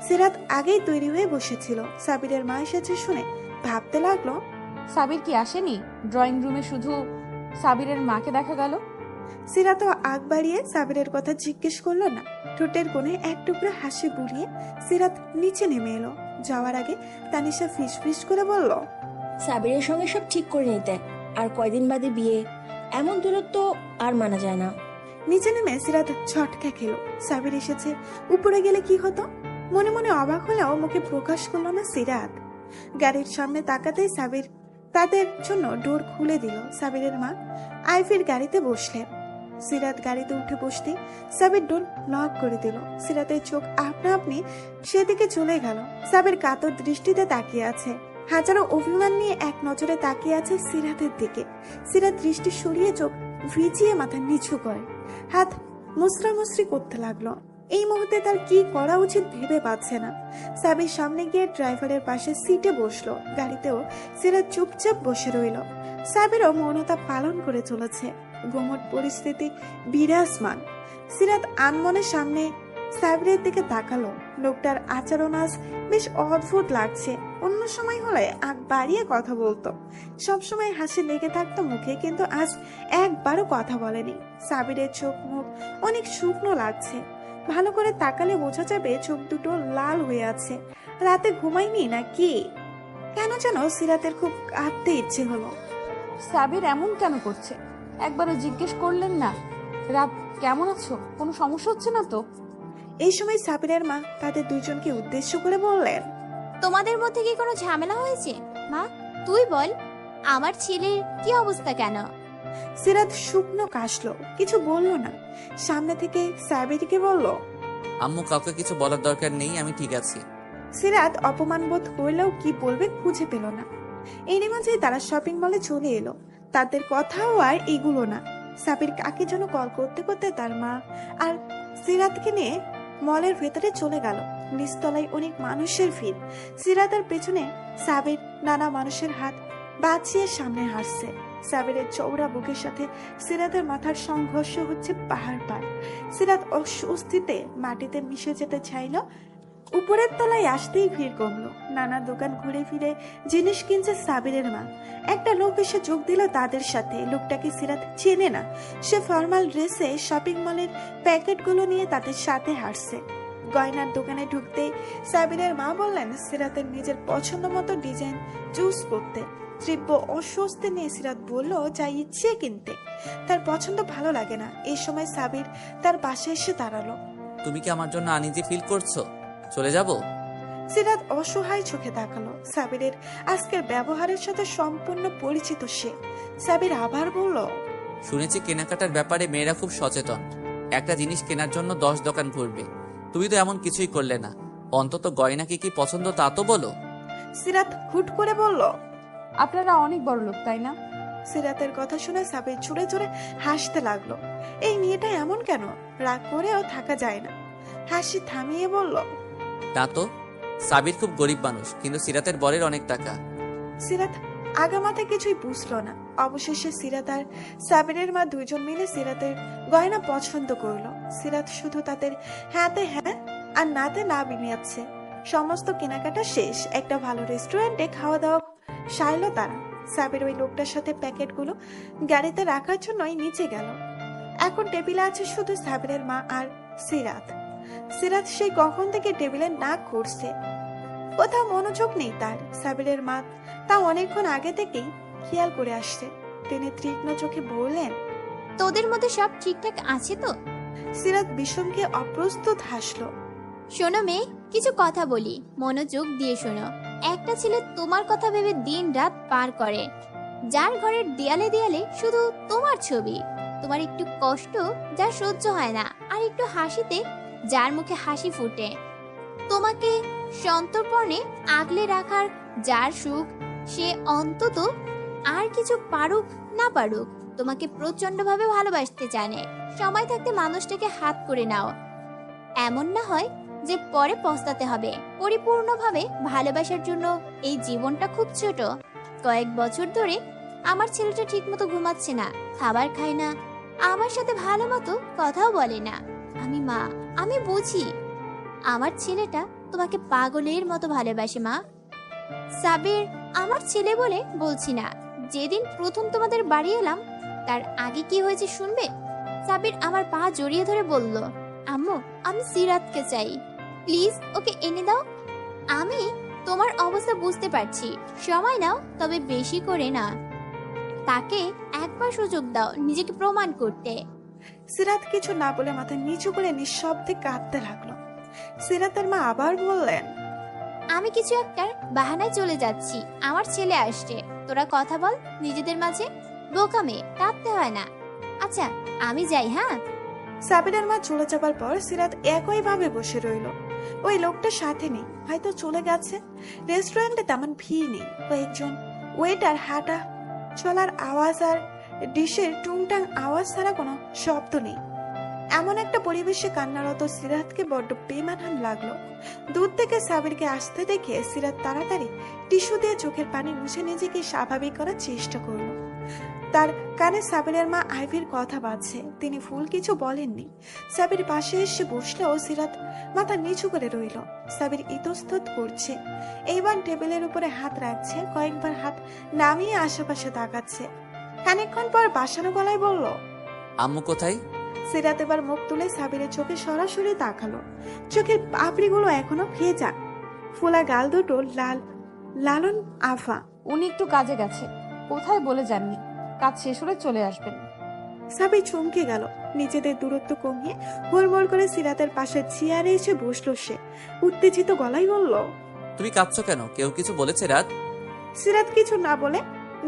সিরাত আগেই তৈরি হয়ে বসেছিল। সাবিরের মা এসেছে শুনে ভাবতে লাগলো, সাবির কি আসেনি? ড্রয়িং রুমে শুধু সাবিরের মাকে দেখা গেল। সিরাতও আগ বাড়িয়ে সাবিরের কথা জিজ্ঞেস করলো না। ঠোঁটের কোণে এক টুকরো হাসি বুলিয়ে সিরাত নিচে নেমে এলো। যাওয়ার আগে তানিশা ফিস করে বলল, সাবিরের সঙ্গে সব ঠিক করে নিতে, আর কয়দিন বাদে বিয়ে, এমন দূরত্ব আর মানা যায় না। নিচে নেমে সিরাত ছটকা খেলো। সাবির এসেছে, উপরে গেলে কি হতো? মনে মনে অবাক হলেও মুখে প্রকাশ করলো না সিরাত। গাড়ির সামনে তাকাতেই সাবির তাদের জন্য ডোর খুলে দিল। সাবিরের মা আইফির গাড়িতে বসলেন। সিরাত গাড়িতে উঠে বসতে সাবির ডোর লক করে দিল। সিরাতের চোখ আপনা আপনি সেদিকে চলে গেল। সাবির কাতর দৃষ্টিতে তাকিয়ে আছে, হাজারো অভিমান নিয়ে এক নজরে তাকিয়ে আছে সিরাতের দিকে। সিরাত দৃষ্টি সরিয়ে চোখ ভিজিয়ে মাথা নিচু করে হাত মুসরামুসরি করতে লাগলো। এই মুহূর্তে তার কি করা উচিত ভেবে পাচ্ছে না। সাবির সামনে গিয়ে ড্রাইভারের পাশে সিটে বসলো। গাড়িতেও সিরাত চুপচাপ বসে রইল। সাবিরও মৌনতা পালন করে চলেছে। গোমট পরিস্থিতি বিরাজমান। সিরাত আনমনের সামনে সাবিরের দিকে তাকালো। লোকটার আচরণ আজ বেশ অদ্ভুত লাগছে। অন্য সময় হলে আগ বাড়িয়ে কথা বলতো, সবসময় হাসি লেগে থাকতো মুখে, কিন্তু আজ একবারও কথা বলেনি। সাবিরের চোখ মুখ অনেক শুকনো লাগছে। ভালো করে তাকালে বোঝা যাবে চোখ দুটো লাল হয়ে আছে। রাতে ঘুমায়নি না কি? কেন যেন সিরাতের খুব কাঁদতে ইচ্ছে হলো। সাবির এমন কেন করছে? একবারও জিজ্ঞেস করলেন না, রাত কেমন আছো, কোনো সমস্যা হচ্ছে না তো? এই সময় সাবিরের মা তাদের দুইজনকে উদ্দেশ্য করে বললেন, তোমাদের মধ্যে কি কোনো ঝামেলা হয়েছে? মা, তুই বল, আমার ছেলের কি অবস্থা কেন? সিরাত শুকনো কাশলো, কিছু বলল না। সামনে থেকে সাবিরকে বলল, আম্মু, কাউকে কিছু বলার দরকার নেই, আমি ঠিক আছি। সিরাত অপমান বোধ করলেও কি বলবে খুঁজে পেল না। এরই মাঝে তারা শপিং মলে চলে এলো। তাদের কথাও আর এগুলো না। সাবির কাকে যেন কল করতে করতে তার মা আর সিরাতকে নিয়ে মলের ভেতরে চলে গেল। নিচতলায় অনেক মানুষের ভিড়। সিরাতের পেছনে সাবির নানা মানুষের হাত বাঁচিয়ে সামনে হাসছে। সাবিরের চৌড়া বুকের সাথে সিরাতের মাথার সংঘর্ষ হচ্ছে পাহাড় পার। সিরাত অস্বস্তিতে মাটিতে মিশে যেতে চাইল। উপরের তলায় আসতেই ভিড় কমলো। নানা দোকান ঘুরে ফিরে জিনিস কিনছে সাবিরের মা। একটা লোক এসে যোগ দিল তাদের সাথে। লোকটাকে সিরাত চেনে না। সে ফর্মাল ড্রেসে শপিং মলের প্যাকেটগুলো নিয়ে তাদের সাথে হাঁটছে। গয়নার দোকানে ঢুকতেই সাবিরের মা বললেন সিরাতের নিজের পছন্দ মতো ডিজাইন চুজ করতে। তীব্র অস্বস্তি নিয়ে সিরাত বলল যা ইচ্ছে কিনতে। তার পছন্দ ভালো লাগে না। এই সময় সাবির তার পাশে এসে দাঁড়ালো। তুমি কি আমার জন্য আনইজি ফিল করছো? চলে যাব? সিরাত অসহায় চোখে তাকালো। সাবিরের আজকের ব্যবহারের সাথে সম্পূর্ণ পরিচিত সে। সাবির আবার বলল, শুনেছি কেনাকাটার ব্যাপারে মেয়েরা খুব সচেতন। একটা জিনিস কেনার জন্য 10 দোকান ঘুরবে। তুমি তো এমন কিছুই করলে না। অন্তত গয়না কি পছন্দ তা তো বলো। সিরাত হুট করে বলল, আপনারা অনেক বড় লোক, তাই না? সিরাতের কথা শুনে সাবির জোরে জোরে হাসতে লাগলো। এই মেয়েটা এমন কেন? রাগ করেও থাকা যায় না। হাসি থামিয়ে বলল, তা তো, সাবির খুব গরিব মানুষ, কিন্তু সিরাতের বরের অনেক টাকা। সিরাত আগামাথা কিছুই বুঝলো না। অবশেষে সিরাত আর সাবিরের মা দুইজন মিলে সিরাতের গয়না পছন্দ করলো। সিরাত শুধু তাদের হ্যাঁতে হ্যাঁ আর নাতে না বিনিয়াচ্ছে। সমস্ত কেনাকাটা শেষ। একটা ভালো রেস্টুরেন্টে খাওয়া দাওয়া সারলো তারা। সাবির ওই লোকটার সাথে প্যাকেটগুলো গাড়িতে রাখার জন্যই নিচে গেল। এখন টেবিলে আছে শুধু সাবিরের মা আর সিরাত। সিরাত সেই কখন থেকে টেবিলে নাক করছে, কোথাও মনোযোগ নেই তার। সাবিরের মা তা অনেকক্ষণ আগে থেকেই খেয়াল করে আসছে। তিনি তীক্ষ্ণ চোখে বললেন, তোদের মধ্যে সব ঠিকঠাক আছে তো? সিরাত বিষমকে অপ্রস্তুত হাসলো। শোনো মেয়ে, কিছু কথা বলি, মনোযোগ দিয়ে শোনো। একটা ছেলে তোমার কথা ভেবে দিন রাত পার করে, যার ঘরের দেয়ালে দেয়ালে শুধু তোমার ছবি। তোমার একটু কষ্ট যা সহ্য হয় না, আর একটু হাসিতে যার মুখে হাসি ফুটে। তোমাকে সন্তর্পণে আগলে রাখার যার সুখ, সে অন্তত আর কিছু পারুক না পারুক তোমাকে প্রচন্ডভাবে ভালোবাসতে জানে। সময় থাকতে মানুষটাকে হাত করে নাও, এমন না হয় যে পরে পস্তাতে হবে। পরিপূর্ণভাবে ভালোবাসার জন্য এই জীবনটা খুব ছোট। কয়েক বছর ধরে আমার ছেলেটা ঠিকমতো ঘুমাচ্ছে না, খাবার খায় না, আমার সাথে ভালো মতো কথাও বলে না। আমি মা, আমি বুঝি। আমার ছেলেটা তোমাকে পাগলের মতো ভালোবাসে মা। সাবির আমার ছেলে বলে বলছি না, যেদিন প্রথম তোমাদের বাড়ি এলাম তার আগে কি হয়েছে শুনবে? সাবির আমার পা জড়িয়ে ধরে বলল, আম্মু আমি সিরাতকে চাই, প্লিজ ওকে এনে দাও। আমি তোমার অবস্থা বুঝতে পারছি, সময় নাও, তবে বেশি করে না। তাকে একবার সুযোগ দাও নিজেকে প্রমাণ করতে। সিরাত কিছু না বলে মাথা নিচু করে নিঃশব্দে কাঁদতে লাগলো। সিরাতের মা আবার বললেন, আমি কিছু একটা বাহানায় চলে যাচ্ছি, আমার ছেলে আসছে, তোরা কথা বল নিজেদের মাঝে। বোকা মেয়ে, কাঁদতে হয় না। আচ্ছা আমি যাই, হ্যাঁ। সাবিরের মা চলে যাবার পর সিরাত একই ভাবে বসে রইল। ওই লোকটা সাথে নেই, হয়তো চলে গেছে। রেস্টুরেন্টে তেমন ভিড় নেই, কয়েকজন ওয়েটার হাঁটা চলার আওয়াজ আর ডিশের টুংটাং আওয়াজ ছাড়া কোনো শব্দ নেই। এমন একটা পরিবেশে কান্নারত সিরাতকে বড্ড বেমানান লাগলো। দূর থেকে সাবিরকে আসতে দেখে সিরাত তাড়াতাড়ি টিস্যু দিয়ে চোখের পানি মুছে নিজেকে স্বাভাবিক করার চেষ্টা করলো। তার কানে সাবিরের মা আইভির কথা বাজছে, তিনি ভুল কিছু বলেননি। সাবির পাশে এসে বসলেও সিরাত মাথা নিচু করে রইল। সাবির ইতস্তত করছে, এইবার টেবিলের উপরে হাত রাখছে, কয়েকবার হাত নামিয়ে আশেপাশে তাকাচ্ছে। খানিকক্ষণ পর বাসানো গলায় বলল, আম্মু কোথায়? সিরাত এবার মুখ তুলে সাবিরের চোখে সরাসরি তাকালো। চোখের পাপড়িগুলো এখনো ভেজা, ফোলা গাল দুটো লাল লালন আফা। উনি একটু কাজে গেছে, কোথায় বলে যাননি, কাজ শেষ হলে চলে আসবেন। সাবির চমকে গেল। নিজেদের দূরত্ব কমিয়ে হুড়মুড় করে সিরাতের পাশে চেয়ারে এসে বসলো সে। উত্তেজিত গলায় বলল, তুমি কাঁদছো কেন? কেউ কিছু বলেছে রাত? সিরাত কিছু না বলে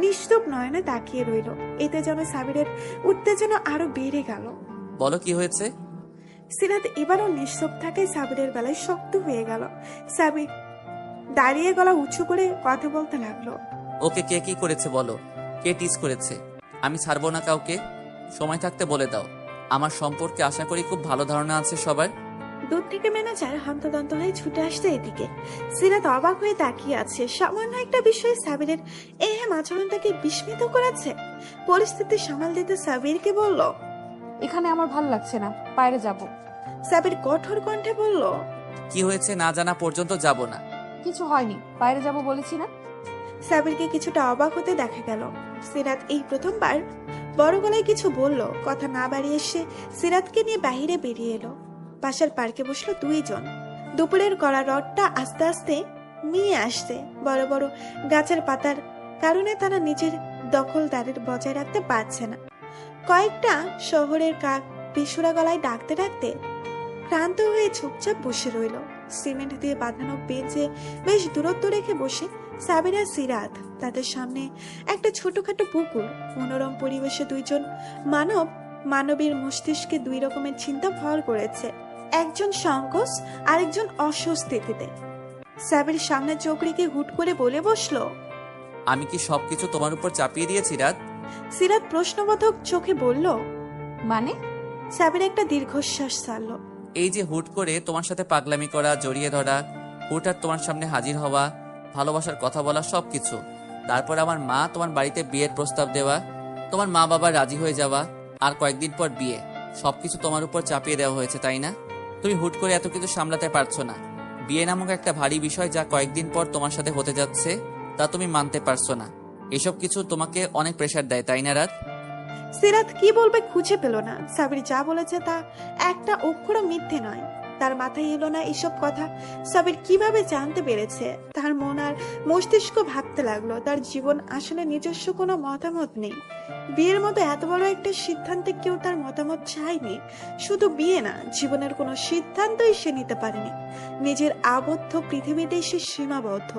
নিশ্চুপ নয়নে তাকিয়ে রইল। এতে যেন সাবিরের উত্তেজনা আরো বেড়ে গেল। বলো কি হয়েছে? সিরাত এবারও নিঃশব্দ থাকায় সাবিরের বেলায় শক্ত হয়ে গেল। সাবির দাঁড়িয়ে গলা উঁচু করে কথা বলতে লাগলো। ওকে কে কি করেছে বলো, কে টিজ করেছে? আমি ছাড়বো না কাউকে, সময় থাকতে বলে দাও। আমার সম্পর্কে আশা করি খুব ভালো ধারণা আছে সবার। দূর থেকে ম্যানেজার হন্তদন্ত হয়ে ছুটে আসছে এদিকে। সিরাত অবাক হয়ে তাকিয়ে আছে। সামান্য একটা বিষয়ে সাবিরের এহেম আচরণ তাকে বিস্মিত করেছে। পরিস্থিতি সামাল দিতে সাবিরকে বলল, এখানে আমার ভালো লাগছে না, বাইরে যাব। সাবির কঠোর কণ্ঠে বলল, কি হয়েছে না জানা পর্যন্ত যাব না। কিছু হয়নি, বাইরে যাব বলেছি না। সাবিরকে কিছুটা অবাক হতে দেখা গেল। সিরাত এই প্রথমবার বড় গলায় কিছু বলল। কথা না বাড়িয়ে সে সিরাতকে নিয়ে বাহিরে বেরিয়ে এলো। পাশের পার্কে বসলো দুইজন। দুপুরের কড়া রডটা আস্তে আস্তে নিয়ে আসছে। বড় বড় গাছের পাতার কারণে তারা নিজের দখলদারির বজায় রাখতে পারছে না। কয়েকটা শহরের কাক বেসুরা গলায় ডাকতে ডাকতে ক্লান্ত হয়ে চুপচাপ বসে রইল। সিমেন্ট দিয়ে বাঁধানো বেঞ্চে বেশ দূরত্ব রেখে বসে সাবির আর সিরাত। তাদের সামনে একটা ছোটখাটো পুকুর। মনোরম পরিবেশে দুইজন মানবীর মস্তিষ্কে দুই রকমের চিন্তা ভর করেছে। একজন সংকোচ, আরেকজন অস্বস্তিতে। সাবির সামনে চোখ রেখে হুট করে বলে বসলো, আমি কি সবকিছু তোমার উপর চাপিয়ে দিয়েছি রাত? সিরাত প্রশ্নবোধক চোখে বলল, মানে? সাবির একটা দীর্ঘশ্বাস ছাড়ল। এই যে হুট করে তোমার সাথে পাগলামি করা, জড়িয়ে ধরা, হুটহাট তোমার সামনে হাজির হওয়া, ভালোবাসার কথা বলা, সবকিছু। তারপর আমার মা তোমার বাড়িতে বিয়ের প্রস্তাব দেওয়া, তোমার মা বাবা রাজি হয়ে যাওয়া, আর কয়েকদিন পর বিয়ে, সবকিছু তোমার উপর চাপিয়ে দেওয়া হয়েছে, তাই না? তুমি হুট করে এত কিছু সামলাতে পারছো না। বিয়ে নামক একটা ভারী বিষয় যা কয়েকদিন পর তোমার সাথে হতে যাচ্ছে, তা তুমি মানতে পারছো না। এসব কিছু তোমাকে অনেক প্রেশার দেয়, তাই না রাত? সিরাত কি বলবে খুঁজে পেল না। সাবির যা বলেছে তা একটা অক্ষরও মিথ্যে নয়। তার মাথায় এলো না এসব কথা সাবির কিভাবে জানতে পেরেছে। তার মন আর মস্তিষ্ক ভাবতে লাগলো, তার জীবন আসলে নিজস্ব কোনো মতামত নেই। বিয়ের মতো এত বড় একটা সিদ্ধান্তে কেউ তার মতামত চায়নি। শুধু বিয়ে না, জীবনের কোনো সিদ্ধান্তই সে নিতে পারেনি। নিজের আবদ্ধ পৃথিবীতেই সে সীমাবদ্ধ।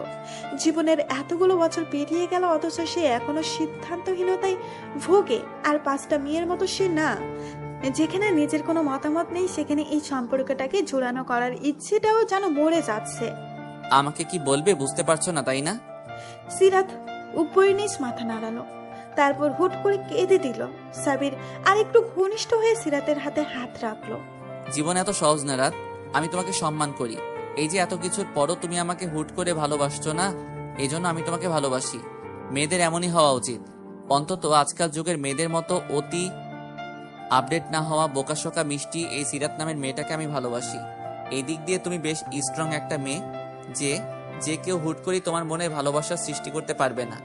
জীবনের এতগুলো বছর পেরিয়ে গেল, অথচ সে এখনো সিদ্ধান্তহীনতায় ভোগে। আর 5টা মেয়ের মতো সে না। যেখানে নিজের কোনো মতামত নেই, সেখানে এই সম্পর্কটাকে জোড়ানো করার ইচ্ছেটাও যেন মরে যাচ্ছে। আমাকে কি বলবে বুঝতে পারছো না, তাই না? সিরাত উপরিনিচ মাথা নাড়ালো, তারপর হুট করে কেঁদে দিল। সাবির আর একটু ঘনিষ্ঠ হয়ে সিরাতের হাতে হাত রাখলো। জীবন এত সহজ না রাত, আমি তোমাকে সম্মান করি। এই যে এত কিছুর পরও তুমি আমাকে হুট করে ভালোবাসছো না, এই জন্য আমি তোমাকে ভালোবাসি। মেয়েদের এমনই হওয়া উচিত, অন্তত আজকাল যুগের মেয়েদের মতো অতি আপডেট না হওয়া বোকাশোকা মিষ্টি এই সিরাত নামের মেয়েটাকে আমি ভালোবাসি। এই দিক দিয়ে তুমি বেশ স্ট্রং একটা মেয়ে, যে যে কেউ হুট করে তোমার মনে ভালোবাসার সৃষ্টি করতে পারবে না।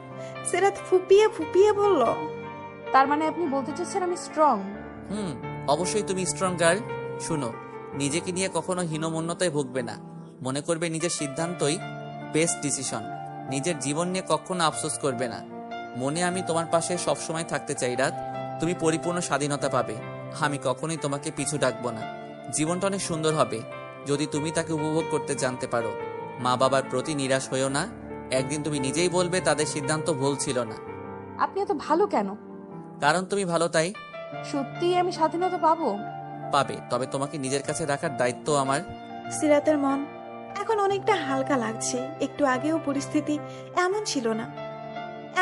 সিরাত ফুপিয়ে ফুপিয়ে বলল, তার মানে আপনি বলতে চাচ্ছেন আমি স্ট্রং? অবশ্যই তুমি স্ট্রং গার্ল। শুনো, নিজেকে নিয়ে কখনো হীনমন্যতায় ভুগবে না। মনে করবে নিজের সিদ্ধান্তই বেস্ট ডিসিশন। নিজের জীবন নিয়ে কখনো আফসোস করবে না। মনে আমি তোমার পাশে সবসময় থাকতে চাই রাত। তুমি পরিপূর্ণ স্বাধীনতা পাবে। আমি কখনোই তোমাকে পিছু ডাকবো না। জীবনটা অনেক সুন্দর হবে যদি তুমি তাকে উপভোগ করতে জানতে পারো। মা বাবার প্রতি নিরাশ হইও না। একদিন তুমি নিজেই বলবে তাদের সিদ্ধান্ত ভুল ছিল না। আপনি এত ভালো কেন? কারণ তুমি ভালো, তাই। সত্যিই আমি স্বাধীনতা পাবো? পাবে, তবে তোমাকে নিজের কাছে রাখার দায়িত্ব আমার। সিরাতের মন এখন অনেকটা হালকা লাগছে। একটু আগেও পরিস্থিতি এমন ছিল না।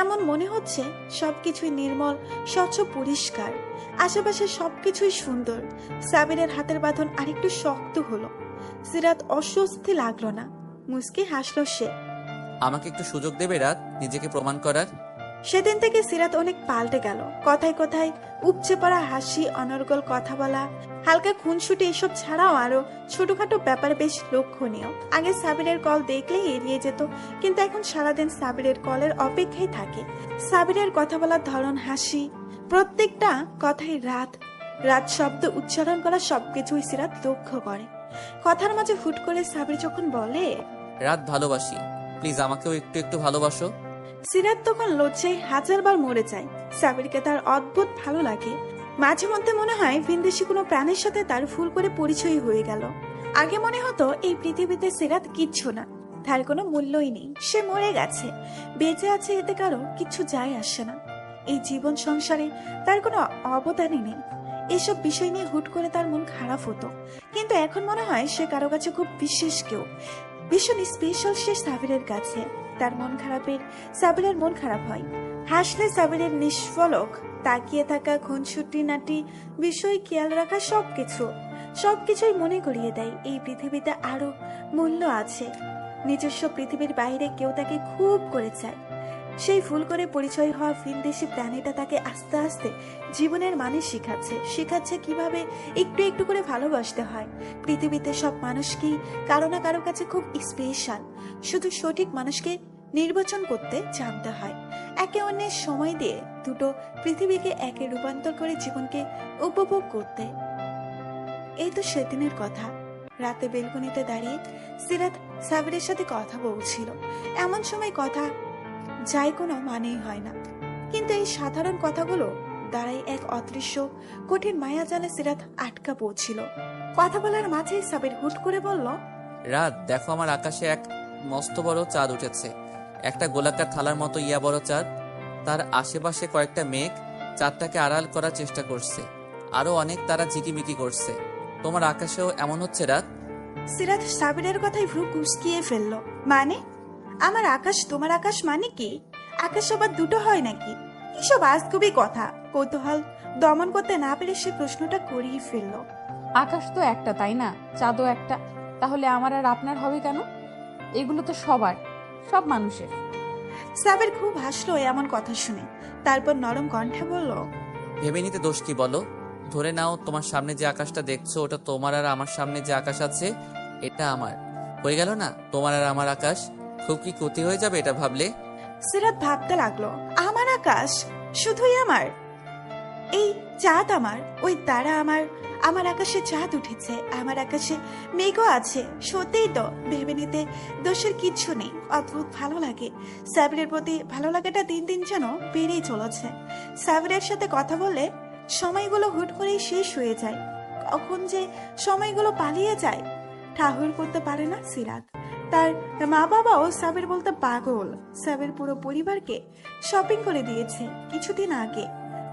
এমন মনে হচ্ছে সবকিছুই নির্মল, স্বচ্ছ, পরিষ্কার। আশেপাশে সবকিছুই সুন্দর। সাবিরের হাতের বাঁধন আরেকটু শক্ত হলো। সিরাত অস্বস্তি লাগলো না, মুচকি হাসলো সে। আমাকে একটু সুযোগ দেবে রাত নিজেকে প্রমাণ করার? সেদিন থেকে সিরাত অনেক পাল্টে গেল। কথায় কথায় উপচে পড়া হাসি, অনর্গল কথা বলা, হালকা খুনসুটি, এসব ছাড়াও আরো ছোটখাটো ব্যাপার বেশ লক্ষণীয়। আগে সাবিরের কল দেখলেই এড়িয়ে যেত, কিন্তু এখন সারাদিন সাবিরের কলের অপেক্ষায় থাকে। সাবিরের কথা বলার ধরন, হাসি, প্রত্যেকটা কথাই রাত রাত শব্দ উচ্চারণ করা সবকিছুই সিরাত লক্ষ্য করে। কথার মাঝে হুট করে সাবির যখন বলে, রাত ভালোবাসি, প্লিজ আমাকেও একটু একটু ভালোবাসো। সিরাত তখন লজ্জায় হাজারবার মরে যায়। সাবিরকে তার অদ্ভুত ভালো লাগে। মাঝে মধ্যে মনে হয় ভিনদেশি কোনো প্রাণীর সাথে তার ফুল করে পরিচয় হয়ে গেল। আগে মনে হতো এই পৃথিবীতে সিরাত কিচ্ছু না, তার কোনো মূল্যই নেই, সে মরে গেছে। বেঁচে আছে এতে কারো কিছু যায় আসে না। এই জীবন সংসারে তার কোনো অবদানই নেই। এসব বিষয় নিয়ে হুট করে তার মন খারাপ হতো, কিন্তু এখন মনে হয় সে কারো কাছে খুব বিশেষ কেউ, ভীষণ স্পেশাল সে সাবিরের কাছে। তার মন খারাপের সাবিরের মন খারাপ হয়। হাসলে সাবিরের নিষ্ফলক তাকিয়ে থাকা, খুনসুটি নাটি বিষয় খেয়াল রাখা, সবকিছুই মনে করিয়ে দেয় এই পৃথিবীতে আরো মূল্য আছে। নিজস্ব পৃথিবীর বাইরে কেউ তাকে খুব করে চায়। সেই ফুল করে পরিচয় হওয়া ভিনদেশি প্রাণীটা তাকে আস্তে আস্তে জীবনের মানে শিখাচ্ছে কিভাবে একটু একটু করে ভালোবাসতে হয়। পৃথিবীতে সব মানুষকেই কারো না কারো কাছে খুব স্পেশাল। শুধু সঠিক মানুষকে নির্বাচন করতে জানতে হয়। একে অন্যের সময় দিয়ে দুটো পৃথিবীকে একে রূপান্তর করে জীবনকে উপভোগ করতে। এই তো সেদিনের কথা। রাতে বেলকনিতে দাঁড়িয়ে সিরাত সাবিরের সাথে কথা বলছিল। এমন সময় কথা যাই কোনো মানেই হয় না, কিন্তু এই সাধারণ কথাগুলো দ্বারাই এক অদৃশ্য কঠিন মায়াজালে সিরাত আটকা পড়ছিল। কথা বলার মাঝে সাবির হুট করে বলল, রাত দেখো, আমার আকাশে এক মস্ত বড় চাঁদ উঠেছে। একটা গোলাকার থালার মতো ইয়া বড় চাঁদ। তার আশেপাশে কয়েকটা মেঘ চাঁদটাকে আড়াল করার চেষ্টা করছে। আরো অনেক তারা ঝিকিমিকি করছে। তোমার আকাশেও এমন হচ্ছে রাত? সিরাত সাবিরের কথায় ভ্রু কুঁচকিয়ে ফেলল। মানে? আমার আকাশ তোমার আকাশ মানে কি? আকাশ আবার দুটো হয় নাকি? কিসব আজগুবি কথা। কৌতূহল দমন করতে না পেরে সে প্রশ্নটা করিয়ে ফেলল। আকাশ তো একটা, তাই না? চাঁদও একটা, তাহলে আমার আর আপনার হবে কেন? এগুলো তো সবার, সব মানুষের। সাবির খুব হাসলো এমন কথা শুনে। তারপর নরম কণ্ঠে বলল, ভেবে নিতে দোষ কি বলো? ধরে নাও তোমার সামনে যে আকাশটা দেখছো ওটা তোমার, আর আমার সামনে যে আকাশ আছে এটা আমার। হয়ে গেল না তোমার আর আমার আকাশ? খুব কি ক্ষতি হয়ে যাবে এটা ভাবলে? সিরাত ভাবতে লাগলো, আমার আকাশ শুধুই আমার? এই চাঁদ আমার, ওই তারা আমার, আমার আকাশে চাঁদ উঠেছে, আমার আকাশে মেঘও আছে। সত্যিই তো, ভেবে নিতে দোষের কিচ্ছু নেই। অদ্ভুত ভালো লাগে। সাবিরের প্রতি ভালো লাগাটা দিন দিন যেন বেড়েই চলেছে। সাবিরের সাথে কথা বলে সময়গুলো হুট করেই শেষ হয়ে যায়। কখন যে সময়গুলো পালিয়ে যায় ঠাহর করতে পারে না সিরাত। তার মা বাবাও সাবির বলতে পাগল। সাবির পুরো পরিবারকে শপিং করে দিয়েছে কিছুদিন আগে।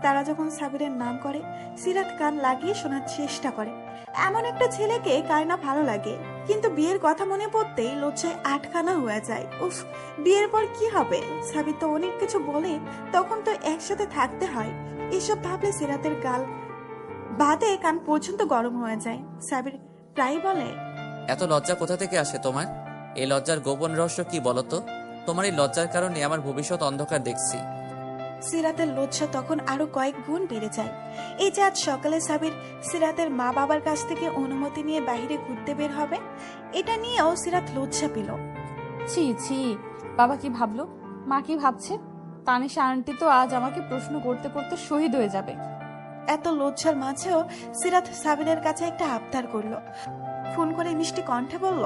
তারা যখন সাবিরের নাম করে সিরাত কান লাগিয়ে শোনার চেষ্টা করে। এমন একটা ছেলেকে কার না ভালো লাগে, কিন্তু বিয়ের কথা মনে পড়তেই লজ্জায় আটখানা হয়ে যায়। উফ, বিয়ের পর কি হবে? সাবির তো অনেক কিছু বলে, তখন তো একসাথে থাকতে হয়। এসব ভাবলে সিরাতের গাল বাদে কান পর্যন্ত গরম হয়ে যায়। সাবির প্রায় বলে, এত লজ্জা কোথা থেকে আসে তোমার? এই লজ্জার গোপন রহস্য কি বলো তো? তোমার এই লজ্জার কারণে আমার ভবিষ্যৎ অন্ধকার দেখছি। সিরাতের লজ্জা তখন আরো কয়েক গুণ বেড়ে যায়। এই যে আজ সকালে সাবির সিরাতের মা বাবার কাছ থেকে অনুমতি নিয়ে বাইরে ঘুরতে বের হবে, এটা নিয়েও সিরাত লজ্জা পেল। ছি ছি, বাবা কি ভাবলো, মা কি ভাবছে? তানিশা আন্টি তো আজ আমাকে প্রশ্ন করতে করতে শহীদ হয়ে যাবে। এত লজ্জার মাঝেও সিরাত সাবিরের কাছে একটা আবদার করলো। ফোন করে মিষ্টি কণ্ঠে বলল,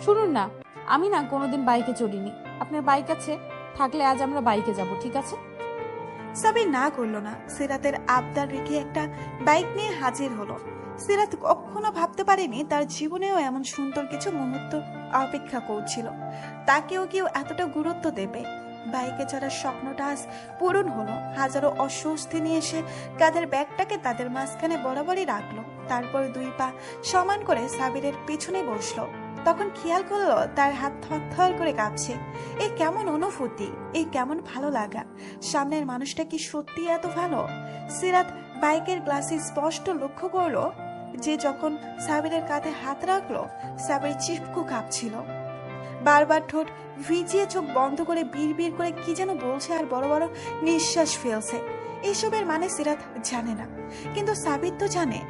শুনুন না, আমি না কোনোদিন বাইকে চড়িনি। আপনার বাইক আছে? থাকলে আজ আমরা বাইকে যাব, ঠিক আছে? সাবির না করলো না। সিরাতের আবদার রেখে একটা বাইক নিয়ে হাজির হলো। সিরাত কখনো ভাবতে পারেনি তার জীবনেও এমন সুন্দর কিছু মুহূর্ত অপেক্ষা করছিল, তাকেও কেউ এতটা গুরুত্ব দেবে। বাইকে চড়ার স্বপ্নটা আজ পূরণ হলো। হাজারো অস্বস্তি নিয়ে এসে কাঁধের ব্যাগটাকে তাদের মাঝখানে বরাবরই রাখলো। তারপর দুই পা সমান করে সাবিরের পিছনে বসলো। তখন খেয়াল করলো তার হাত থরথর করে কাঁপছে। এই কেমন অনুভূতি, এই কেমন ভালো লাগা! সামনের মানুষটা কি সত্যি এত ভালো? সিরাত বাইকের গ্লাসে স্পষ্ট লক্ষ্য করলো যে যখন সাবিরের কাঁধে হাত রাখলো, সাবির চিপকু কাঁপছিল। বারবার ঠোঁট ভিজিয়ে চোখ বন্ধ করে বিড়বিড় করে কি যেন বলছে আর বড় বড় নিঃশ্বাস ফেলছে। এসবের মানে সিরাত জানে না, কিন্তু সাবির তো জানে।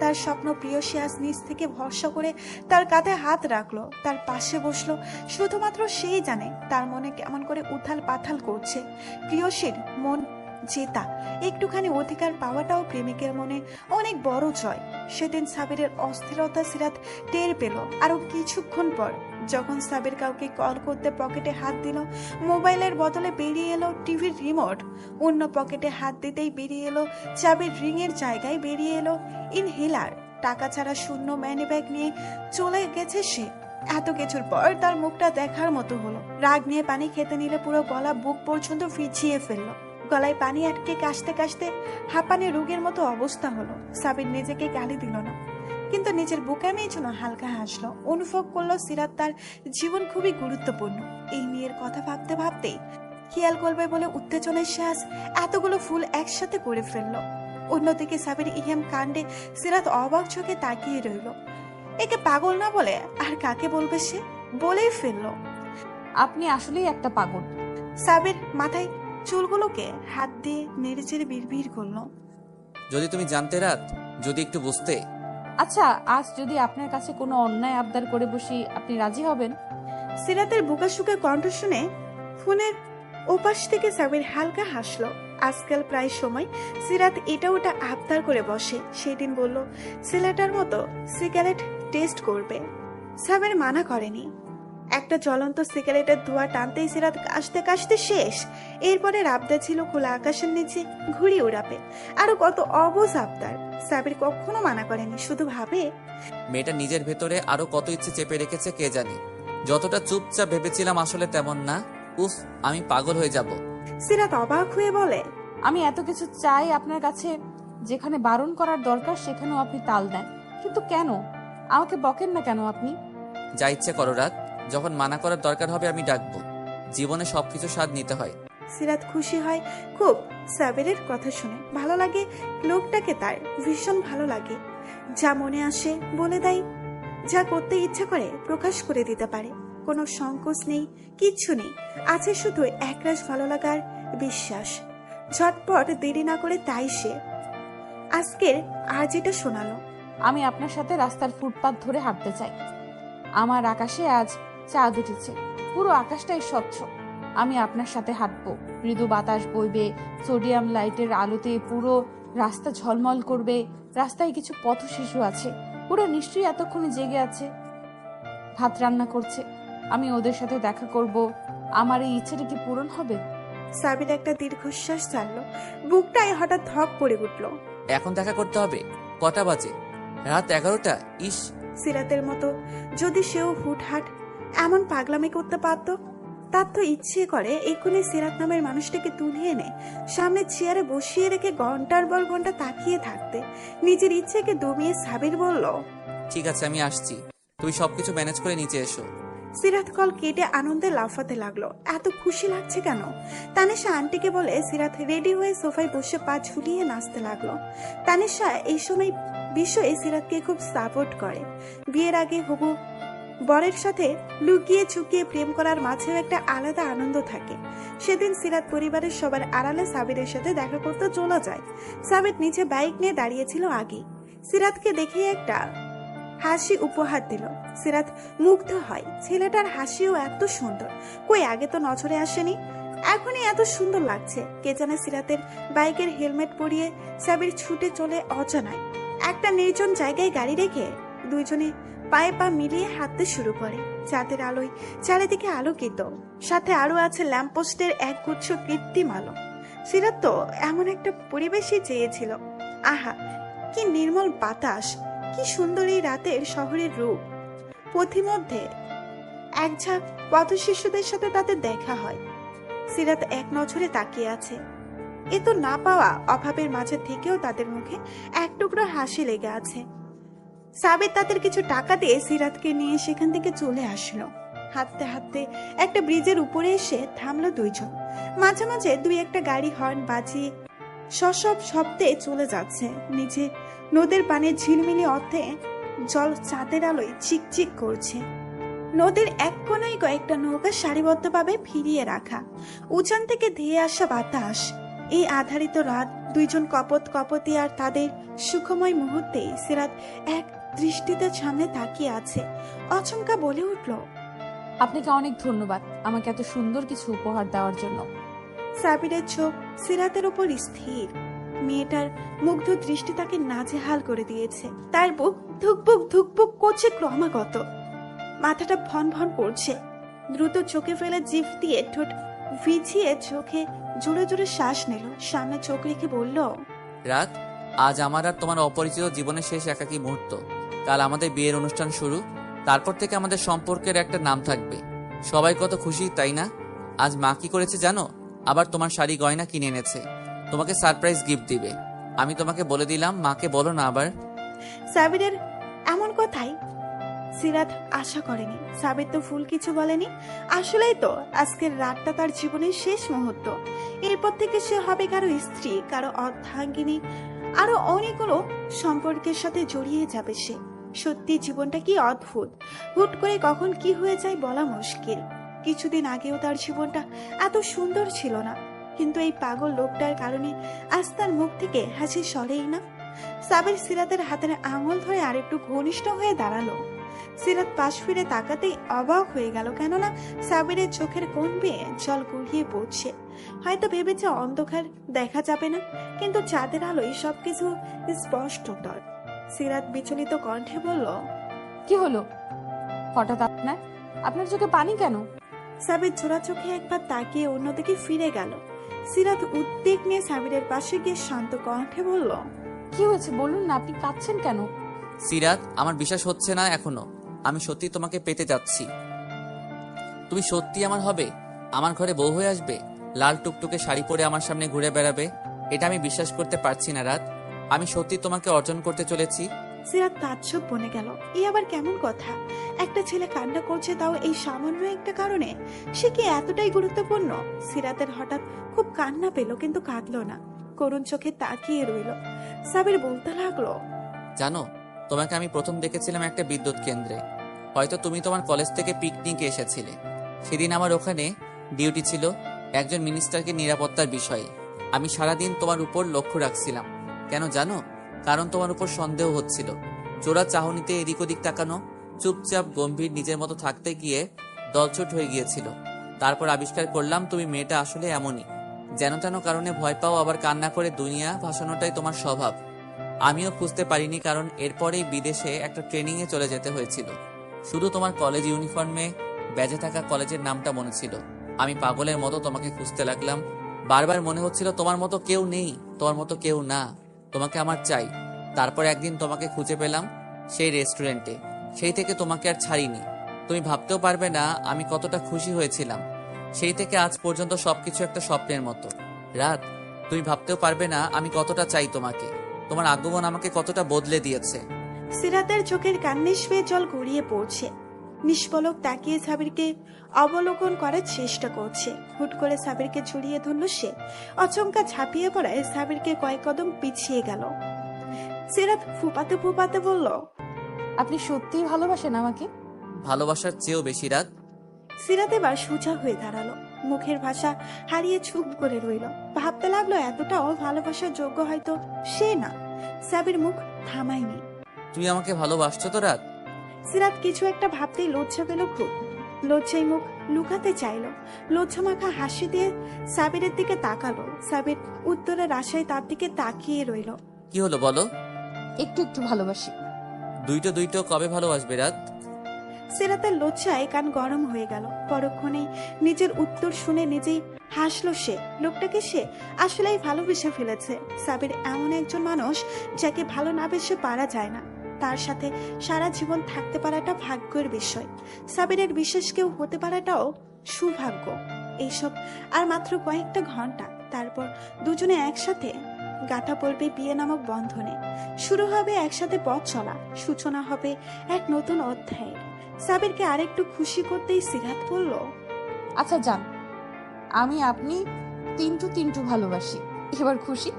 তার স্বপ্ন প্রিয়সী আজ নিজ থেকে ভরসা করে তার কাঁধে হাত রাখলো, তার পাশে বসলো। শুধুমাত্র সেই জানে তার মনে কেমন করে উথাল পাথাল করছে। প্রিয়সীর মন জেতা, একটুখানি অধিকার পাওয়াটাও প্রেমিকের মনে অনেক বড় জয়। সেদিন সাবিরের অস্থিরতা সিরাত টের পেল আরো কিছুক্ষণ পর, যখন সাবির কাউকে কল করতে পকেটে হাত দিল। মোবাইলের বদলে বেরিয়ে এলো টিভির রিমোট। অন্য পকেটে হাত দিতেই বেরিয়ে এলো চাবির রিংয়ের জায়গায় বেরিয়ে এলো ইনহেলার। টাকা ছাড়া শূন্য ম্যানি ব্যাগ নিয়ে চলে গেছে সে। এত কিছুর পর তার মুখটা দেখার মতো হলো। রাগ নিয়ে পানি খেতে নিলে পুরো গলা বুক পর্যন্ত ভিজিয়ে ফেললো। গলায় পানি আটকে কাশতে কাশতে হাঁপানি রোগের মতো অবস্থা হলো। সাবির নিজেকে গালি দিল না, কিন্তু নিজের বোকামির জন্য হালকা হাসলো। অনুভব করলো সিরাত তার জীবন খুবই গুরুত্বপূর্ণ। এই মেয়ের কথা ভাবতে ভাবতেই খেয়াল করবে বলে উত্তেজনায় সে আজ এতগুলো ফুল একসাথে করে ফেললো। অন্যদিকে সাবির ইহেম কাণ্ডে সিরাত অবাক চোখে তাকিয়ে রইল। একে পাগল না বলে আর কাকে বলবে সে? বলেই ফেললো, আপনি আসলেই একটা পাগল। সাবির মাথায় চুলগুলোকে হাত দিয়ে নেড়ে চেড়ে বিড়বিড় করলো, যদি তুমি জানতে রাত, যদি একটু বুঝতে। আচ্ছা, আজ যদি আপনার কাছে কোনো অন্যায় আবদার করে বসি, আপনি রাজি হবেন? সিরাতের বুকাশুকা কণ্ঠ শুনে ফোনের ওপাশ থেকে সাবির হালকা হাসলো। আজকাল প্রায় সময় সিরাত এটা ওটা আবদার করে বসে। সেদিন বলল ছেলেটার মতো সিগারেট টেস্ট করবে। সাবির মানা করেনি। একটা জ্বলন্ত সিগারেটের ধোঁয়া টানতেই সিরাত কাশতে কাশতে শেষ। এরপরে আবদার ছিল খোলা আকাশের নিচে ঘুড়ি উড়াবে। আরো কত অবুঝ আবদার। সাবির কখনো মানা করেনি, শুধু ভাবে মেয়েটা নিজের ভেতরে আরো কত ইচ্ছে চেপে রেখেছে কে জানে। যতটা চুপচাপ ভেবেছিলাম আসলে তেমন না। উফ, আমি পাগল হয়ে যাব। সিরাত অবাক হয়ে বলে, আমি এত কিছু চাই আপনার কাছে, যেখানে বারণ করার দরকার সেখানেও আপনি তাল দেন। কিন্তু কেন? আমাকে বকেন না কেন আপনি? যা ইচ্ছে করো রাত, যখন মানা করার দরকার হবে আমি ডাকবো। জীবনে সবকিছু স্বাদ নিতে হয়। সিরাত খুশি হয় খুব সাবিরের কথা শুনে। ভালো লাগে লোকটাকে, তার ভীষণ ভালো লাগে। যা মনে আসে বলে দেয়, যা করতে ইচ্ছা করে প্রকাশ করে দিতে পারে। কোনো সংকোচ নেই, কিচ্ছু নেই, আছে শুধু একরাশ ভালো লাগার বিশ্বাস। ঝটপট দেরি না করে তাই সে আজকের আজ এটা শোনালো। আমি আপনার সাথে রাস্তার ফুটপাত ধরে হাঁটতে চাই। আমার আকাশে আজ চাঁদ উঠেছে, পুরো আকাশটাই স্বচ্ছ। আমি আপনার সাথে হাঁটবো, মৃদু বাতাস বইবে, সোডিয়াম লাইটের আলোতে পুরো রাস্তা ঝলমল করবে। রাস্তায় কিছু পথ শিশু আছে, পুরো নিশ্চয়ই এতক্ষণে জেগে আছে, ভাত রান্না করছে। আমি ওদের সাথে দেখা করব। আমার এই ইচ্ছেটা কি পূরণ হবে? সাবির একটা দীর্ঘশ্বাস ছাড়লো। বুকটায় হঠাৎ ধক পড়ে উঠলো। এখন দেখা করতে হবে? কটা বাজে? রাত 11টা। ইস, সিরাতের মতো যদি সেও হুটহাট এমন পাগলামি করতে পারত। তার তো ইচ্ছে করে এক্ষুনি সিরাত নামের মানুষটাকে তুলে এনে সামনে চেয়ারে বসিয়ে রেখে ঘন্টার পর ঘন্টা তাকিয়ে থাকতে। নিজের ইচ্ছেকে দমিয়ে সাবির বলল, ঠিক আছে আমি আসছি, তুমি সবকিছু ম্যানেজ করে নিচে এসো। সিরাত কল কেটে আনন্দে লাফাতে লাগলো। এত খুশি লাগছে কেন? তানিশা আন্টিকে বলে সিরাত রেডি হয়ে সোফায় বসে পা ঝুলিয়ে নাচতে লাগলো। তানিশা এই সময় বিষয়ে সিরাতকে খুব সাপোর্ট করে। বিয়ের আগে হবু বরের সাথে লুকিয়ে চুকিয়ে প্রেম করার মাঝেও একটা আলাদা আনন্দ থাকে। সেদিন সিরাত পরিবারের সবার আড়ালে সাবিরের সাথে দেখা করতে চলে যায়। সাবির নিচে বাইক নিয়ে দাঁড়িয়েছিল আগে। সিরাতকে দেখে একটা হাসি উপহার দিল। সিরাত মুগ্ধ হয়, ছেলেটার হাসিও এত সুন্দর, কই আগে তো নজরে আসেনি, এখনই এত সুন্দর লাগছে। কে জানে সিরাতের বাইকের হেলমেট পরিয়ে সাবির ছুটে চলে অজানায় একটা নির্জন জায়গায় গাড়ি রেখে দুইজনে পায়ে পা মিলিয়ে হাঁটতে শুরু করে। চাঁদের আলোয় চারিদিকে আলোকিত, সাথে আরো আছে ল্যাম্পপোস্টের এক গুচ্ছ কৃত্রিম আলো। সিরাত তো এমন একটা পরিবেশই চেয়েছিল। আহা, কি নির্মল বাতাস, কি সুন্দর এই রাতের শহরের রূপ। পথিমধ্যে এক ঝাঁক পথ শিশুদের সাথে তাদের দেখা হয়। সিরাত এক নজরে তাকিয়ে আছে। এ তো না পাওয়া অভাবের মাঝে থেকেও তাদের মুখে এক টুকরো হাসি লেগে আছে। সাবির তাদের কিছু টাকা দিয়ে সিরাতকে নিয়ে সেখান থেকে চলে আসলো। হাঁটতে হাঁটতে একটা ব্রিজের উপরে এসে থামলো দুইজন। মাঝে মাঝে দুই একটা গাড়ি হর্ন বাজিয়ে সসব শব্দে চলে যাচ্ছে। নিচে নদীর পানে ঝিলমিলি অর্থে জল চাঁদের আলোয় চিকচিক করছে। নদীর এক কোনায় কয়েকটা নৌকা সারিবদ্ধভাবে ফিরিয়ে রাখা। উজান থেকে ধেয়ে আসা বাতাস, এই আধারিত রাত, দুইজন কপত কপতি আর তাদের সুখময় মুহূর্তেই সিরাত এক দৃষ্টিতে সামনে তাকিয়ে আছে। অচমকা বলে উঠল, আপনাকে অনেক ধন্যবাদ আমাকে এত সুন্দর কিছু উপহার দেওয়ার জন্য। সাবিরের চোখ সিরাতের উপর স্থির। মেয়েটার মুগ্ধ দৃষ্টি তাকে নাজেহাল করে দিয়েছে। তার বুক ধুকপুক ধুকপুক করছে ক্রমাগত, মাথাটা ভন ভন করছে। দ্রুত চোখে ফেলে জিভ দিয়ে ঠোঁট ভিজিয়ে চোখে জোরে জোরে শ্বাস নিল। সামনে চোখ রেখে বলল, রাত, আজ আমার আর তোমার অপরিচিত জীবনের শেষ একাকী মুহূর্ত। কাল আমাদের বিয়ের অনুষ্ঠান শুরু, তারপর থেকে আমাদের সম্পর্কের একটা নাম থাকবে। সবাই কত খুশি, তাই না? আজ মা কি করেছে জানো? আবার তোমার শাড়ি গয়না কিনে এনেছে, তোমাকে সারপ্রাইজ গিফট দিবে। আমি তোমাকে বলে দিলাম, মাকে বলো না আবার। সাবিরের এমন কথাই সিরাত আশা করেনি। সাবির তো ভুল কিছু বলেনি। আসলেই তো আজকের রাতটা তার জীবনের শেষ মুহূর্ত। এরপর থেকে সে হবে কারো স্ত্রী, কারো অর্ধাঙ্গিনী, আরো অনেকগুলো সম্পর্কের সাথে জড়িয়ে যাবে সে। সত্যি জীবনটা কি অদ্ভুত, হুট করে কখন কি হয়ে যায় বলা মুশকিল। কিছুদিন আগেও তার জীবনটা এত সুন্দর ছিল না, কিন্তু এই পাগল লোকটার কারণে আজ তার মুখ থেকে হাসি সরেই না। সাবির সিরাতের হাতের আঙুল ধরে আরেকটু ঘনিষ্ঠ হয়ে দাঁড়ালো। সিরাত পাশ ফিরে তাকাতেই অবাক হয়ে গেল, কেননা সাবিরের চোখের কোণ বেয়ে জল গড়িয়ে পড়ছে। হয়তো ভেবেছে অন্ধকার দেখা যাবে না, কিন্তু চাঁদের আলোয় সবকিছু স্পষ্টতর। সিরাত বিচলিত কণ্ঠে বলল, কি হলো হঠাৎ আপনার চোখে পানি কেন? সাবির ছোড়া চোখে একবার তাকিয়ে অন্যদিকে ফিরে গেল। সিরাত উদ্বেগ নিয়ে সাবিরের পাশে গিয়ে শান্ত কণ্ঠে বলল, কি হয়েছে বলুন না, আপনি কাঁদছেন কেন? সিরাত, আমার বিশ্বাস হচ্ছে না এখনো। আমি সত্যি তোমাকে পেতে যাচ্ছি। তুমি সত্যি আমার হবে, আমার ঘরে বউ হয়ে আসবে, লাল টুকটুকে শাড়ি পরে আমার সামনে ঘুরে বেড়াবে। এটা আমি বিশ্বাস করতে পারছি না রাত। আমি সত্যি তোমাকে অর্জন করতে চলেছি। সিরাত তাজ্জব বনে গেল। এই আবার কেমন কথা? একটা ছেলে কান্না করছে, তাও এই সামান্য একটা কারণে? সে কি এতটাই গুরুত্বপূর্ণ? সিরাতের হঠাৎ খুব কান্না পেল, কিন্তু কাঁদলো না, করুণ চোখে তাকিয়ে রইল। সাবির বলতে লাগলো, জানো, তোমাকে আমি প্রথম দেখেছিলাম একটা বিদ্যুৎ কেন্দ্রে। হয়তো তুমি তোমার কলেজ থেকে পিকনিকে এসেছিলে। সেদিন আমার ওখানে ডিউটি ছিল একজন মিনিস্টারকে নিরাপত্তার বিষয়ে। আমি সারাদিন তোমার উপর লক্ষ্য রাখছিলাম। কেন জানো? কারণ তোমার উপর সন্দেহ হচ্ছিল। চোরা চাহনিতে এদিক ওদিক তাকানো, চুপচাপ গম্ভীর নিজের মতো থাকতে গিয়ে দলছুট হয়ে গিয়েছিল। তারপর আবিষ্কার করলাম তুমি মেয়েটা আসলে এমনই, যেন তেন কারণে ভয় পাও, আবার কান্না করে দুনিয়া ভাসানোটাই তোমার স্বভাব। আমিও খুঁজতে পারিনি, কারণ এরপরেই বিদেশে একটা ট্রেনিং এ চলে যেতে হয়েছিল। শুধু তোমার কলেজ ইউনিফর্মে ব্যাজে থাকা কলেজের নামটা মনে ছিল। আমি পাগলের মতো তোমাকে খুঁজতে লাগলাম। বারবার মনে হচ্ছিল তোমার মতো কেউ নেই, তোমার মতো কেউ না, তোমাকে আমার চাই। তারপর একদিন তোমাকে খুঁজে পেলাম সেই রেস্টুরেন্টে। সেই থেকে তোমাকে আর ছাড়িনি। তুমি ভাবতেও পারবে না আমি কতটা খুশি হয়েছিলাম। সেই থেকে আজ পর্যন্ত সবকিছু একটা স্বপ্নের মতো। রাত, তুমি ভাবতেও পারবে না আমি কতটা চাই তোমাকে। তোমার আগমন আমাকে কতটা বদলে দিয়েছে। সিরাতের চোখের কান্নে শুয়ে জল গড়িয়ে পড়ছে। নিষ্পলক তাকিয়ে সাবিরকে অবলোকন করার চেষ্টা করছে। হুট করে সাবিরকে জড়িয়ে ধরল সে। অচমকা ঝাঁপিয়ে পড়ায় সাবিরকে কয়েক কদম পিছিয়ে গেল। সিরাত ফুপাতে ফুপাতে বলল, আপনি সত্যিই ভালোবাসেন আমাকে? ভালোবাসার চেয়েও বেশি রাত। সিরাত এবার সোজা হয়ে দাঁড়ালো, মুখের ভাষা হারিয়ে চুপ করে রইল। ভাবতে লাগলো এতটাও ভালোবাসার যোগ্য হয়তো সে না। সাবির মুখ থামায়নি। তুমি আমাকে ভালোবাসছো তো রাত? সিরাত কিছু একটা ভাবতেই লজ্জা পেল খুব। লজ্জায় মুখ লুকাতে চাইলো। লজ্জা মাখা হাসি দিয়ে সাবিরের দিকে তাকালো। সাবির উত্তরের আশায় তার দিকে তাকিয়ে রইল। কি হলো বলো? একটু একটু ভালোবাসি। দুইটো কবে ভালোবাসবে রাত? সিরাতের লজ্জায় কান গরম হয়ে গেল। পরক্ষণেই নিজের উত্তর শুনে নিজেই হাসলো সে। লোকটাকে সে আসলেই ভালোবেসে ফেলেছে। সাবির এমন একজন মানুষ যাকে ভালো না বেসে পারা যায় না। তার সাথে সারা জীবন থাকতে পারাটা ভাগ্যের বিষয়। সাবিরের বিশেষ কেউ হতে পারাটাও সৌভাগ্য। এইসব আর মাত্র কয়েকটা ঘন্টা, তারপর দুজনে একসাথে গাঁথা পড়বে বিয়ে নামক বন্ধনে। শুরু হবে একসাথে পথ চলা, সূচনা হবে এক নতুন অধ্যায়ের। সাবিরকে আরেকটু খুশি করতেই সিরাত বলল, আচ্ছা যান, আমি আপনি তিনটু ভালোবাসি, এবার খুশি?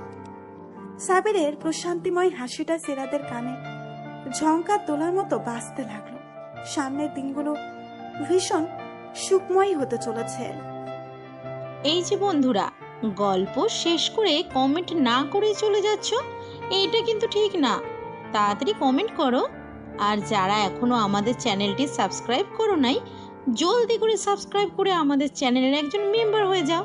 সাবিরের প্রশান্তিময় হাসিটা সিরাতের কানে ঝঙ্কার তোলার মতো বাজতে লাগলো। সামনের দিনগুলো ভীষণ সুখময় হতে চলেছে। এই যে বন্ধুরা, গল্প শেষ করে কমেন্ট না করে চলে যাচ্ছ, এইটা কিন্তু ঠিক না। তাড়াতাড়ি কমেন্ট করো। আর যারা এখনো আমাদের চ্যানেলটি সাবস্ক্রাইব করো নাই, জলদি করে সাবস্ক্রাইব করে আমাদের চ্যানেলের একজন মেম্বার হয়ে যাও।